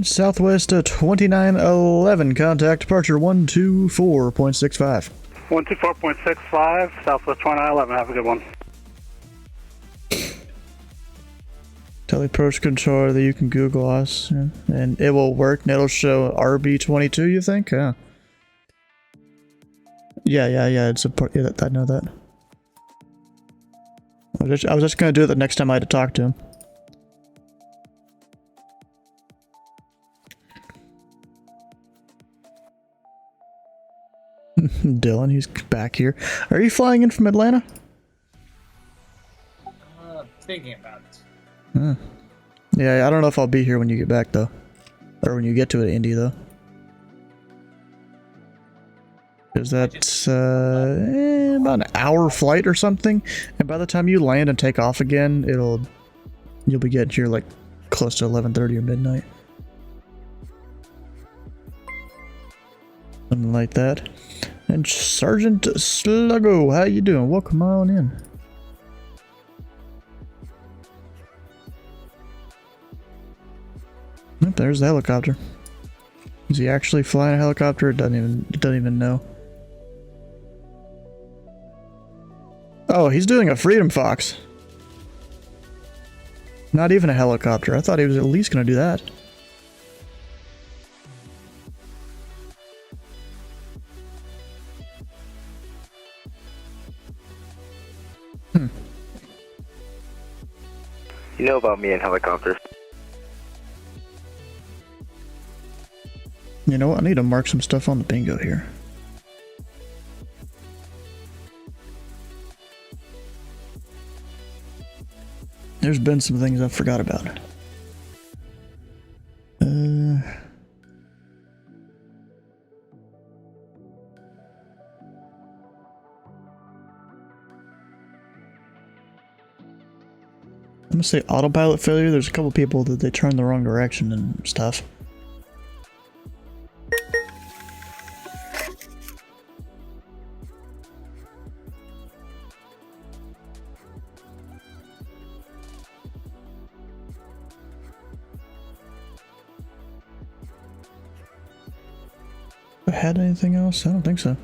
Southwest 2911, contact departure 124.65. 124.65, Southwest 2911, have a good one. Tell the approach controller that you can Google us, and it will work, and it'll show RB22, you think? Yeah. Yeah, it's a yeah, I know that. I was just gonna do it the next time I had to talk to him. Dylan, he's back here. Are you flying in from Atlanta? Thinking about it. Huh. Yeah, I don't know if I'll be here when you get back, though. Or when you get to it, Indy, though. Because that's about an hour flight or something. And by the time you land and take off again, you'll be getting here like close to 11:30 or midnight. Something like that. And Sergeant Sluggo, how you doing? Welcome on in. Yep, there's the helicopter. Is he actually flying a helicopter? It doesn't even know. Oh, he's doing a Freedom Fox. Not even a helicopter. I thought he was at least gonna do that. You know about me and helicopters. You know what? I need to mark some stuff on the bingo here. There's been some things I forgot about. I'm gonna say autopilot failure. There's a couple people that they turn the wrong direction and stuff. had anything else? I don't think so.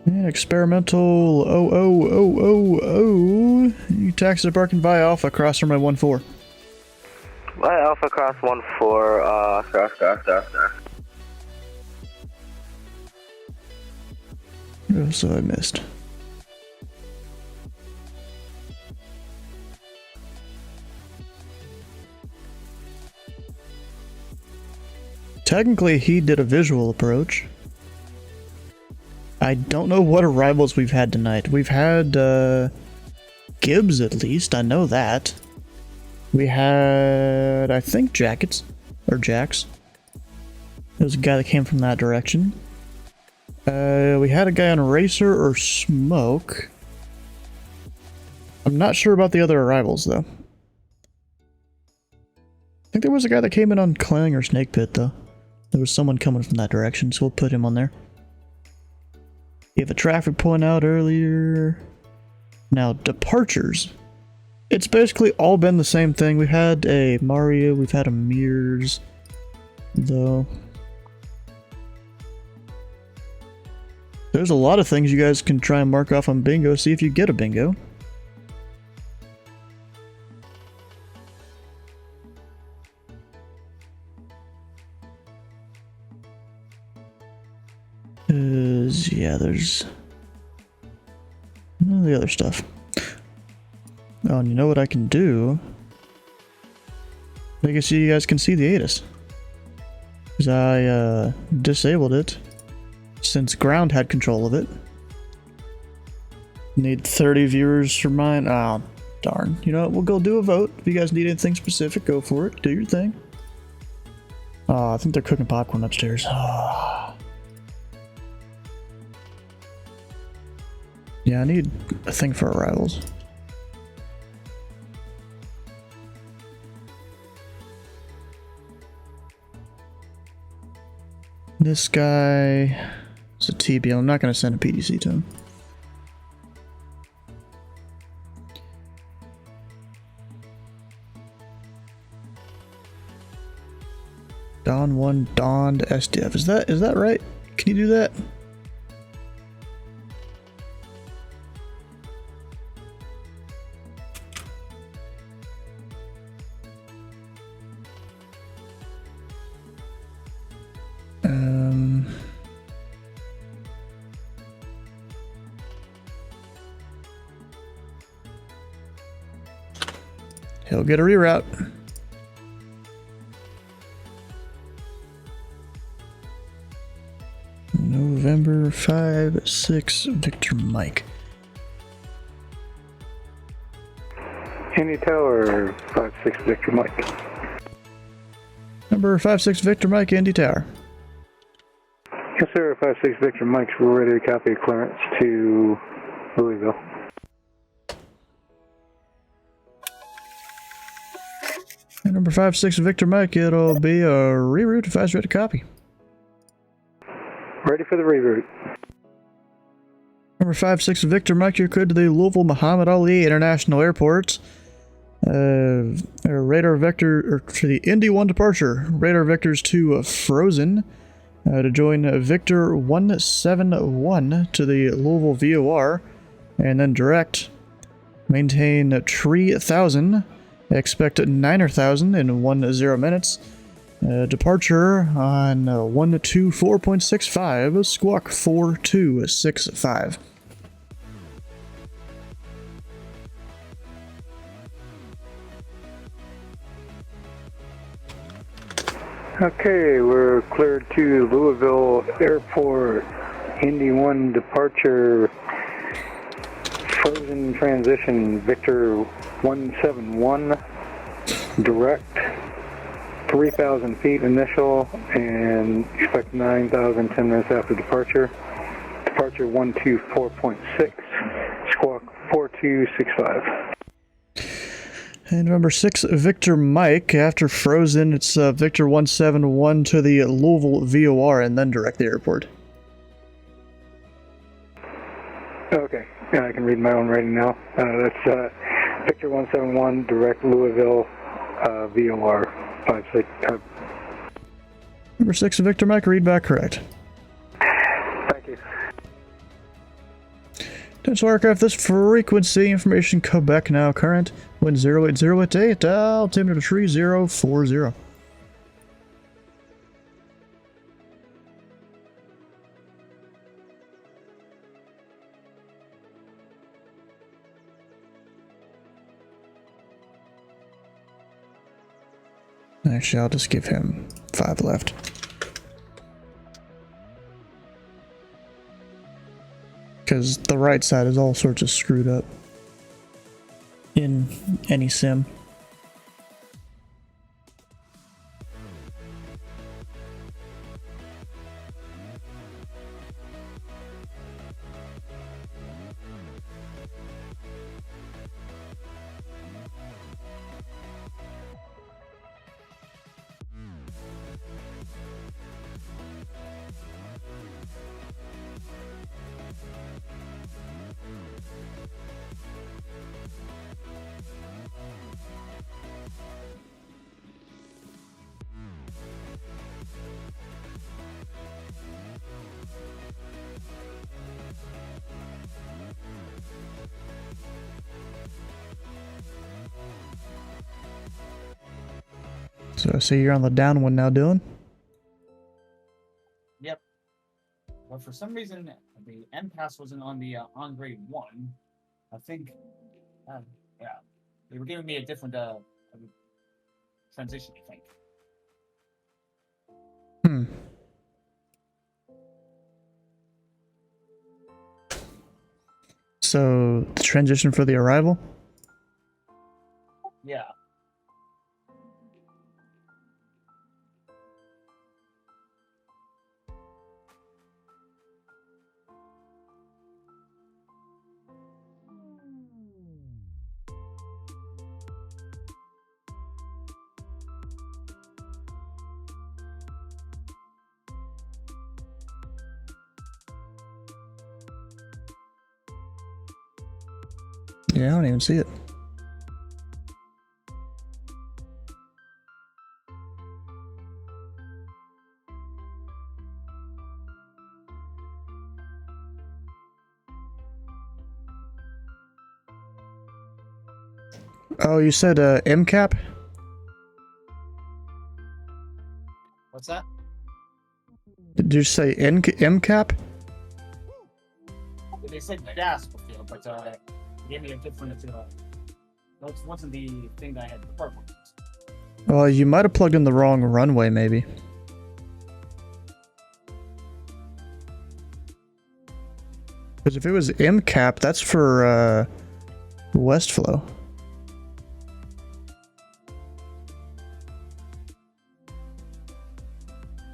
And experimental 00000. You taxi parking via Alpha cross from my 1-4. Via Alpha cross 1-4, cross. What else have I missed? Technically, he did a visual approach. I don't know what arrivals we've had tonight. We've had, Gibbs at least, I know that. We had, I think, Jackets, or Jacks. There was a guy that came from that direction. We had a guy on Racer or Smoke. I'm not sure about the other arrivals, though. I think there was a guy that came in on Clang or Snake Pit, though. There was someone coming from that direction, so we'll put him on there. We have a traffic point out earlier. Now, departures. It's basically all been the same thing. We had a Mario, we've had a Mears, though. There's a lot of things you guys can try and mark off on bingo, see if you get a bingo. Yeah, there's none of the other stuff. Oh, and you know what I can do? I guess you guys can see the ATIS. Because I disabled it since Ground had control of it. Need 30 viewers for mine. Oh, darn. You know what? We'll go do a vote. If you guys need anything specific, go for it. Do your thing. Oh, I think they're cooking popcorn upstairs. Oh. Yeah, I need a thing for arrivals. This guy is a TB. I'm not going to send a PDC to him. Don 1 donned SDF. Is that right? Can you do that? He'll get a reroute. November 5-6 Victor Mike. Indy Tower 5-6 Victor Mike. Number 5-6 Victor Mike, Indy Tower. Yes, sir. 5-6 Victor Mike's. We're ready to copy clearance to Louisville. And number 5-6 Victor Mike, it'll be a reroute if I was ready to copy. Ready for the reroute. Number 5-6 Victor Mike, you're cleared to the Louisville Muhammad Ali International Airport. Radar vector, or for the Indy 1 departure, radar vectors to Frozen to join Victor 171 to the Louisville VOR, and then direct. Maintain 3000. Expect 9,000 in 10 minutes. Departure on 124.65, squawk 4265. Okay, we're cleared to Louisville Airport. Indy 1 departure. Frozen transition. Victor 171. Direct. 3,000 feet initial, and expect 9,000 10 minutes after departure. Departure 124.6. Squawk 4265. And number 6, Victor Mike. After Frozen, it's Victor 171 to the Louisville VOR, and then direct the airport. Okay, yeah, I can read my own writing now. That's Victor 171, direct Louisville, VOR 56. Number 6, Victor Mike, read back correct. Thank you. Dental aircraft, this frequency information Quebec now current. Wind 08088, altimeter 3040. Actually, I'll just give him 5 left. Because the right side is all sorts of screwed up. In any sim. So I see you're on the down one now, Dylan. Yep. But for some reason, the end pass wasn't on the on grade 1. I think, yeah, they were giving me a different transition, I think. So the transition for the arrival? Yeah. Yeah, I don't even see it. Oh, you said MCAP? What's that? Did you say MCAP? They said gas before, but they gave me a different. That wasn't the thing that I had programmed. Well, you might have plugged in the wrong runway, maybe. Because if it was MCAP, that's for West Flow.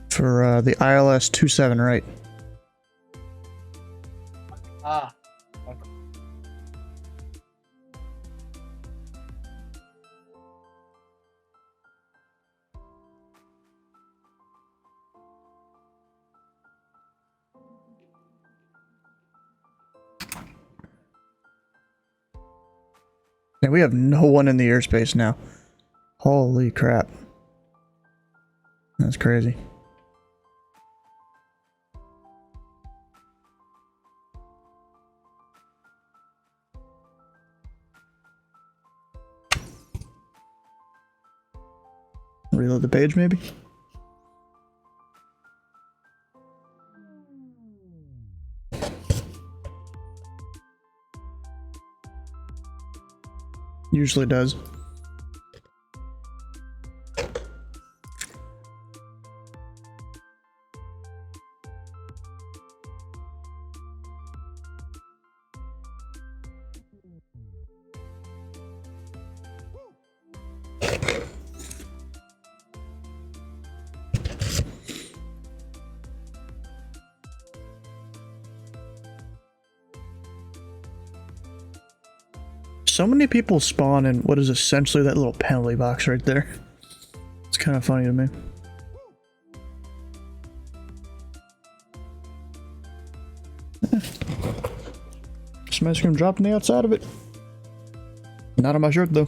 For the ILS 27, right? Ah. Okay. Yeah, we have no one in the airspace now. Holy crap. That's crazy. Reload the page, maybe? Usually does. So many people spawn in what is essentially that little penalty box right there. It's kind of funny to me. Some ice cream dropped on the outside of it. Not on my shirt though.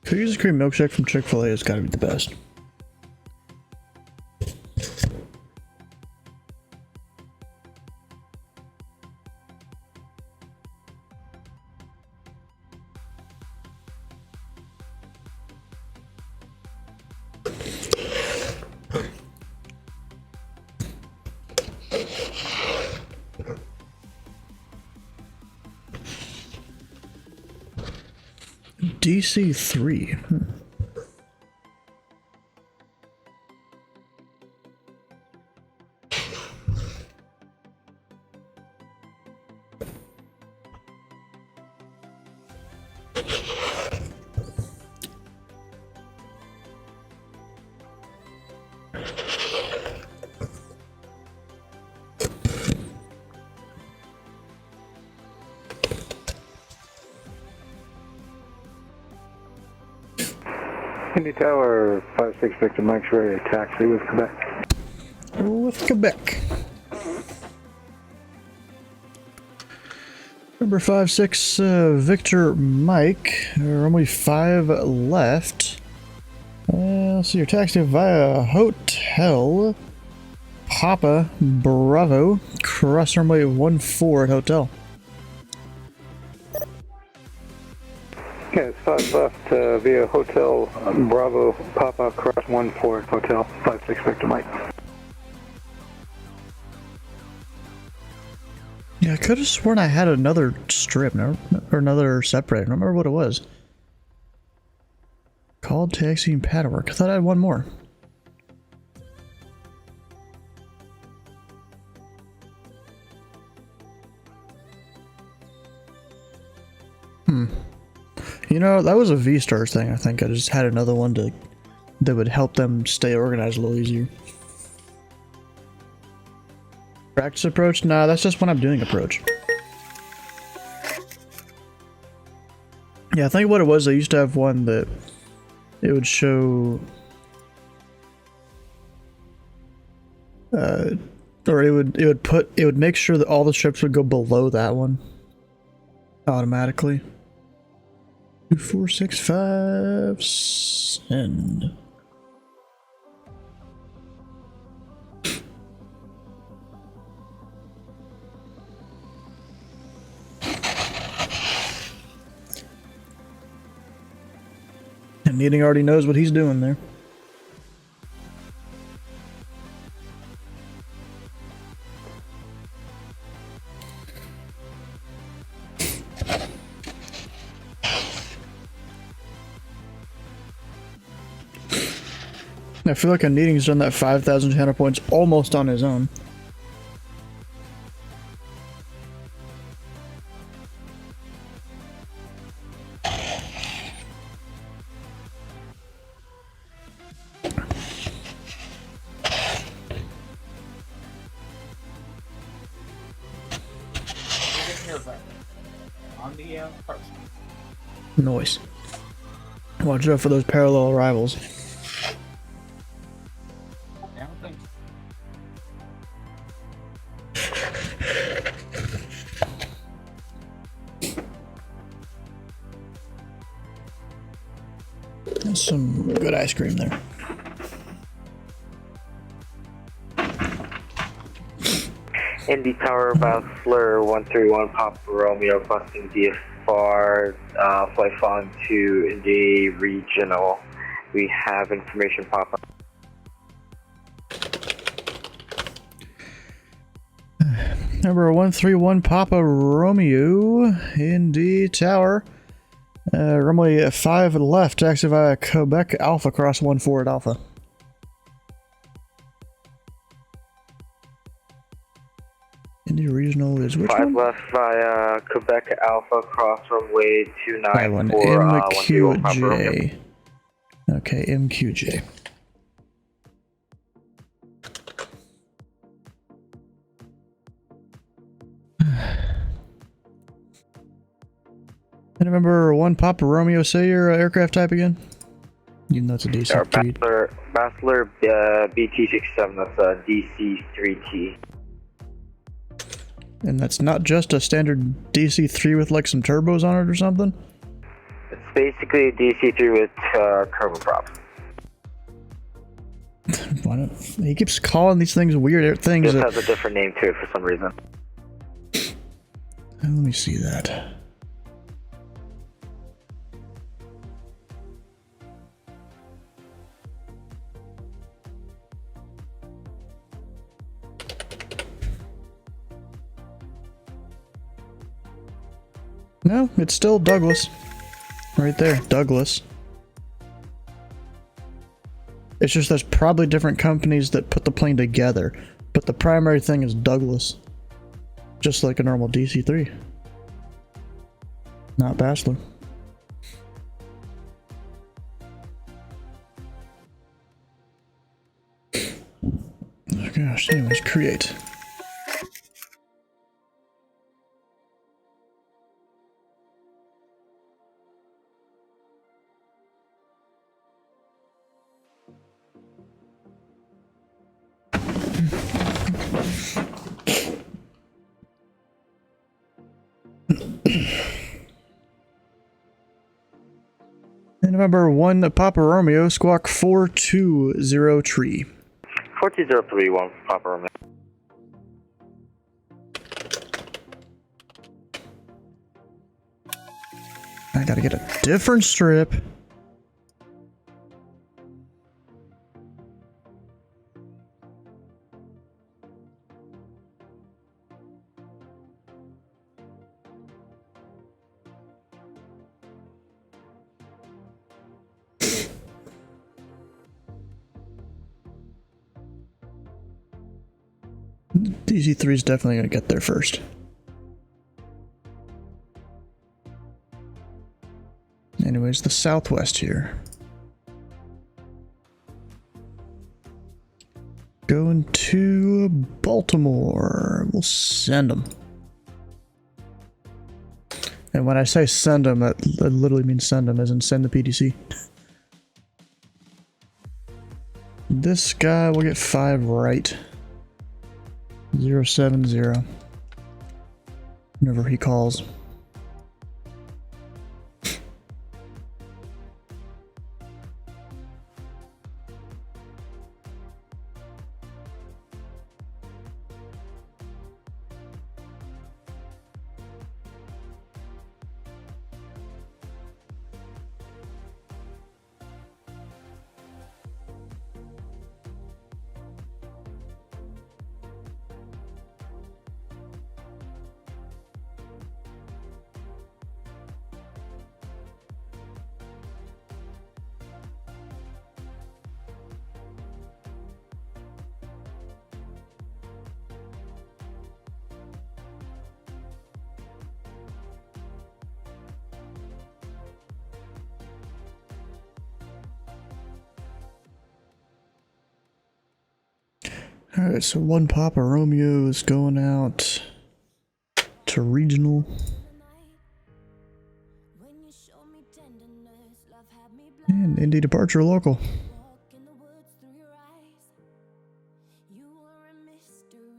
Cookies and cream milkshake from Chick-fil-A has got to be the best. DC3. Indy Tower 56 Victor Mike's ready to taxi with Quebec. With Quebec. Number 56 Victor Mike. Only 5 left. Let's see, you're taxiing via Hotel Papa Bravo. Cross runway 14 at Hotel. Yeah, it's 5 left via Hotel Bravo Papa Cross 14 Hotel 56 Victor Mike. Yeah, I could have sworn I had another strip, or another separator. I don't remember what it was. Called taxi and pad work. I thought I had one more. You know, that was a V-Stars thing, I think. I just had another one that would help them stay organized a little easier. Practice approach? Nah, that's just when I'm doing approach. Yeah, I think what it was, I used to have one that it would show... or it would make sure that all the strips would go below that one. Automatically. 2465 send. And Meeting already knows what he's doing there. I feel like Needing's done that 5,000 channel points almost on his own. On the first. Noise. Watch out for those parallel arrivals. Some good ice cream there. Indy Tower, Bachelor 131 Papa Romeo, busting DFR, flight on to Indy Regional. We have information pop up. Number 131 Papa Romeo, Indy Tower. Runway 5 left, taxi via Quebec Alpha, cross 14 at Alpha. Indy Regional is which 5 one? left via Quebec Alpha, cross runway 29 for MQJ. Okay, MQJ. And remember 1 Papa Romeo, say your aircraft type again? Even though it's a DC-3. Bachelor BT-67, that's a DC-3T. And that's not just a standard DC-3 with like some turbos on it or something? It's basically a DC-3 with turboprops. Why not? He keeps calling these things weird things. It just has a different name to it for some reason. Let me see that. No, it's still Douglas. Right there, Douglas. It's just there's probably different companies that put the plane together, but the primary thing is Douglas. Just like a normal DC-3. Not Bachelor. Oh gosh, anyways, create. And remember 1 Papa Romeo, squawk 420 tree. 4203, Papa Romeo. I gotta get a different strip. DC-3 is definitely going to get there first. Anyways, the Southwest here. Going to Baltimore. We'll send them. And when I say send them, that literally means send them, as in send the PDC. This guy will get 5 right. 070. Whenever he calls. Alright, so 1 Papa Romeo is going out to regional. And Indy departure local.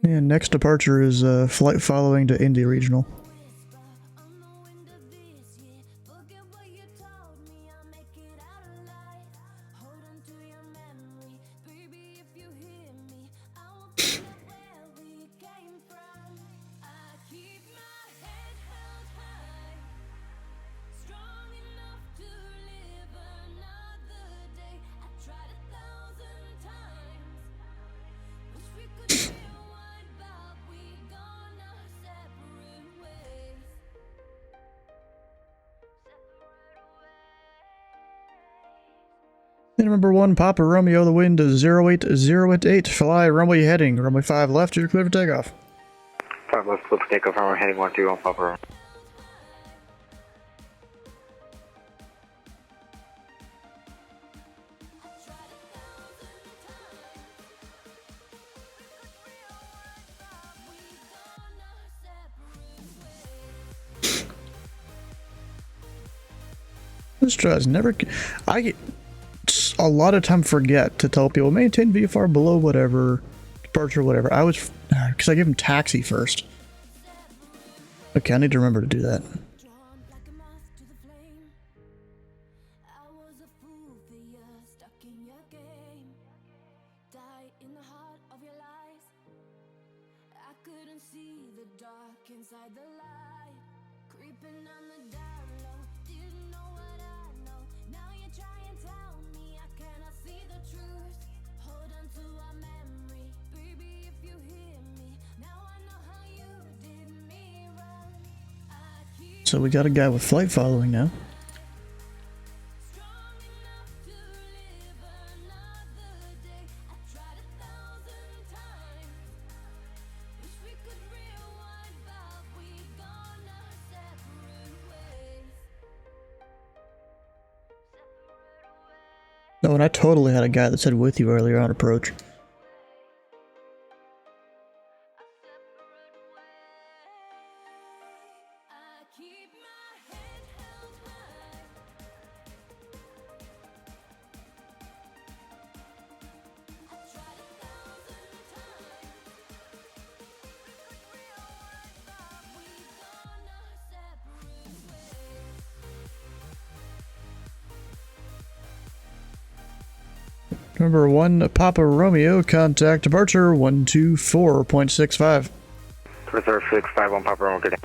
And next departure is flight following to Indy regional. And remember 1 Papa Romeo, the wind is 08088, fly runway heading, runway 5 left, you're clear for takeoff. 5 left, clear for takeoff, runway heading 131 Papa Romeo. This tries never. I a lot of time forget to tell people maintain VFR below whatever departure, whatever. I was because I give them taxi first. Okay, I need to remember to do that. So we got a guy with flight following now. Oh, and I totally had a guy that said with you earlier on approach. Number 1, Papa Romeo, contact departure 124.65. Reserve 651 Papa Romeo, good day.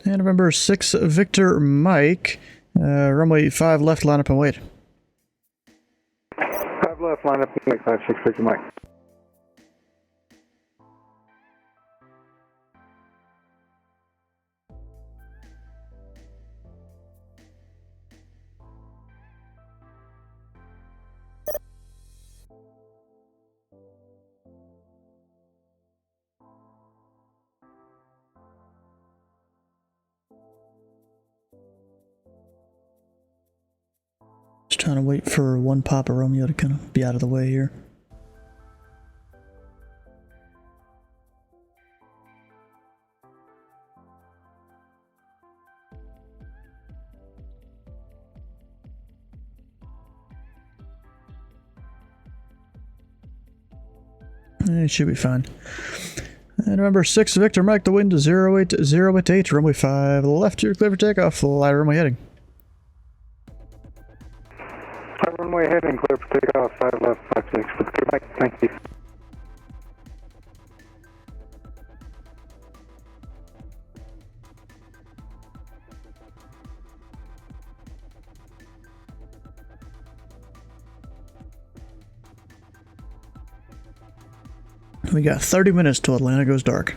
And November 6, Victor Mike, runway 5 left, line up and wait. 5 left, line up and wait, 5-6, Victor Mike. Just trying to wait for 1 Papa Romeo to kind of be out of the way here. It should be fine. And remember 6, Victor Mike, the wind 08088, runway 5 left, you're clear for takeoff, fly runway heading. Runway heading, clear for takeoff, 5 left, 5-6, Victor Mike, thank you. We got 30 minutes till Atlanta goes dark.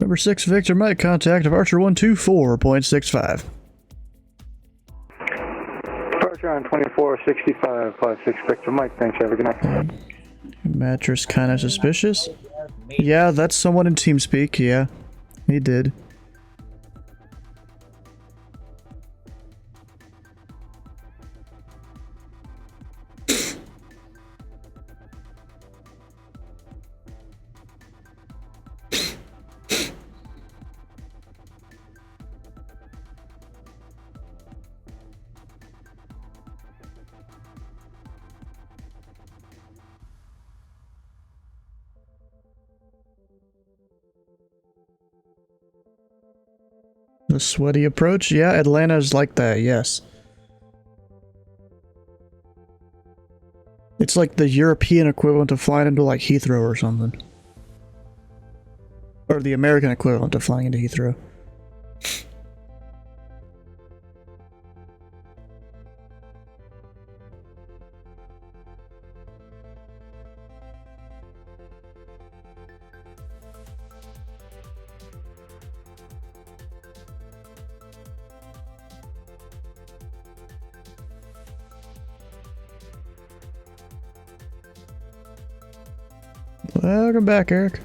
Number 6, Victor Mike, contact departure 124.65. Departure on 2465, 56, Victor Mike, thanks, have a good night. Mattress kind of suspicious. Yeah, that's someone in TeamSpeak, yeah. He did. The sweaty approach? Yeah, Atlanta's like that, yes. It's like the European equivalent of flying into like Heathrow or something. Or the American equivalent of flying into Heathrow. Welcome back, Eric.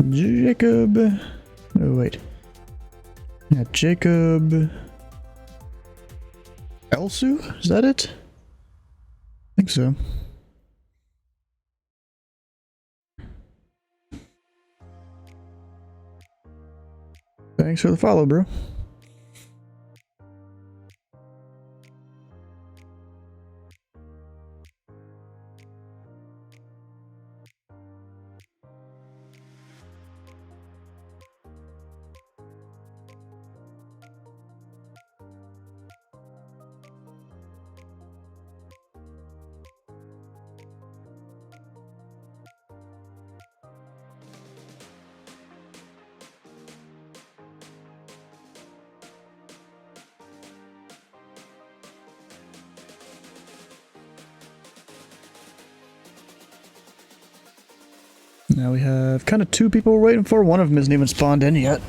Jacob. Oh, wait. Yeah, Jacob. Elsu? Is that it? I think so. Thanks for the follow, bro. Now we have kind of two people we're waiting for. One of them isn't even spawned in yet.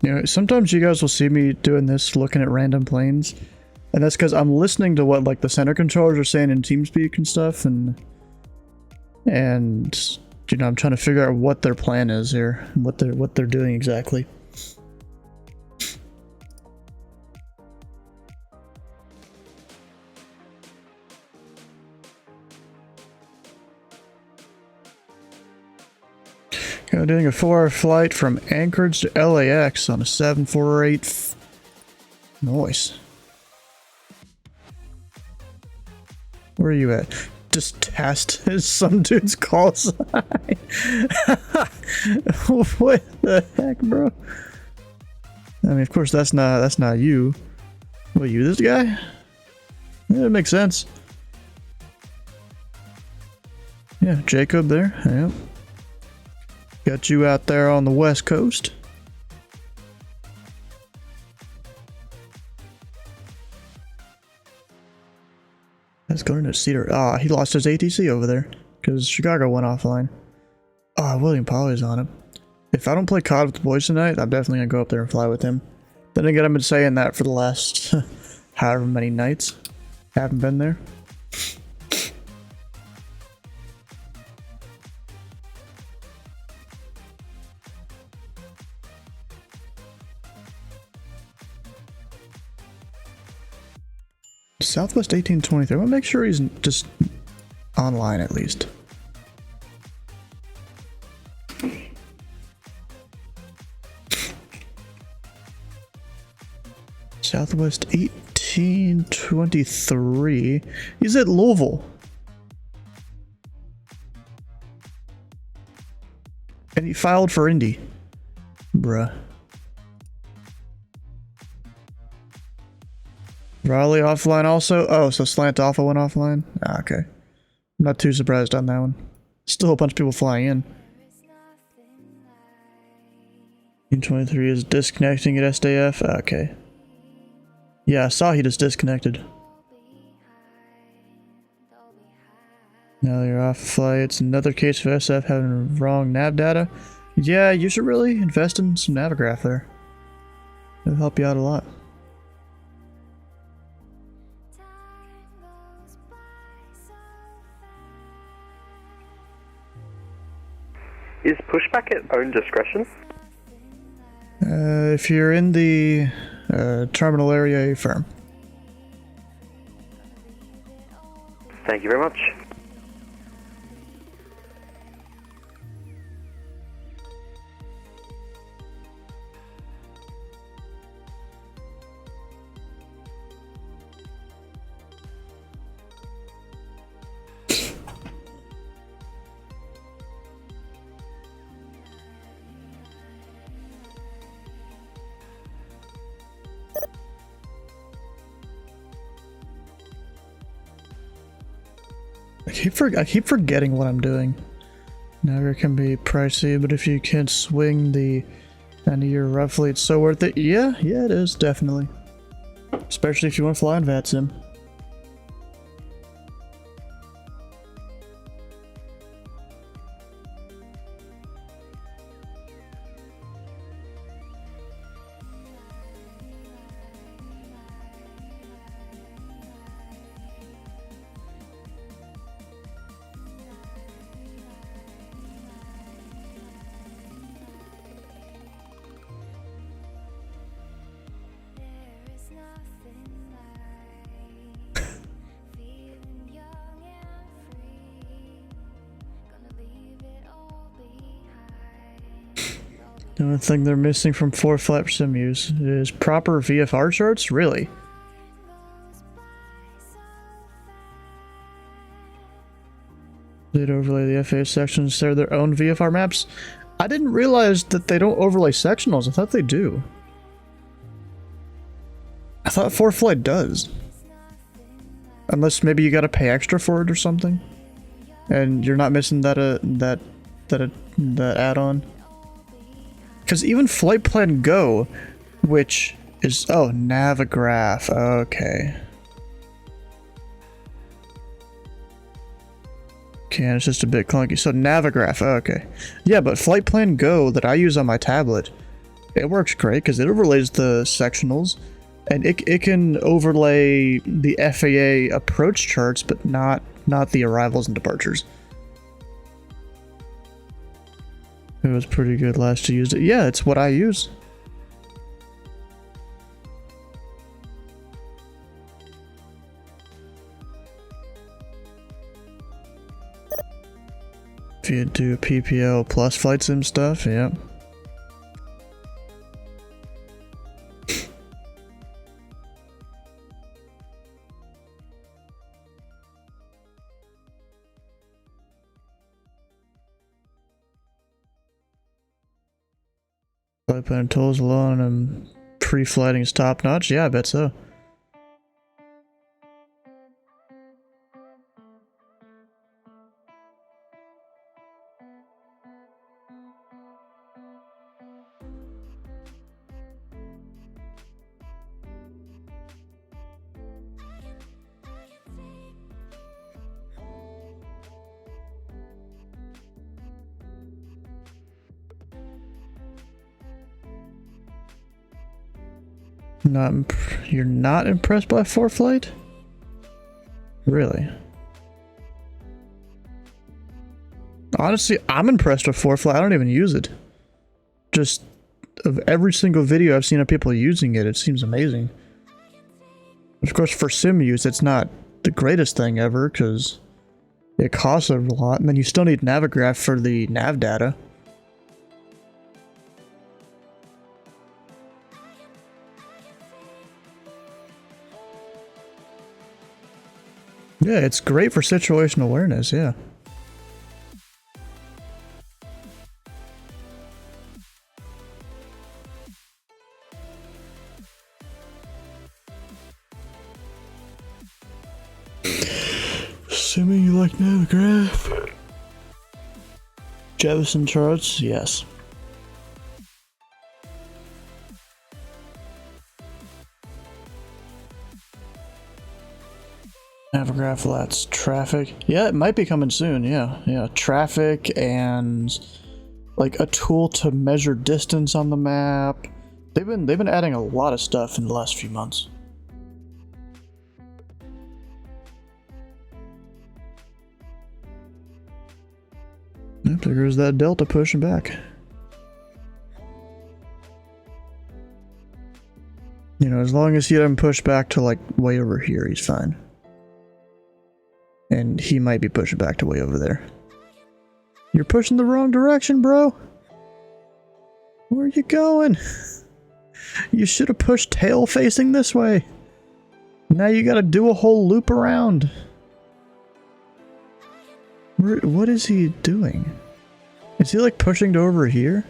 You know, sometimes you guys will see me doing this, looking at random planes, and that's because I'm listening to what like the center controllers are saying in TeamSpeak and stuff, and you know, I'm trying to figure out what their plan is here, what they're doing exactly. Doing a 4-hour flight from Anchorage to LAX on a 748. Nice. Where are you at? Just test some dude's call sign. What the heck, bro? I mean, of course that's not you. What, you this guy? Yeah, it makes sense. Yeah, Jacob there. Yeah. Got you out there on the west coast. Let's go into Cedar. Ah, he lost his ATC over there because Chicago went offline. Ah, William Polly's on him. If I don't play COD with the boys tonight, I'm definitely gonna go up there and fly with him. Then again, I've been saying that for the last however many nights. Haven't been there. Southwest 1823. I want to make sure he's just online at least. Southwest 1823. He's at Louisville. And he filed for Indy. Bruh. Raleigh offline also? Oh, so Slant Alpha went offline? Ah, okay. I'm not too surprised on that one. Still a bunch of people flying in. 1823 is disconnecting at SDF? Okay. Yeah, I saw he just disconnected. Now you're off flights. Another case of SF having wrong nav data. Yeah, you should really invest in some Navigraph there. It'll help you out a lot. Is pushback at own discretion? If you're in the terminal area, you're firm. Thank you very much. I keep forgetting what I'm doing. Navigator can be pricey, but if you can swing the end of your roughly, it's so worth it. Yeah, it is, definitely. Especially if you want to fly on VATSIM. The only thing they're missing from 4-flat sim use is proper VFR charts? Really? They'd overlay the FAA sections. They're their own VFR maps? I didn't realize that they don't overlay sectionals. I thought they do. I thought 4-flight does. Unless maybe you gotta pay extra for it or something. And you're not missing that add-on. Because even Flight Plan Go, which is... Oh, Navigraph. Okay. Okay, it's just a bit clunky. So Navigraph. Okay. Yeah, but Flight Plan Go that I use on my tablet, it works great because it overlays the sectionals. And it can overlay the FAA approach charts, but not the arrivals and departures. It was pretty good last you used it. Yeah, it's what I use. If you do PPL plus flight sim stuff, yeah. Flight plan tools alone and pre-flighting is top notch? Yeah, I bet so. You're not impressed by 4-flight? Really? Honestly, I'm impressed with 4-flight. I don't even use it. Just of every single video I've seen of people using it, it seems amazing. Of course, for sim use, it's not the greatest thing ever because it costs a lot, and then you still need Navigraph for the nav data. Yeah, it's great for situational awareness, yeah. Assuming you like Navigraph. Jefferson charts, yes. Avograph flats, traffic. Yeah, it might be coming soon. Yeah. Traffic and like a tool to measure distance on the map. They've been adding a lot of stuff in the last few months. Yep, there goes that Delta pushing back. You know, as long as he doesn't push back to like way over here, he's fine. And he might be pushing back to way over there. You're pushing the wrong direction, bro. Where are you going? You should have pushed tail facing this way. Now you gotta do a whole loop around. What is he doing? Is he like pushing to over here?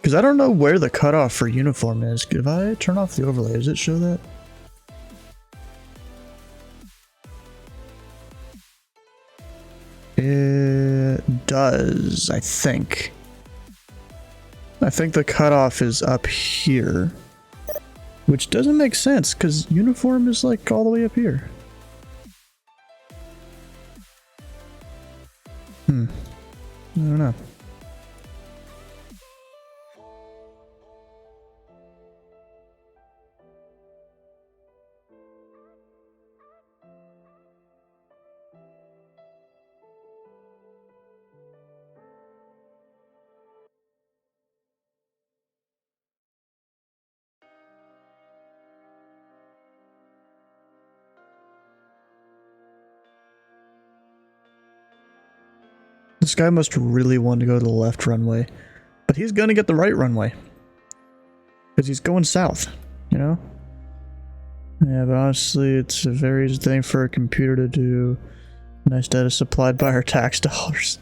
Because I don't know where the cutoff for uniform is. If I turn off the overlay, does it show that? It does, I think. I think the cutoff is up here. Which doesn't make sense, because uniform is like all the way up here. I don't know. This guy must really want to go to the left runway. But he's gonna get the right runway. Because he's going south, you know? Yeah, but honestly, it's a very easy thing for a computer to do. Nice data supplied by our tax dollars.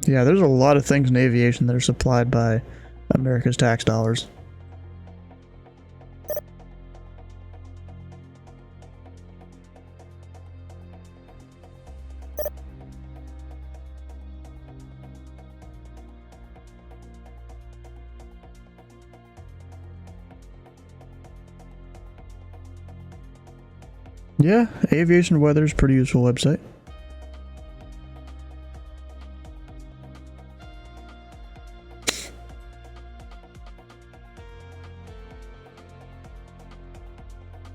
Yeah, there's a lot of things in aviation that are supplied by America's tax dollars. Yeah, Aviation Weather is a pretty useful website.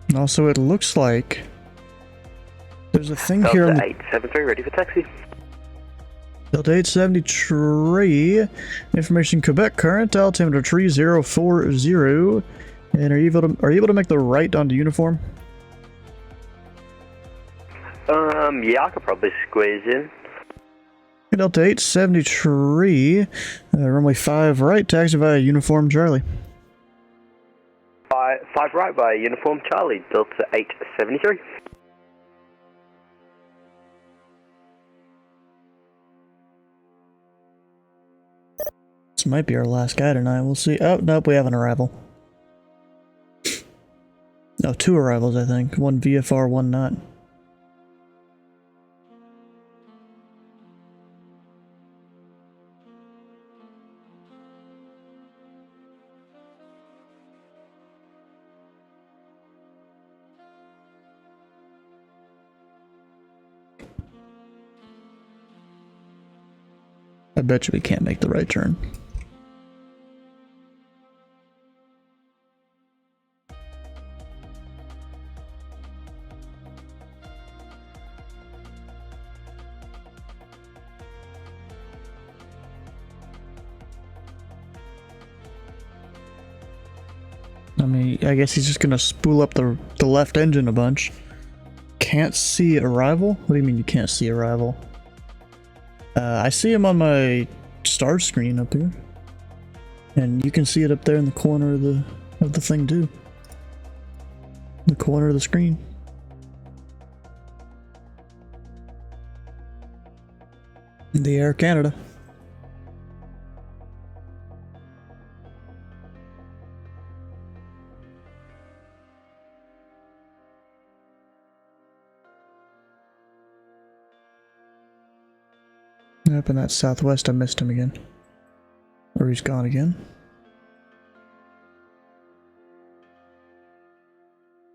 And also, it looks like there's a thing here on the 873, ready for taxi. Delta 873, information Quebec current, altimeter 3040, and are you able to make the right onto uniform? Yeah, I could probably squeeze in. Delta 873, runway 5 right, taxi via uniform Charlie. 5 right by uniform Charlie, Delta 873. This might be our last guy tonight, we'll see. Oh, nope, we have an arrival. Oh, 2 arrivals, I think. 1 VFR, 1 not. I bet you we can't make the right turn. I mean, I guess he's just gonna spool up the left engine a bunch. Can't see arrival? What do you mean you can't see arrival? I see him on my star screen up here, and you can see it up there in the corner of the thing too. The corner of the screen. The Air Canada. Up in that southwest, I missed him again. Or he's gone again.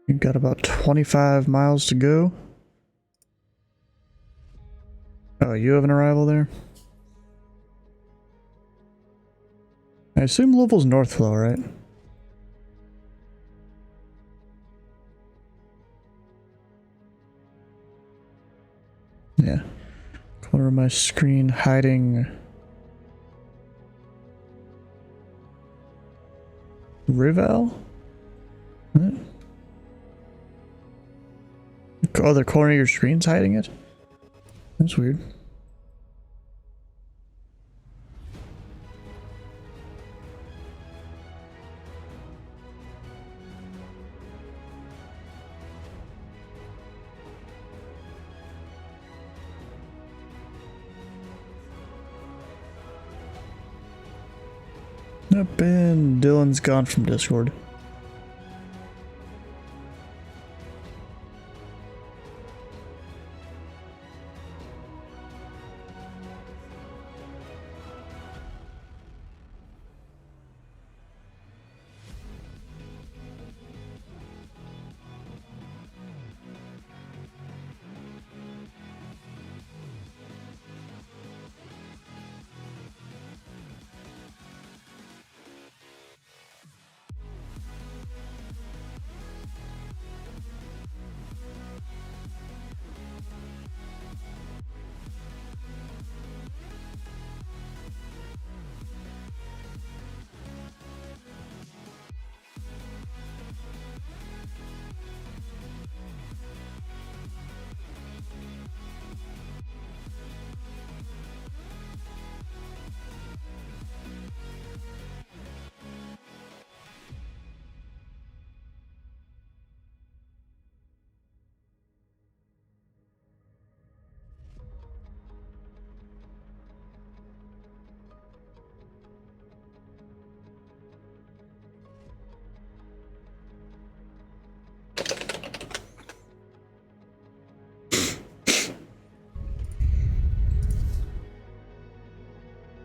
You've got about 25 miles to go. Oh, you have an arrival there? I assume Louisville's North Flow, right? Yeah. Corner of my screen hiding Rivel? What? Oh, the corner of your screen's hiding it? That's weird. Nope, and Dylan's gone from Discord.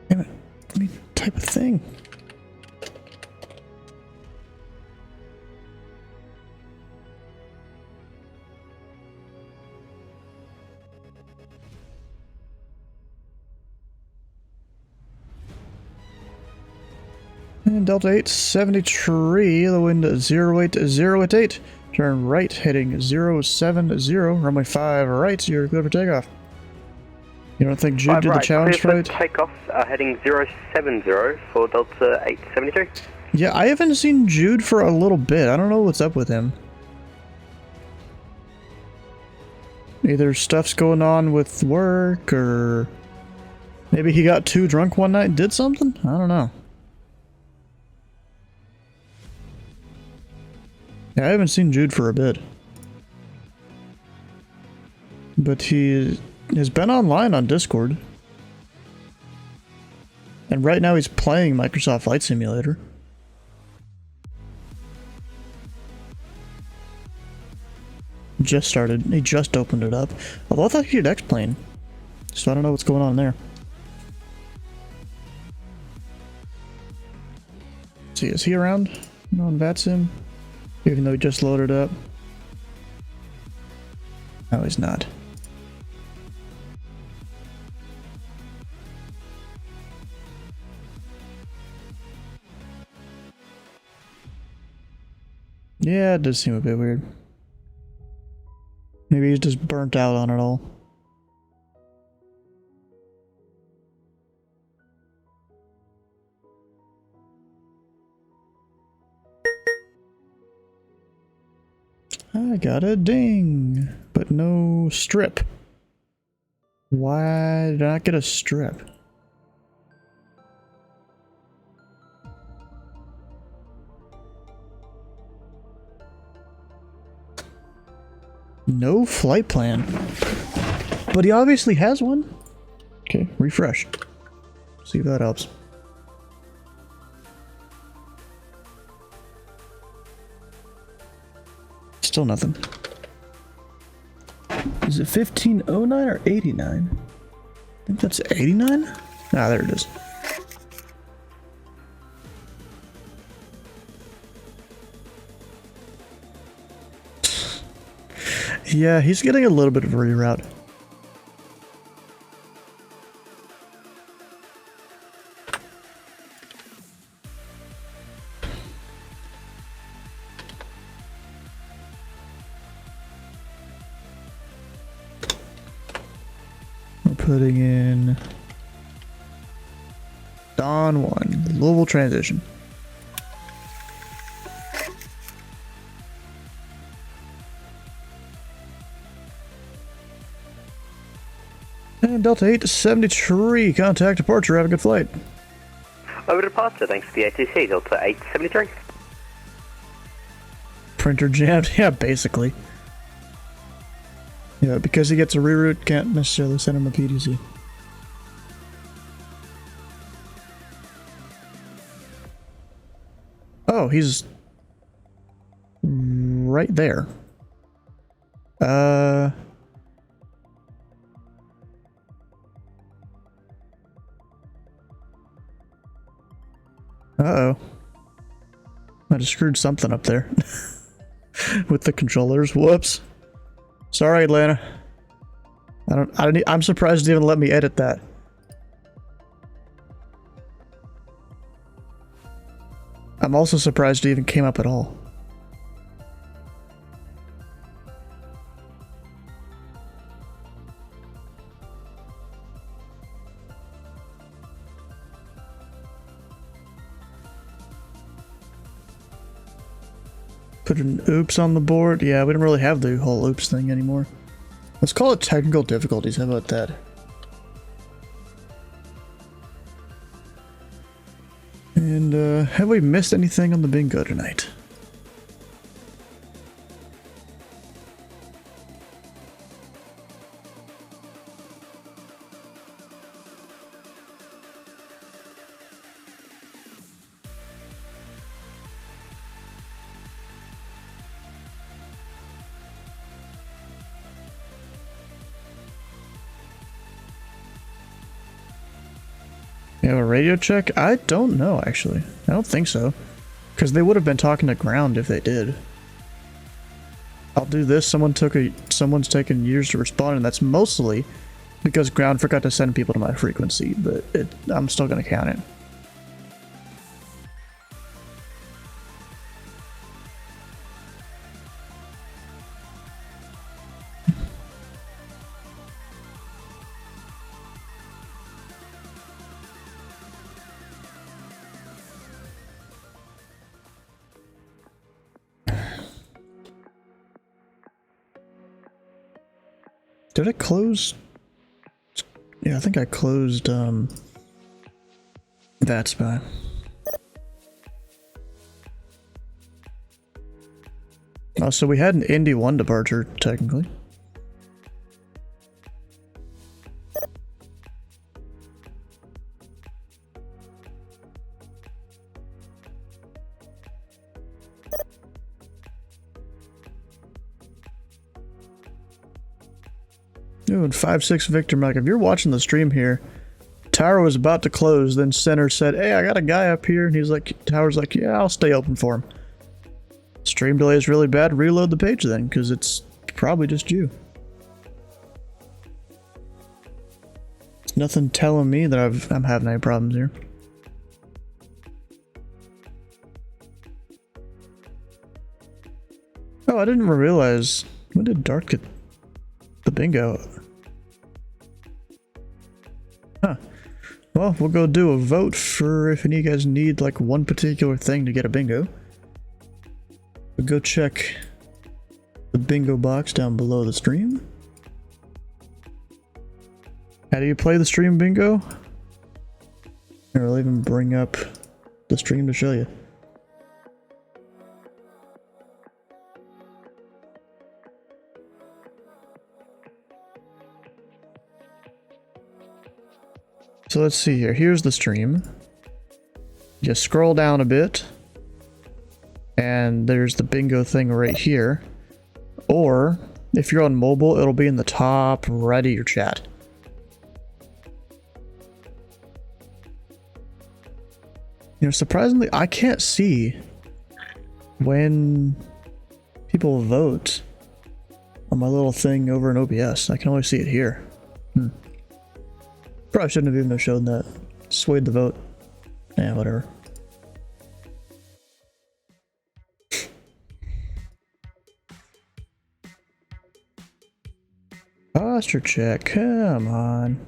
Damn it. What type of thing? And Delta 873, the wind 08088. Turn right, heading 070, runway 5 right, you're clear for takeoff. You don't think Jude did the challenge flight? Takeoff, heading 070 for Delta 873. Yeah, I haven't seen Jude for a little bit. I don't know what's up with him. Either stuff's going on with work, or maybe he got too drunk one night and did something? I don't know. Yeah, I haven't seen Jude for a bit. But he has been online on Discord. And right now he's playing Microsoft Flight Simulator. Just started. He just opened it up. Although I thought he did X-Plane. So I don't know what's going on there. Let's see, is he around? No, on VATSIM? Even though he just loaded up. No, he's not. Yeah, it does seem a bit weird. Maybe he's just burnt out on it all. I got a ding, but no strip. Why did I not get a strip? No flight plan. But he obviously has one. Okay, refresh. See if that helps. Still nothing. Is it 1509 or 89? I think that's 89? Ah, there it is. Yeah, he's getting a little bit of a reroute. We're putting in Dawn 1, Louisville transition. And Delta 8 to 73, contact departure, have a good flight. Over departure, thanks to the ATC, Delta 873. Printer jammed, yeah, basically. Yeah, because he gets a reroute, can't necessarily send him a PDC. Oh, he's right there. Uh-oh. Might have screwed something up there. With the controllers. Whoops. Sorry, Atlanta. I'm surprised they even let me edit that. I'm also surprised it even came up at all. Put an oops on the board. Yeah, we don't really have the whole oops thing anymore. Let's call it technical difficulties. How about that? And have we missed anything on the bingo tonight? You have a radio check? I don't know, actually. I don't think so. Because they would have been talking to ground if they did. I'll do this. Someone's taken years to respond, and that's mostly because ground forgot to send people to my frequency, but I'm still going to count it. Did I close? Yeah, I think I closed, that spot. Oh, so we had an Indy 1 departure, technically. Ooh, and 5-6 Victor Mike, if you're watching the stream here, Tower was about to close, then Center said, hey, I got a guy up here, and he's like, Tower's like, yeah, I'll stay open for him. Stream delay is really bad, reload the page then, because it's probably just you. There's nothing telling me that I'm having any problems here. Oh, I didn't realize, when did Dart get the bingo? Huh. Well, we'll go do a vote for if any of you guys need like one particular thing to get a bingo. We'll go check the bingo box down below the stream. How do you play the stream bingo? Here, I'll even bring up the stream to show you. So let's see here. Here's the stream. Just scroll down a bit. And there's the bingo thing right here. Or, if you're on mobile, it'll be in the top right of your chat. You know, surprisingly, I can't see when people vote on my little thing over in OBS. I can only see it here. Probably shouldn't have even shown that. Swayed the vote. Yeah, whatever. Posture check, come on.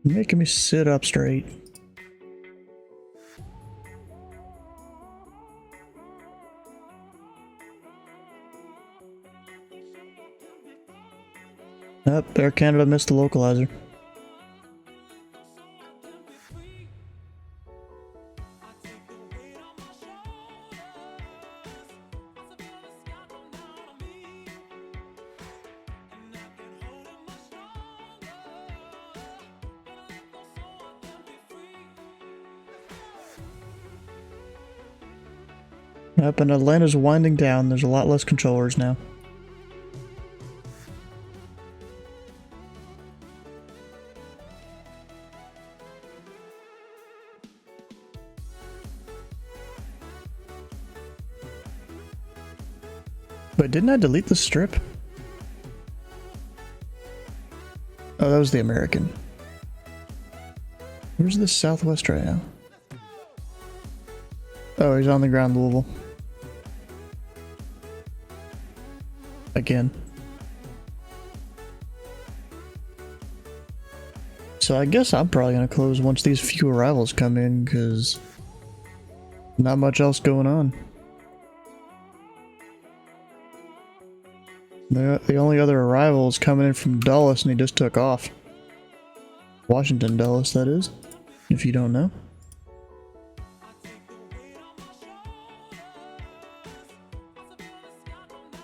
You're making me sit up straight. Up, Air Canada missed the localizer. Yep, and Atlanta's winding down. There's a lot less controllers now. But didn't I delete the strip? Oh, that was the American. Where's the Southwest right now? Oh, he's on the ground, Louisville. Again. So I guess I'm probably gonna close once these few arrivals come in, because not much else going on. The only other arrival is coming in from Dulles, and he just took off. Washington Dulles, that is, if you don't know.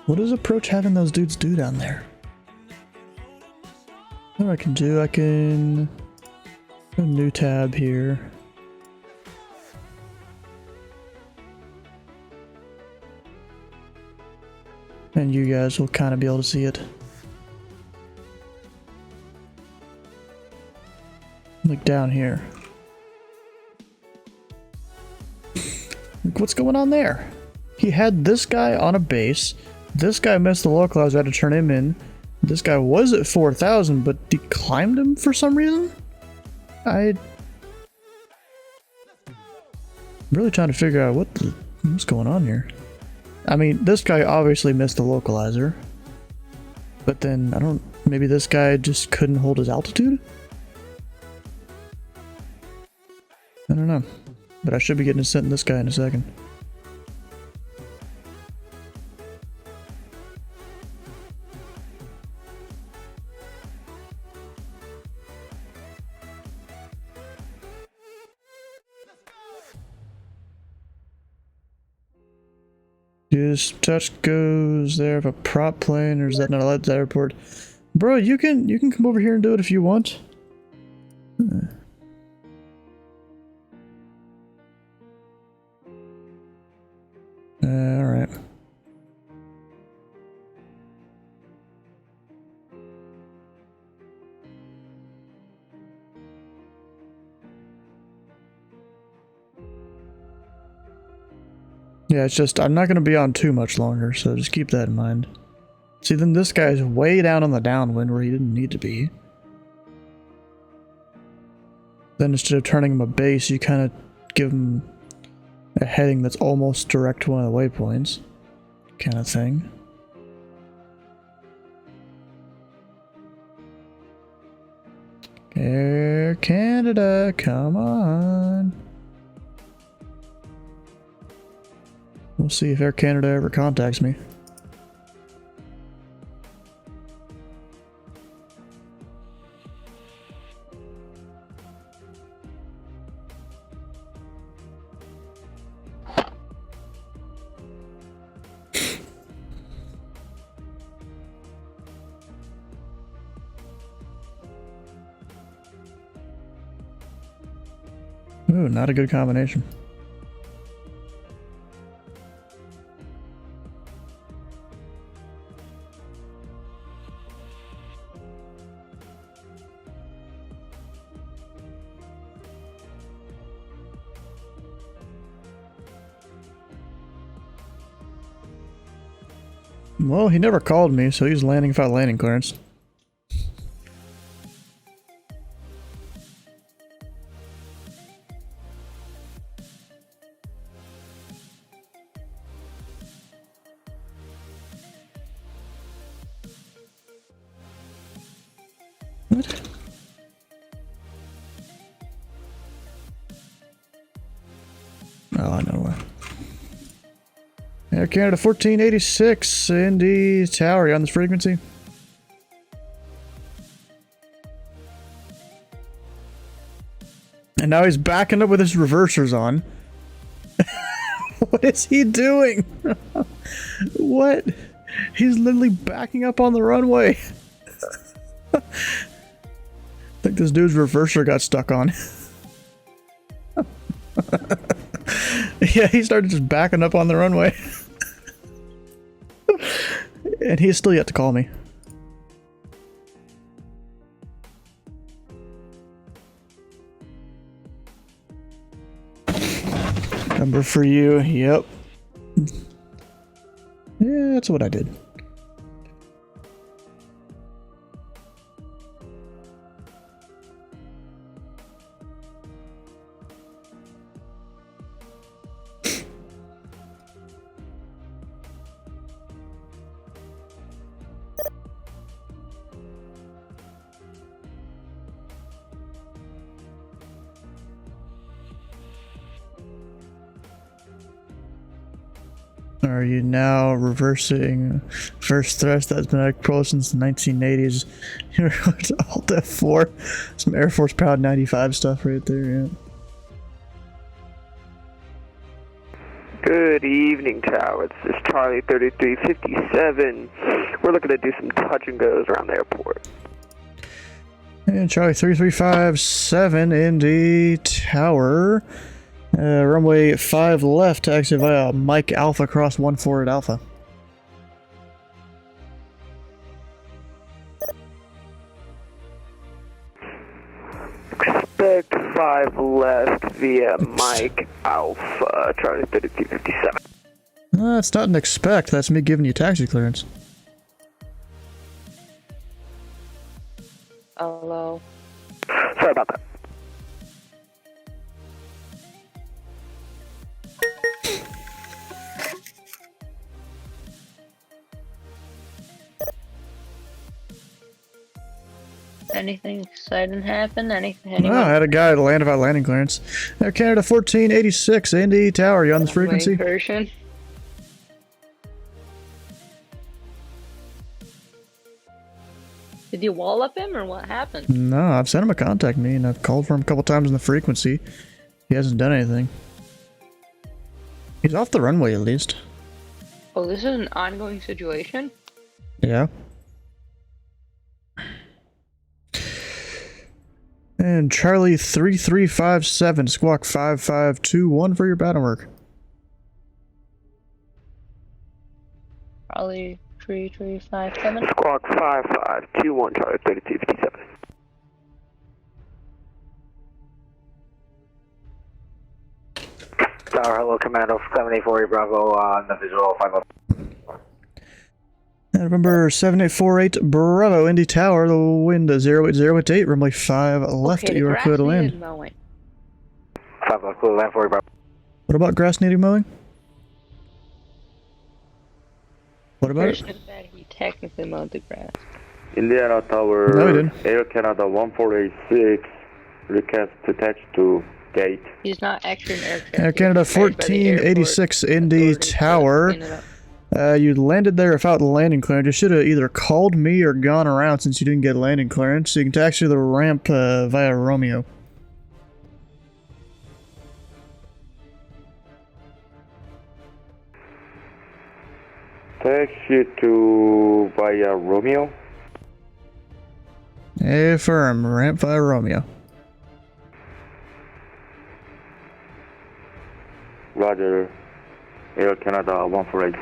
What does approach having those dudes do down there? What I can do, I can put a new tab here. And you guys will kind of be able to see it. Like down here. Like, what's going on there? He had this guy on a base. This guy missed the localizer, I had to turn him in. This guy was at 4,000, but declimed him for some reason? I'm really trying to figure out what's going on here. I mean, this guy obviously missed the localizer. But then, maybe this guy just couldn't hold his altitude? I don't know. But I should be getting a scent in this guy in a second. Just touch goes there of a prop plane, or is that not allowed at the airport? Bro, you can come over here and do it if you want. Alright. Yeah, it's just, I'm not going to be on too much longer, so just keep that in mind. See, then this guy's way down on the downwind where he didn't need to be. Then instead of turning him a base, you kind of give him a heading that's almost direct to one of the waypoints. Kind of thing. Air Canada, come on. We'll see if Air Canada ever contacts me. Ooh, not a good combination. Well, he never called me, so he's landing without landing clearance. What? Oh, I know why. Air Canada 1486, Indy Tower, you on this frequency? And now he's backing up with his reversers on. What is he doing? What? He's literally backing up on the runway. I think this dude's reverser got stuck on. Yeah, he started just backing up on the runway. And he's still yet to call me. Number for you, yep. Yeah, that's what I did. Are you now reversing first thrust that's been approached since the 1980s? You're Alt F4. Some Air Force Proud 95 stuff right there, yeah. Good evening, Tower. This is Charlie 3357. We're looking to do some touch and goes around the airport. And Charlie 3357, Indy Tower. Runway 5 left, taxi via Mike Alpha, cross 14 at Alpha. Expect 5 left via Mike Alpha, Charlie 3257. That's not an expect, that's me giving you taxi clearance. Hello. Sorry about that. Anything exciting happen? No, I had a guy land without landing clearance. Air Canada 1486, Indy Tower, you on this frequency? Version. Did you wall up him or what happened? No, I've sent him a contact me and I've called for him a couple times in the frequency. He hasn't done anything. He's off the runway at least. Oh, this is an ongoing situation? Yeah. And Charlie 3357, Squawk 5521 for your battle work. Charlie 3357. Squawk 5521, Charlie 3257. Tower, hello, Commando 784 Bravo on the visual 50. November 7848 Bravo, Indy Tower, the wind 08088, runway 5 left, Okay, you are clear to land. 5 left, clear to land for you, Bravo. What about grass needing mowing? What about it? That he technically mowed the grass. Indiana Tower, No, he didn't. Air Canada 1486, request to touch to gate. He's not actually an aircraft. Air Canada 1486 Indy Tower. You landed there without landing clearance. You should have either called me or gone around since you didn't get landing clearance. So you can taxi the ramp via Romeo. Taxi to via Romeo. Affirm, ramp via Romeo. Roger, Air Canada 148.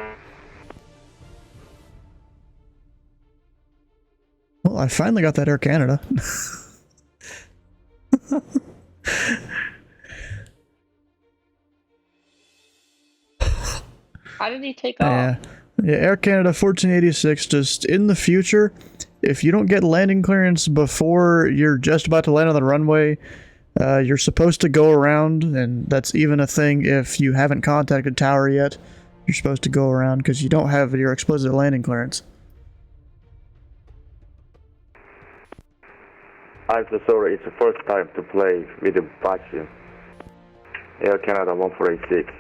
Well, I finally got that Air Canada. How did he take off? Yeah. Yeah, Air Canada 1486, just in the future, if you don't get landing clearance before you're just about to land on the runway, you're supposed to go around, and that's even a thing if you haven't contacted Tower yet. You're supposed to go around because you don't have your explicit landing clearance. I'm so sorry, it's the first time to play with the vacuum. Air Canada 1486.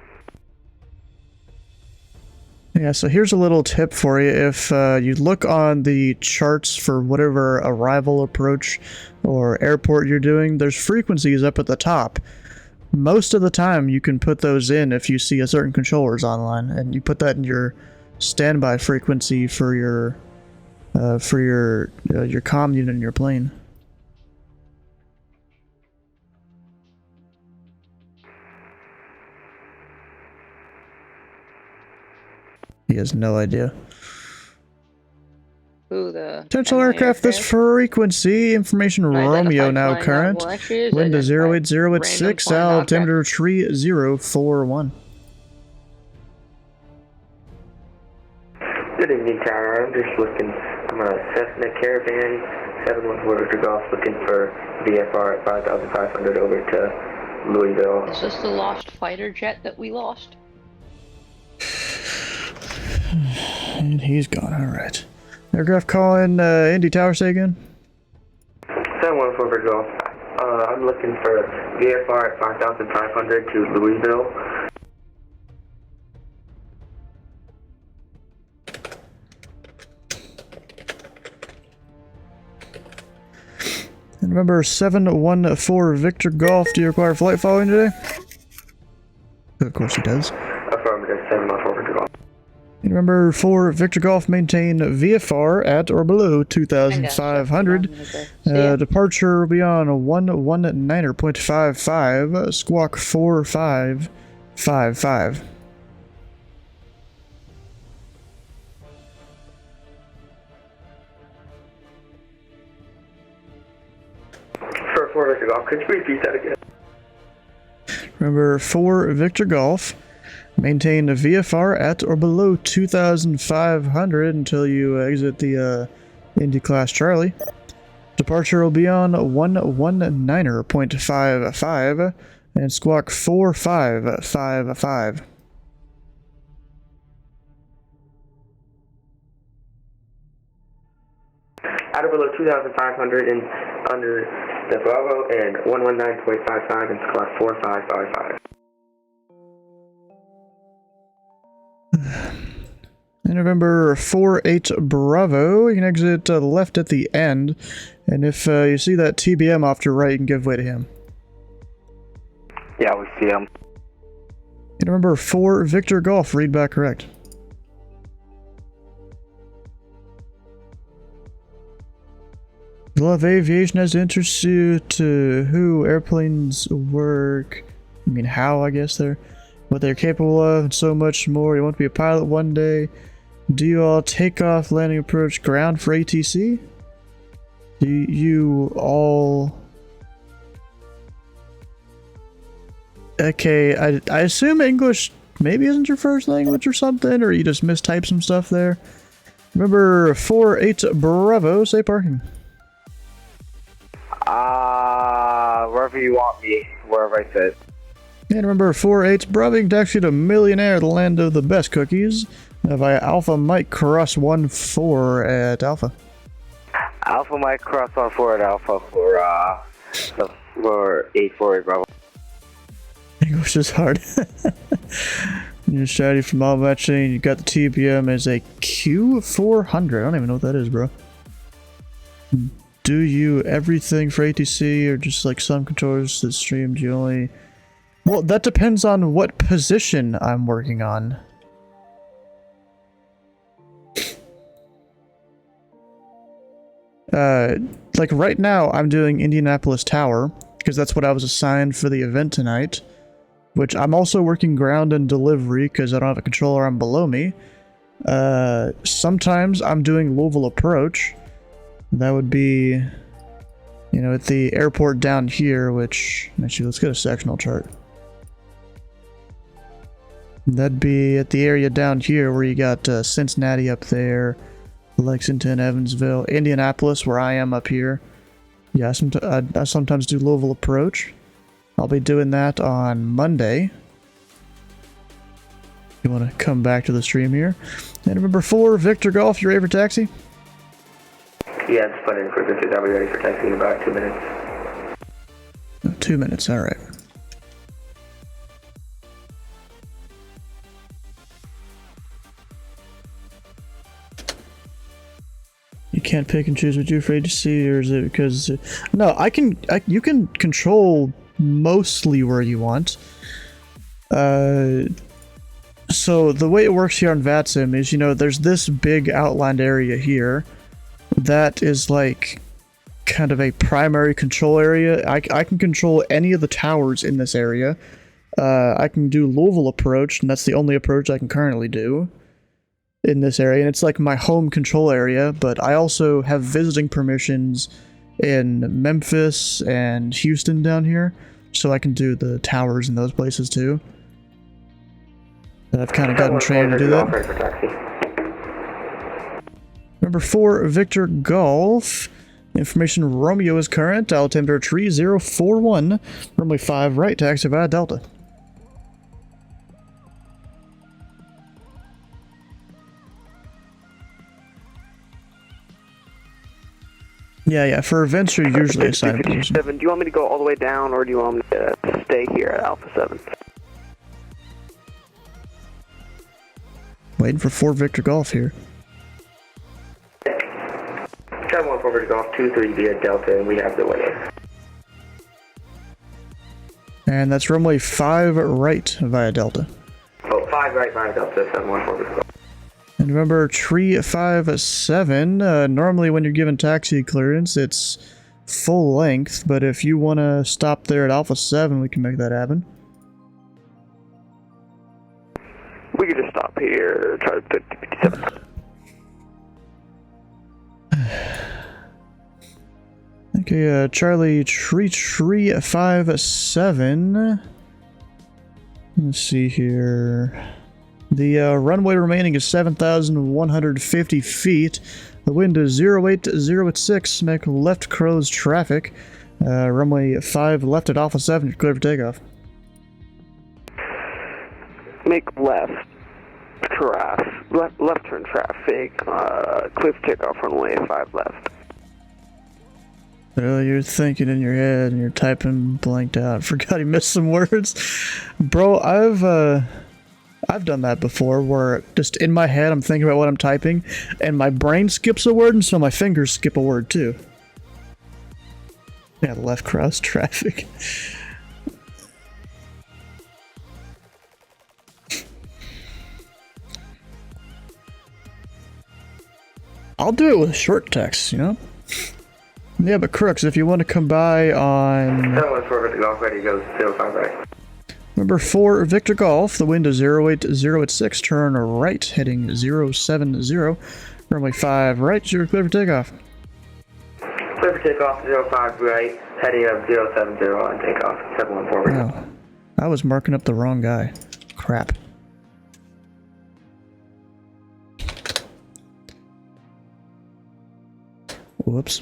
Yeah, so here's a little tip for you. If you look on the charts for whatever arrival, approach, or airport you're doing, there's frequencies up at the top. Most of the time you can put those in if you see a certain controllers online, and you put that in your standby frequency for your comm unit in your plane. He has no idea. Ooh, the Potential aircraft, this frequency, information Romeo now current. Wind to 08086, altimeter 3041. Good evening, Tower. I'm just looking. I'm a Cessna Caravan 714 Victor Golf looking for VFR at 5,500 over to Louisville. Is this the lost fighter jet that we lost? And he's gone, alright. Aircraft calling Indy Tower, say again? 714 Victor Golf. I'm looking for VFR at 5,500 to Louisville. And remember, 714 Victor Golf, do you require flight following today? Of course he does. Affirmative, 714 Victor Golf. And remember, for Victor Golf, maintain VFR at or below 2,500. Departure will be on 119.55, squawk 4555. For Victor Golf, could you repeat that again? Remember, for Victor Golf, maintain a VFR at or below 2,500 until you exit the Indy Class Charlie. Departure will be on 119.55 and squawk 4555. At or below 2,500 and under the Bravo and 119.55 and squawk 4555. And remember, 48 Bravo, you can exit left at the end, and if you see that TBM off to your right, you can give way to him. Yeah, we see him. And remember, 4 Victor Golf, read back correct. Love Aviation has interest you to who airplanes work, I mean how, I guess, what they're capable of, and so much more. You want to be a pilot one day. Do you all take off, landing, approach, ground for ATC? Do you all... Okay, I assume English maybe isn't your first language or something, or you just mistype some stuff there. Remember, 48 Bravo, say parking. Wherever you want me, wherever I sit. And remember, 48 Bravo, you can taxi to Millionaire, the land of the best cookies, via Alpha Mike Cross 14 at Alpha. Alpha Mike Cross 14 at Alpha for 848 Bravo. English is hard. You're shouting from all matching. You got the TBM as a Q400. I don't even know what that is, bro. Do you everything for ATC or just like some controllers that streamed you only... Well, that depends on what position I'm working on. Like right now I'm doing Indianapolis Tower because that's what I was assigned for the event tonight, which I'm also working ground and delivery because I don't have a controller arm below me. Sometimes I'm doing Louisville Approach. That would be, you know, at the airport down here, which, actually, let's get a sectional chart. That'd be at the area down here where you got Cincinnati up there, Lexington, Evansville, Indianapolis, where I am up here. Yeah, I sometimes do Louisville approach. I'll be doing that on Monday. You want to come back to the stream here. And number 4, Victor Golf, you're ready for taxi? Yeah, it's put in for Victor. I'll be ready for taxi in about 2 minutes. 2 minutes, alright. You can't pick and choose what you're afraid to see, or is it because... No, you can control mostly where you want. So the way it works here on VATSIM is, you know, there's this big outlined area here that is like kind of a primary control area. I can control any of the towers in this area. I can do Louisville approach, and that's the only approach I can currently do in this area, and it's like my home control area, but I also have visiting permissions in Memphis and Houston down here, so I can do the towers in those places too. I've kind of gotten trained to do that. Number 4, Victor Golf. Information Romeo is current. Altimeter 3041. Runway 5 right, taxi via Delta. Yeah, for events you're usually assigned a position. Do you want me to go all the way down, or do you want me to stay here at Alpha 7? Waiting for 4 Victor Golf here. Try 1 for Victor Golf, 2-3 via Delta, and we have the weather. And that's runway 5 right via Delta. Oh, 5 right via Delta, 7-1 for Victor Golf. And remember, tree 57, normally when you're given taxi clearance, it's full length, but if you want to stop there at Alpha 7, we can make that happen. We could just stop here, try to 57. Okay, Charlie tree 57. Let's see here. The runway remaining is 7,150 feet. The wind is 080 at 6. Make left cross traffic. Runway 5 left at Alpha 7. You're clear for takeoff. Make left turn traffic. Clear for takeoff. Runway 5 left. Well, you're thinking in your head and you're typing blanked out. Forgot you missed some words. Bro, I've done that before, where just in my head I'm thinking about what I'm typing, and my brain skips a word, and so my fingers skip a word too. Yeah, left cross traffic. I'll do it with short text, you know? Yeah, but Crooks, if you want to come by on... 7-1 for Victor Golf, ready to go 05 right. Number 4, Victor Golf, the wind is 080 at 6, turn right, heading 070, runway 5 right, you're clear for takeoff. Clear for takeoff, 05 right, heading up 070 on takeoff, 7-1 forward. Oh, I was marking up the wrong guy. Crap. Whoops.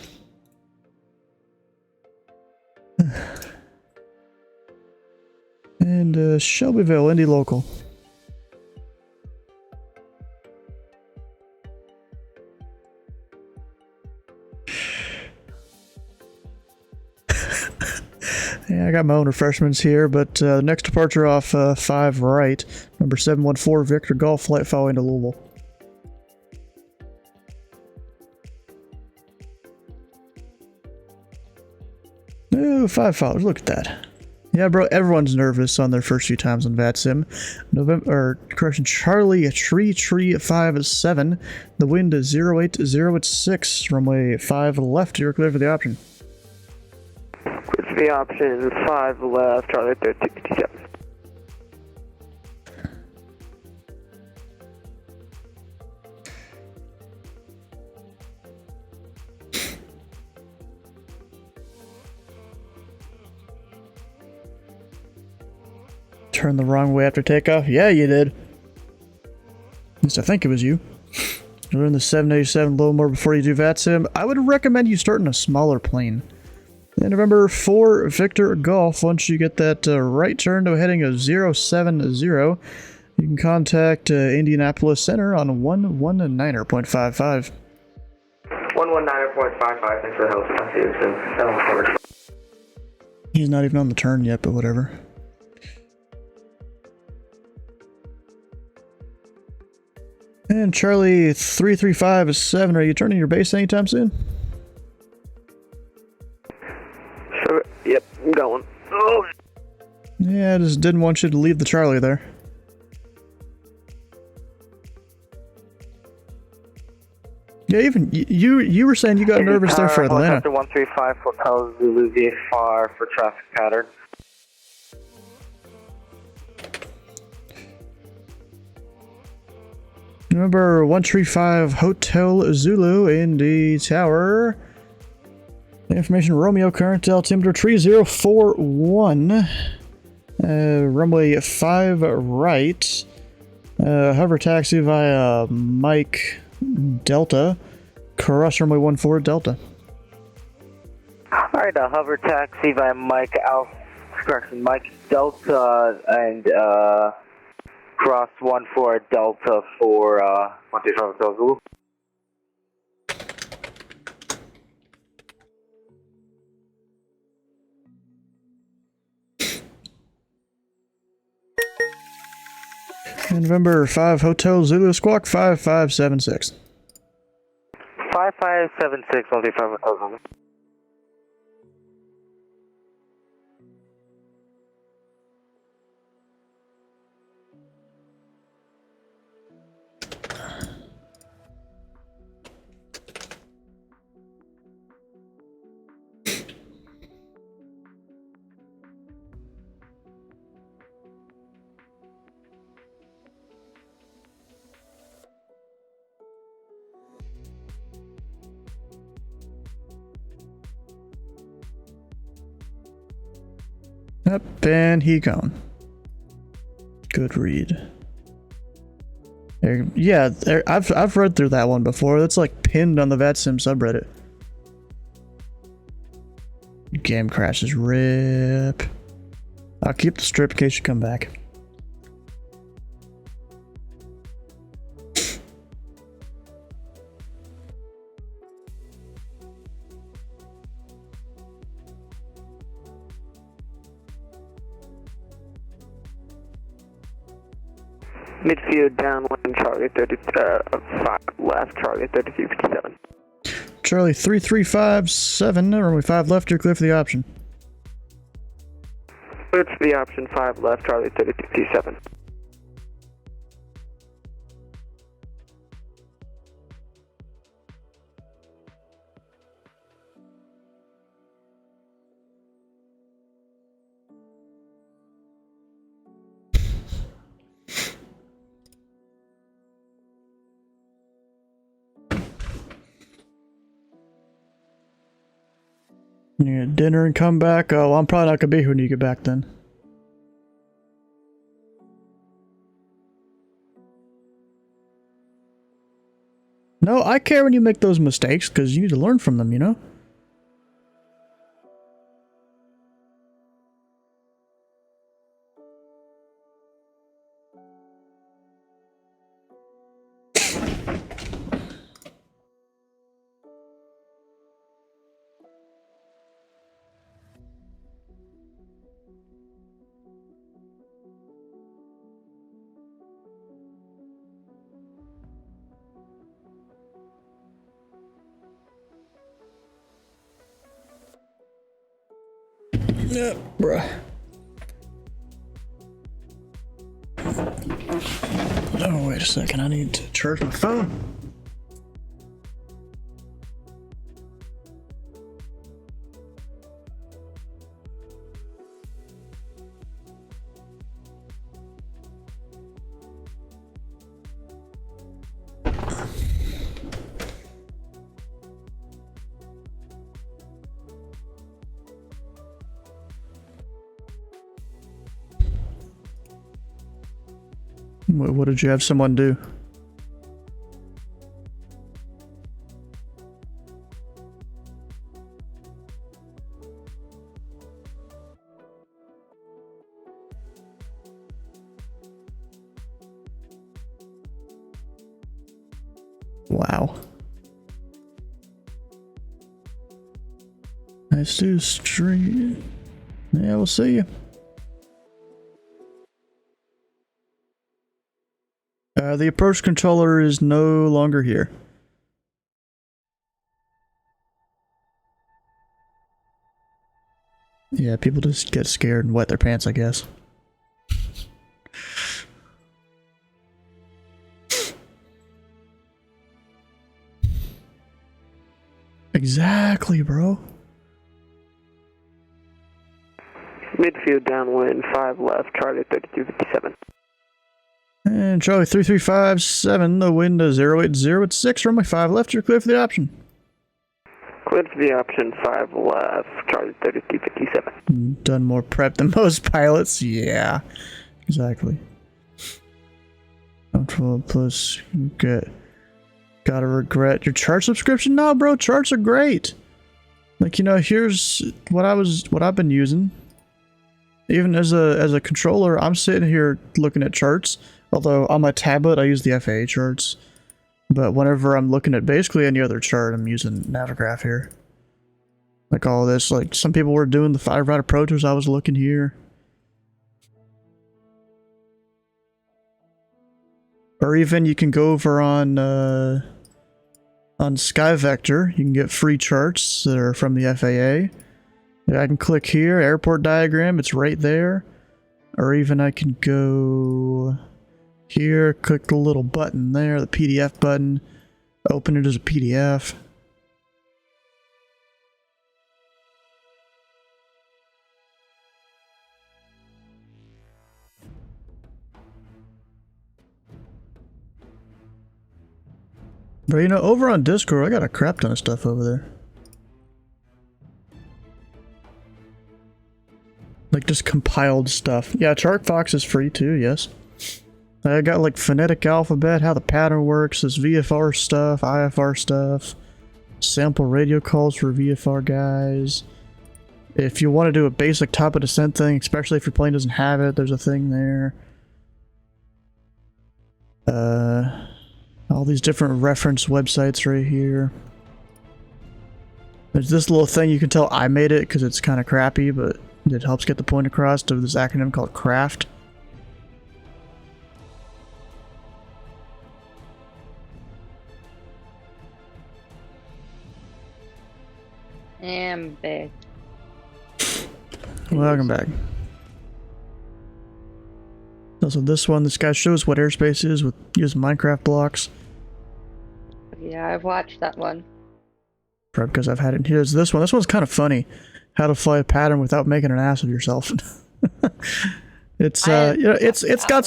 And Shelbyville, Indy Local. Yeah, I got my own refreshments here, but next departure off 5 right, number 714 Victor Golf, flight following to Louisville. Oh, 5 followers, look at that. Yeah, bro, everyone's nervous on their first few times on VATSIM. Charlie tree 57. The wind is 080 at 6. Runway 5 left. You're clear for the option. Clear for the option. 5 left. Charlie 257. turn the wrong way after takeoff? Yeah, you did. At least I think it was you. Learn the 787 a little more before you do VATSIM. I would recommend you start in a smaller plane. And remember, for Victor Golf, once you get that right turn to a heading of 070, you can contact Indianapolis Center on 119.55. 119.55, thanks for the help. I'll see you soon. He's not even on the turn yet, but whatever. And Charlie 3357, are you turning your base anytime soon? Sure. Yep, I'm going. Oh. Yeah, I just didn't want you to leave the Charlie there. Yeah, even you were saying you got nervous there for Atlanta. Helicopter 135 Hotel Zulu VFR for traffic pattern. Remember 135 Hotel Zulu in the tower. Information Romeo, current altimeter 3041. Runway 5 right. Hover taxi via Mike Delta. Cross runway 14 Delta. Alright, hover taxi via Mike Delta and cross 14 Delta for 125 Hotel Zulu. And November 5 Hotel Zulu Squawk 5576. 5576 125 Hotel Zulu. Yep, and he gone. Good read. Yeah, I've read through that one before. That's like pinned on the VATSIM subreddit. Game crashes, rip. I'll keep the strip in case you come back. Midfield downwind, Charlie 5 left, Charlie 3357. Charlie 3357, runway 5 left, you're clear for the option. Cleared for the option, 5 left, Charlie 3327. You get dinner and come back? Oh, well, I'm probably not gonna be here when you get back then. No, I care when you make those mistakes, because you need to learn from them, you know? Yeah, bruh. Oh, wait a second. I need to charge my phone. What did you have someone do? Wow. Nice to stream. Yeah, we'll see you. The approach controller is no longer here. Yeah, people just get scared and wet their pants, I guess. Exactly, bro. Midfield downwind, 5 left, Charlie 3257. And Charlie 3357, the wind is 080 at 6, runway 5 left, you're clear for the option. Clear for the option, 5 left, Charlie 3257. Done more prep than most pilots, yeah. Exactly. Control plus, gotta regret your chart subscription? No, bro, charts are great. Like, you know, here's what I've been using. Even as a controller, I'm sitting here looking at charts. Although on my tablet, I use the FAA charts. But whenever I'm looking at basically any other chart, I'm using Navigraph here. Like all this, like some people were doing the 5-route approaches, I was looking here. Or even you can go over on SkyVector, you can get free charts that are from the FAA. I can click here, airport diagram, it's right there. Or even I can go here, click the little button there, the PDF button, open it as a PDF. But you know, over on Discord, I got a crap ton of stuff over there. Like just compiled stuff. Yeah, ChartFox is free too, yes. I got like phonetic alphabet, how the pattern works, this VFR stuff, IFR stuff, sample radio calls for VFR guys. If you want to do a basic top of descent thing, especially if your plane doesn't have it, there's a thing there. All these different reference websites right here. There's this little thing, you can tell I made it because it's kind of crappy, but it helps get the point across to this acronym called CRAFT. I'm back. Welcome back. Also, this guy shows what airspace is with using Minecraft blocks. Yeah, I've watched that one. Probably because I've had it. Here's this one. This one's kind of funny. How to fly a pattern without making an ass of yourself. It's you know, it's got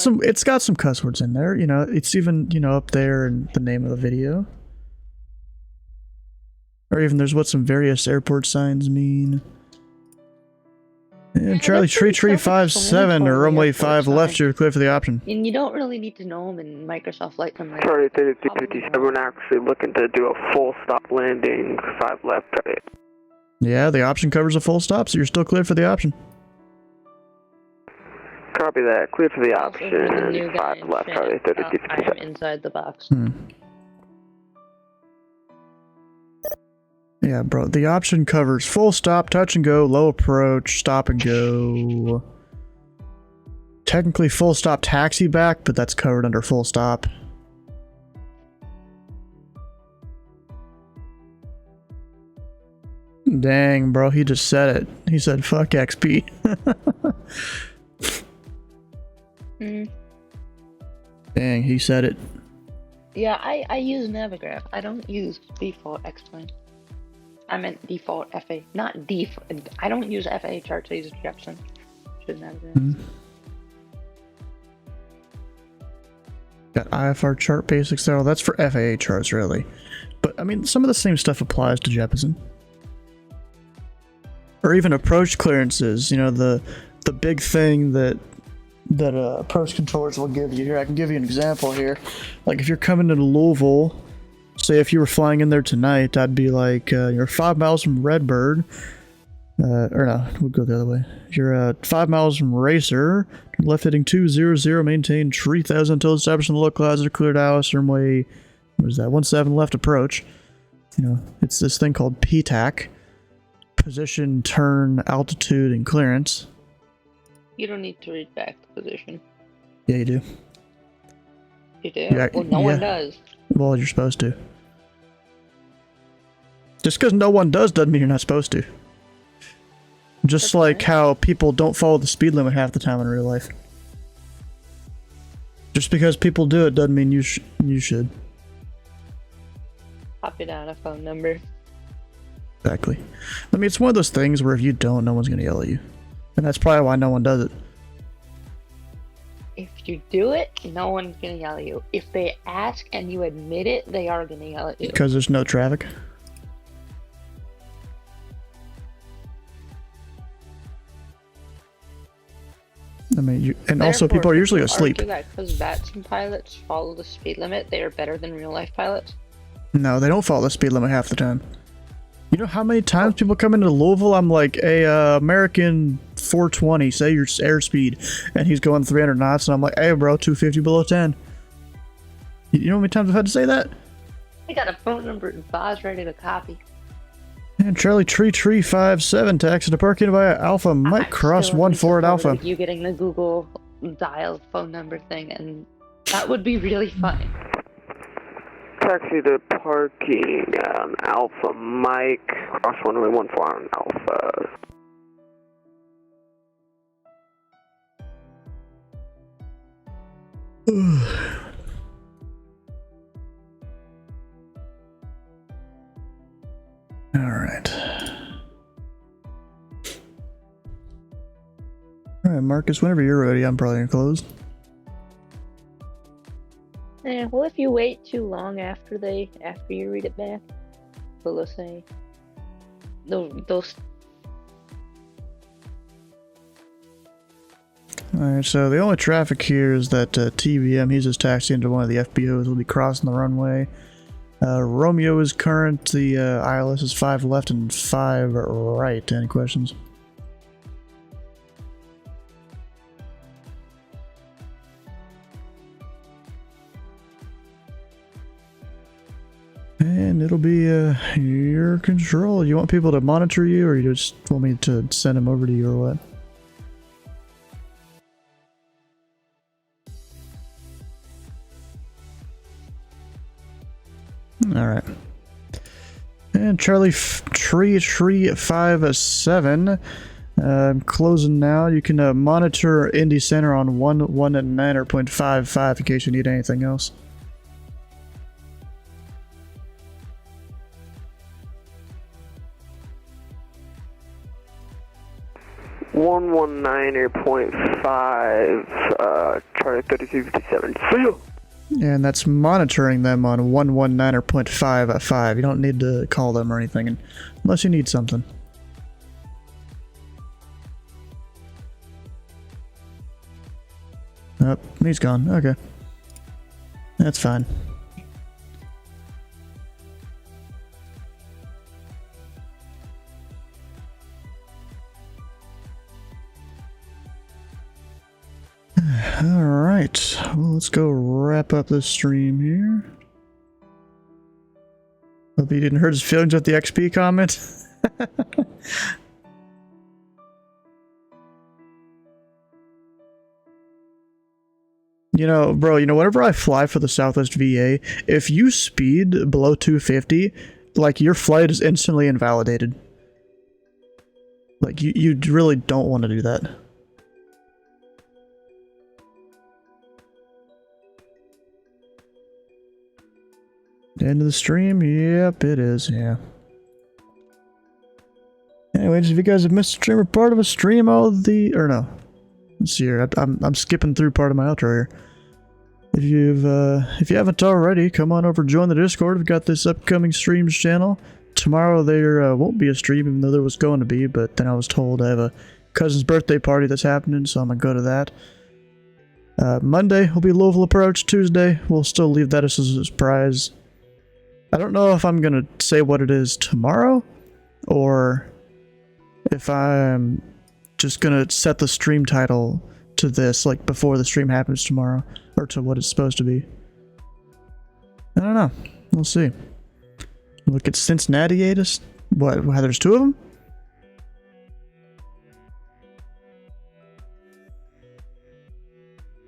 some cuss words in there. You know, it's even, you know, up there in the name of the video. Or even there's what some various airport signs mean. And Charlie Tree 57 or runway 5 left, you're clear for the option. And you don't really need to know them in Microsoft Flight Simulator. Charlie 3257, we're actually looking to do a full stop landing, 5 left, Charlie. Yeah, the option covers a full stop, so you're still clear for the option. Copy that. Clear for the option. 5 left, Charlie 3257. I'm inside the box. Yeah, bro, the option covers full stop, touch and go, low approach, stop and go. Technically full stop taxi back, but that's covered under full stop. Dang, bro, he just said it. He said, fuck XP. Dang, he said it. Yeah, I use Navigraph. I don't use default X-Plane. I meant default FA, not default. I don't use FA charts, I use Jepson. Shouldn't have been. Got IFR chart basics there. Well, that's for FAA charts, really. But, I mean, some of the same stuff applies to Jeppesen. Or even approach clearances, you know, the big thing that that approach controllers will give you. Here, I can give you an example here. Like if you're coming into Louisville, say if you were flying in there tonight, I'd be like, you're 5 miles from Redbird, or no, we'll go the other way. You're 5 miles from Racer, left heading 200, maintain 3000 until establishing the low clouds are cleared out, runway, what is that, 17 left approach. You know, it's this thing called PTAC, position, turn, altitude, and clearance. You don't need to read back the position. Yeah, you do. You do? Yeah, Well, no one does. Well, you're supposed to. Just because no one does doesn't mean you're not supposed to. Just like how people don't follow the speed limit half the time in real life. Just because people do it doesn't mean you should. Copy down a phone number. Exactly. I mean, it's one of those things where if you don't, no one's going to yell at you. And that's probably why no one does it. If you do it, no one's gonna yell at you. If they ask and you admit it, they are gonna yell at you. Because there's no traffic. I mean, and also people are usually asleep. Because VATSIM pilots follow the speed limit, they are better than real life pilots. No, they don't follow the speed limit half the time. You know how many times people come into Louisville, I'm like, hey, American 420, say your airspeed, and he's going 300 knots, and I'm like, hey bro, 250 below 10. You know how many times I've had to say that? I got a phone number and Boz ready to copy. And Charlie Tree 57 taxi to parking via Alpha Mike Cross 14 at Alpha. You getting the Google dial phone number thing, and that would be really fun. Taxi to parking on Alpha Mike, cross 14 on Alpha. Alright. Alright, Marcus, whenever you're ready, I'm probably gonna close. Yeah, well, if you wait too long after you read it back, they'll say those. Alright, so the only traffic here is that TBM, he's just taxiing into one of the FBOs, will be crossing the runway. Romeo is current, the ILS is 5 left and 5 right. Any questions? And it'll be your control. You want people to monitor you, or you just want me to send them over to you, or what? Alright. And Charlie Tree 57. I'm closing now. You can monitor Indy Center on 119.55 in case you need anything else. .5, Charlie 3257. See you. And that's monitoring them on 119.55. You don't need to call them or anything unless you need something. Oh, he's gone. Okay. That's fine. Alright, well, let's go wrap up this stream here. Hope you didn't hurt his feelings with the XP comment. You know, bro, whenever I fly for the Southwest VA, if you speed below 250, like, your flight is instantly invalidated. Like, you really don't want to do that. End of the stream? Yep, it is, yeah. Anyways, if you guys have missed a stream or part of a stream, let's see here, I'm skipping through part of my outro here. If you haven't already, come on over, join the Discord. We've got this upcoming streams channel. Tomorrow there won't be a stream, even though there was going to be, but then I was told I have a cousin's birthday party that's happening, so I'm gonna go to that. Monday will be Louisville Approach. Tuesday, we'll still leave that as a surprise. I don't know if I'm gonna say what it is tomorrow, or if I'm just gonna set the stream title to this, like before the stream happens tomorrow, or to what it's supposed to be. I don't know. We'll see. Look at Cincinnati-atus. What? There's two of them?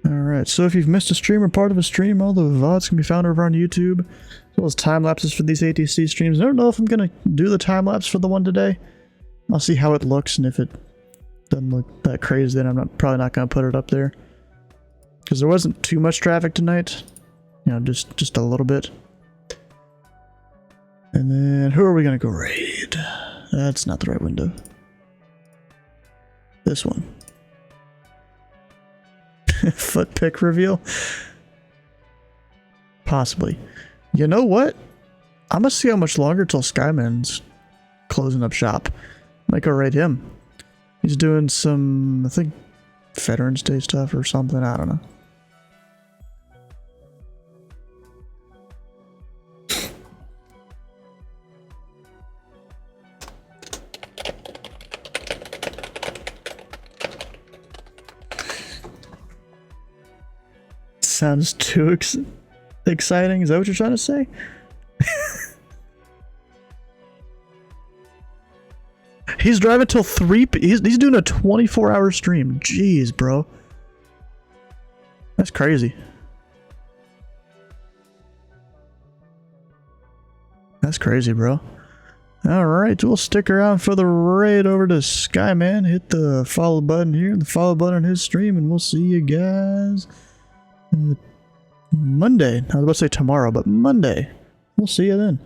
Alright, so if you've missed a stream or part of a stream, all the VODs can be found over on YouTube, as well as time lapses for these ATC streams. I don't know if I'm gonna do the time lapse for the one today. I'll see how it looks, and if it doesn't look that crazy, then I'm probably not gonna put it up there. Because there wasn't too much traffic tonight. You know, just a little bit. And then, who are we gonna go raid? That's not the right window. This one. Foot pick reveal? Possibly. You know what? I'm gonna see how much longer till Skyman's closing up shop. Might go raid him. He's doing some, I think, Veterans Day stuff or something. I don't know. Sounds too exciting. Is that what you're trying to say? He's driving till 3 he's doing a 24-hour stream. Jeez, bro. That's crazy. That's crazy, bro. Alright, we'll stick around for the raid over to Skyman. Hit the follow button here, the follow button on his stream, and we'll see you guys Monday. I was about to say tomorrow, but Monday. We'll see you then.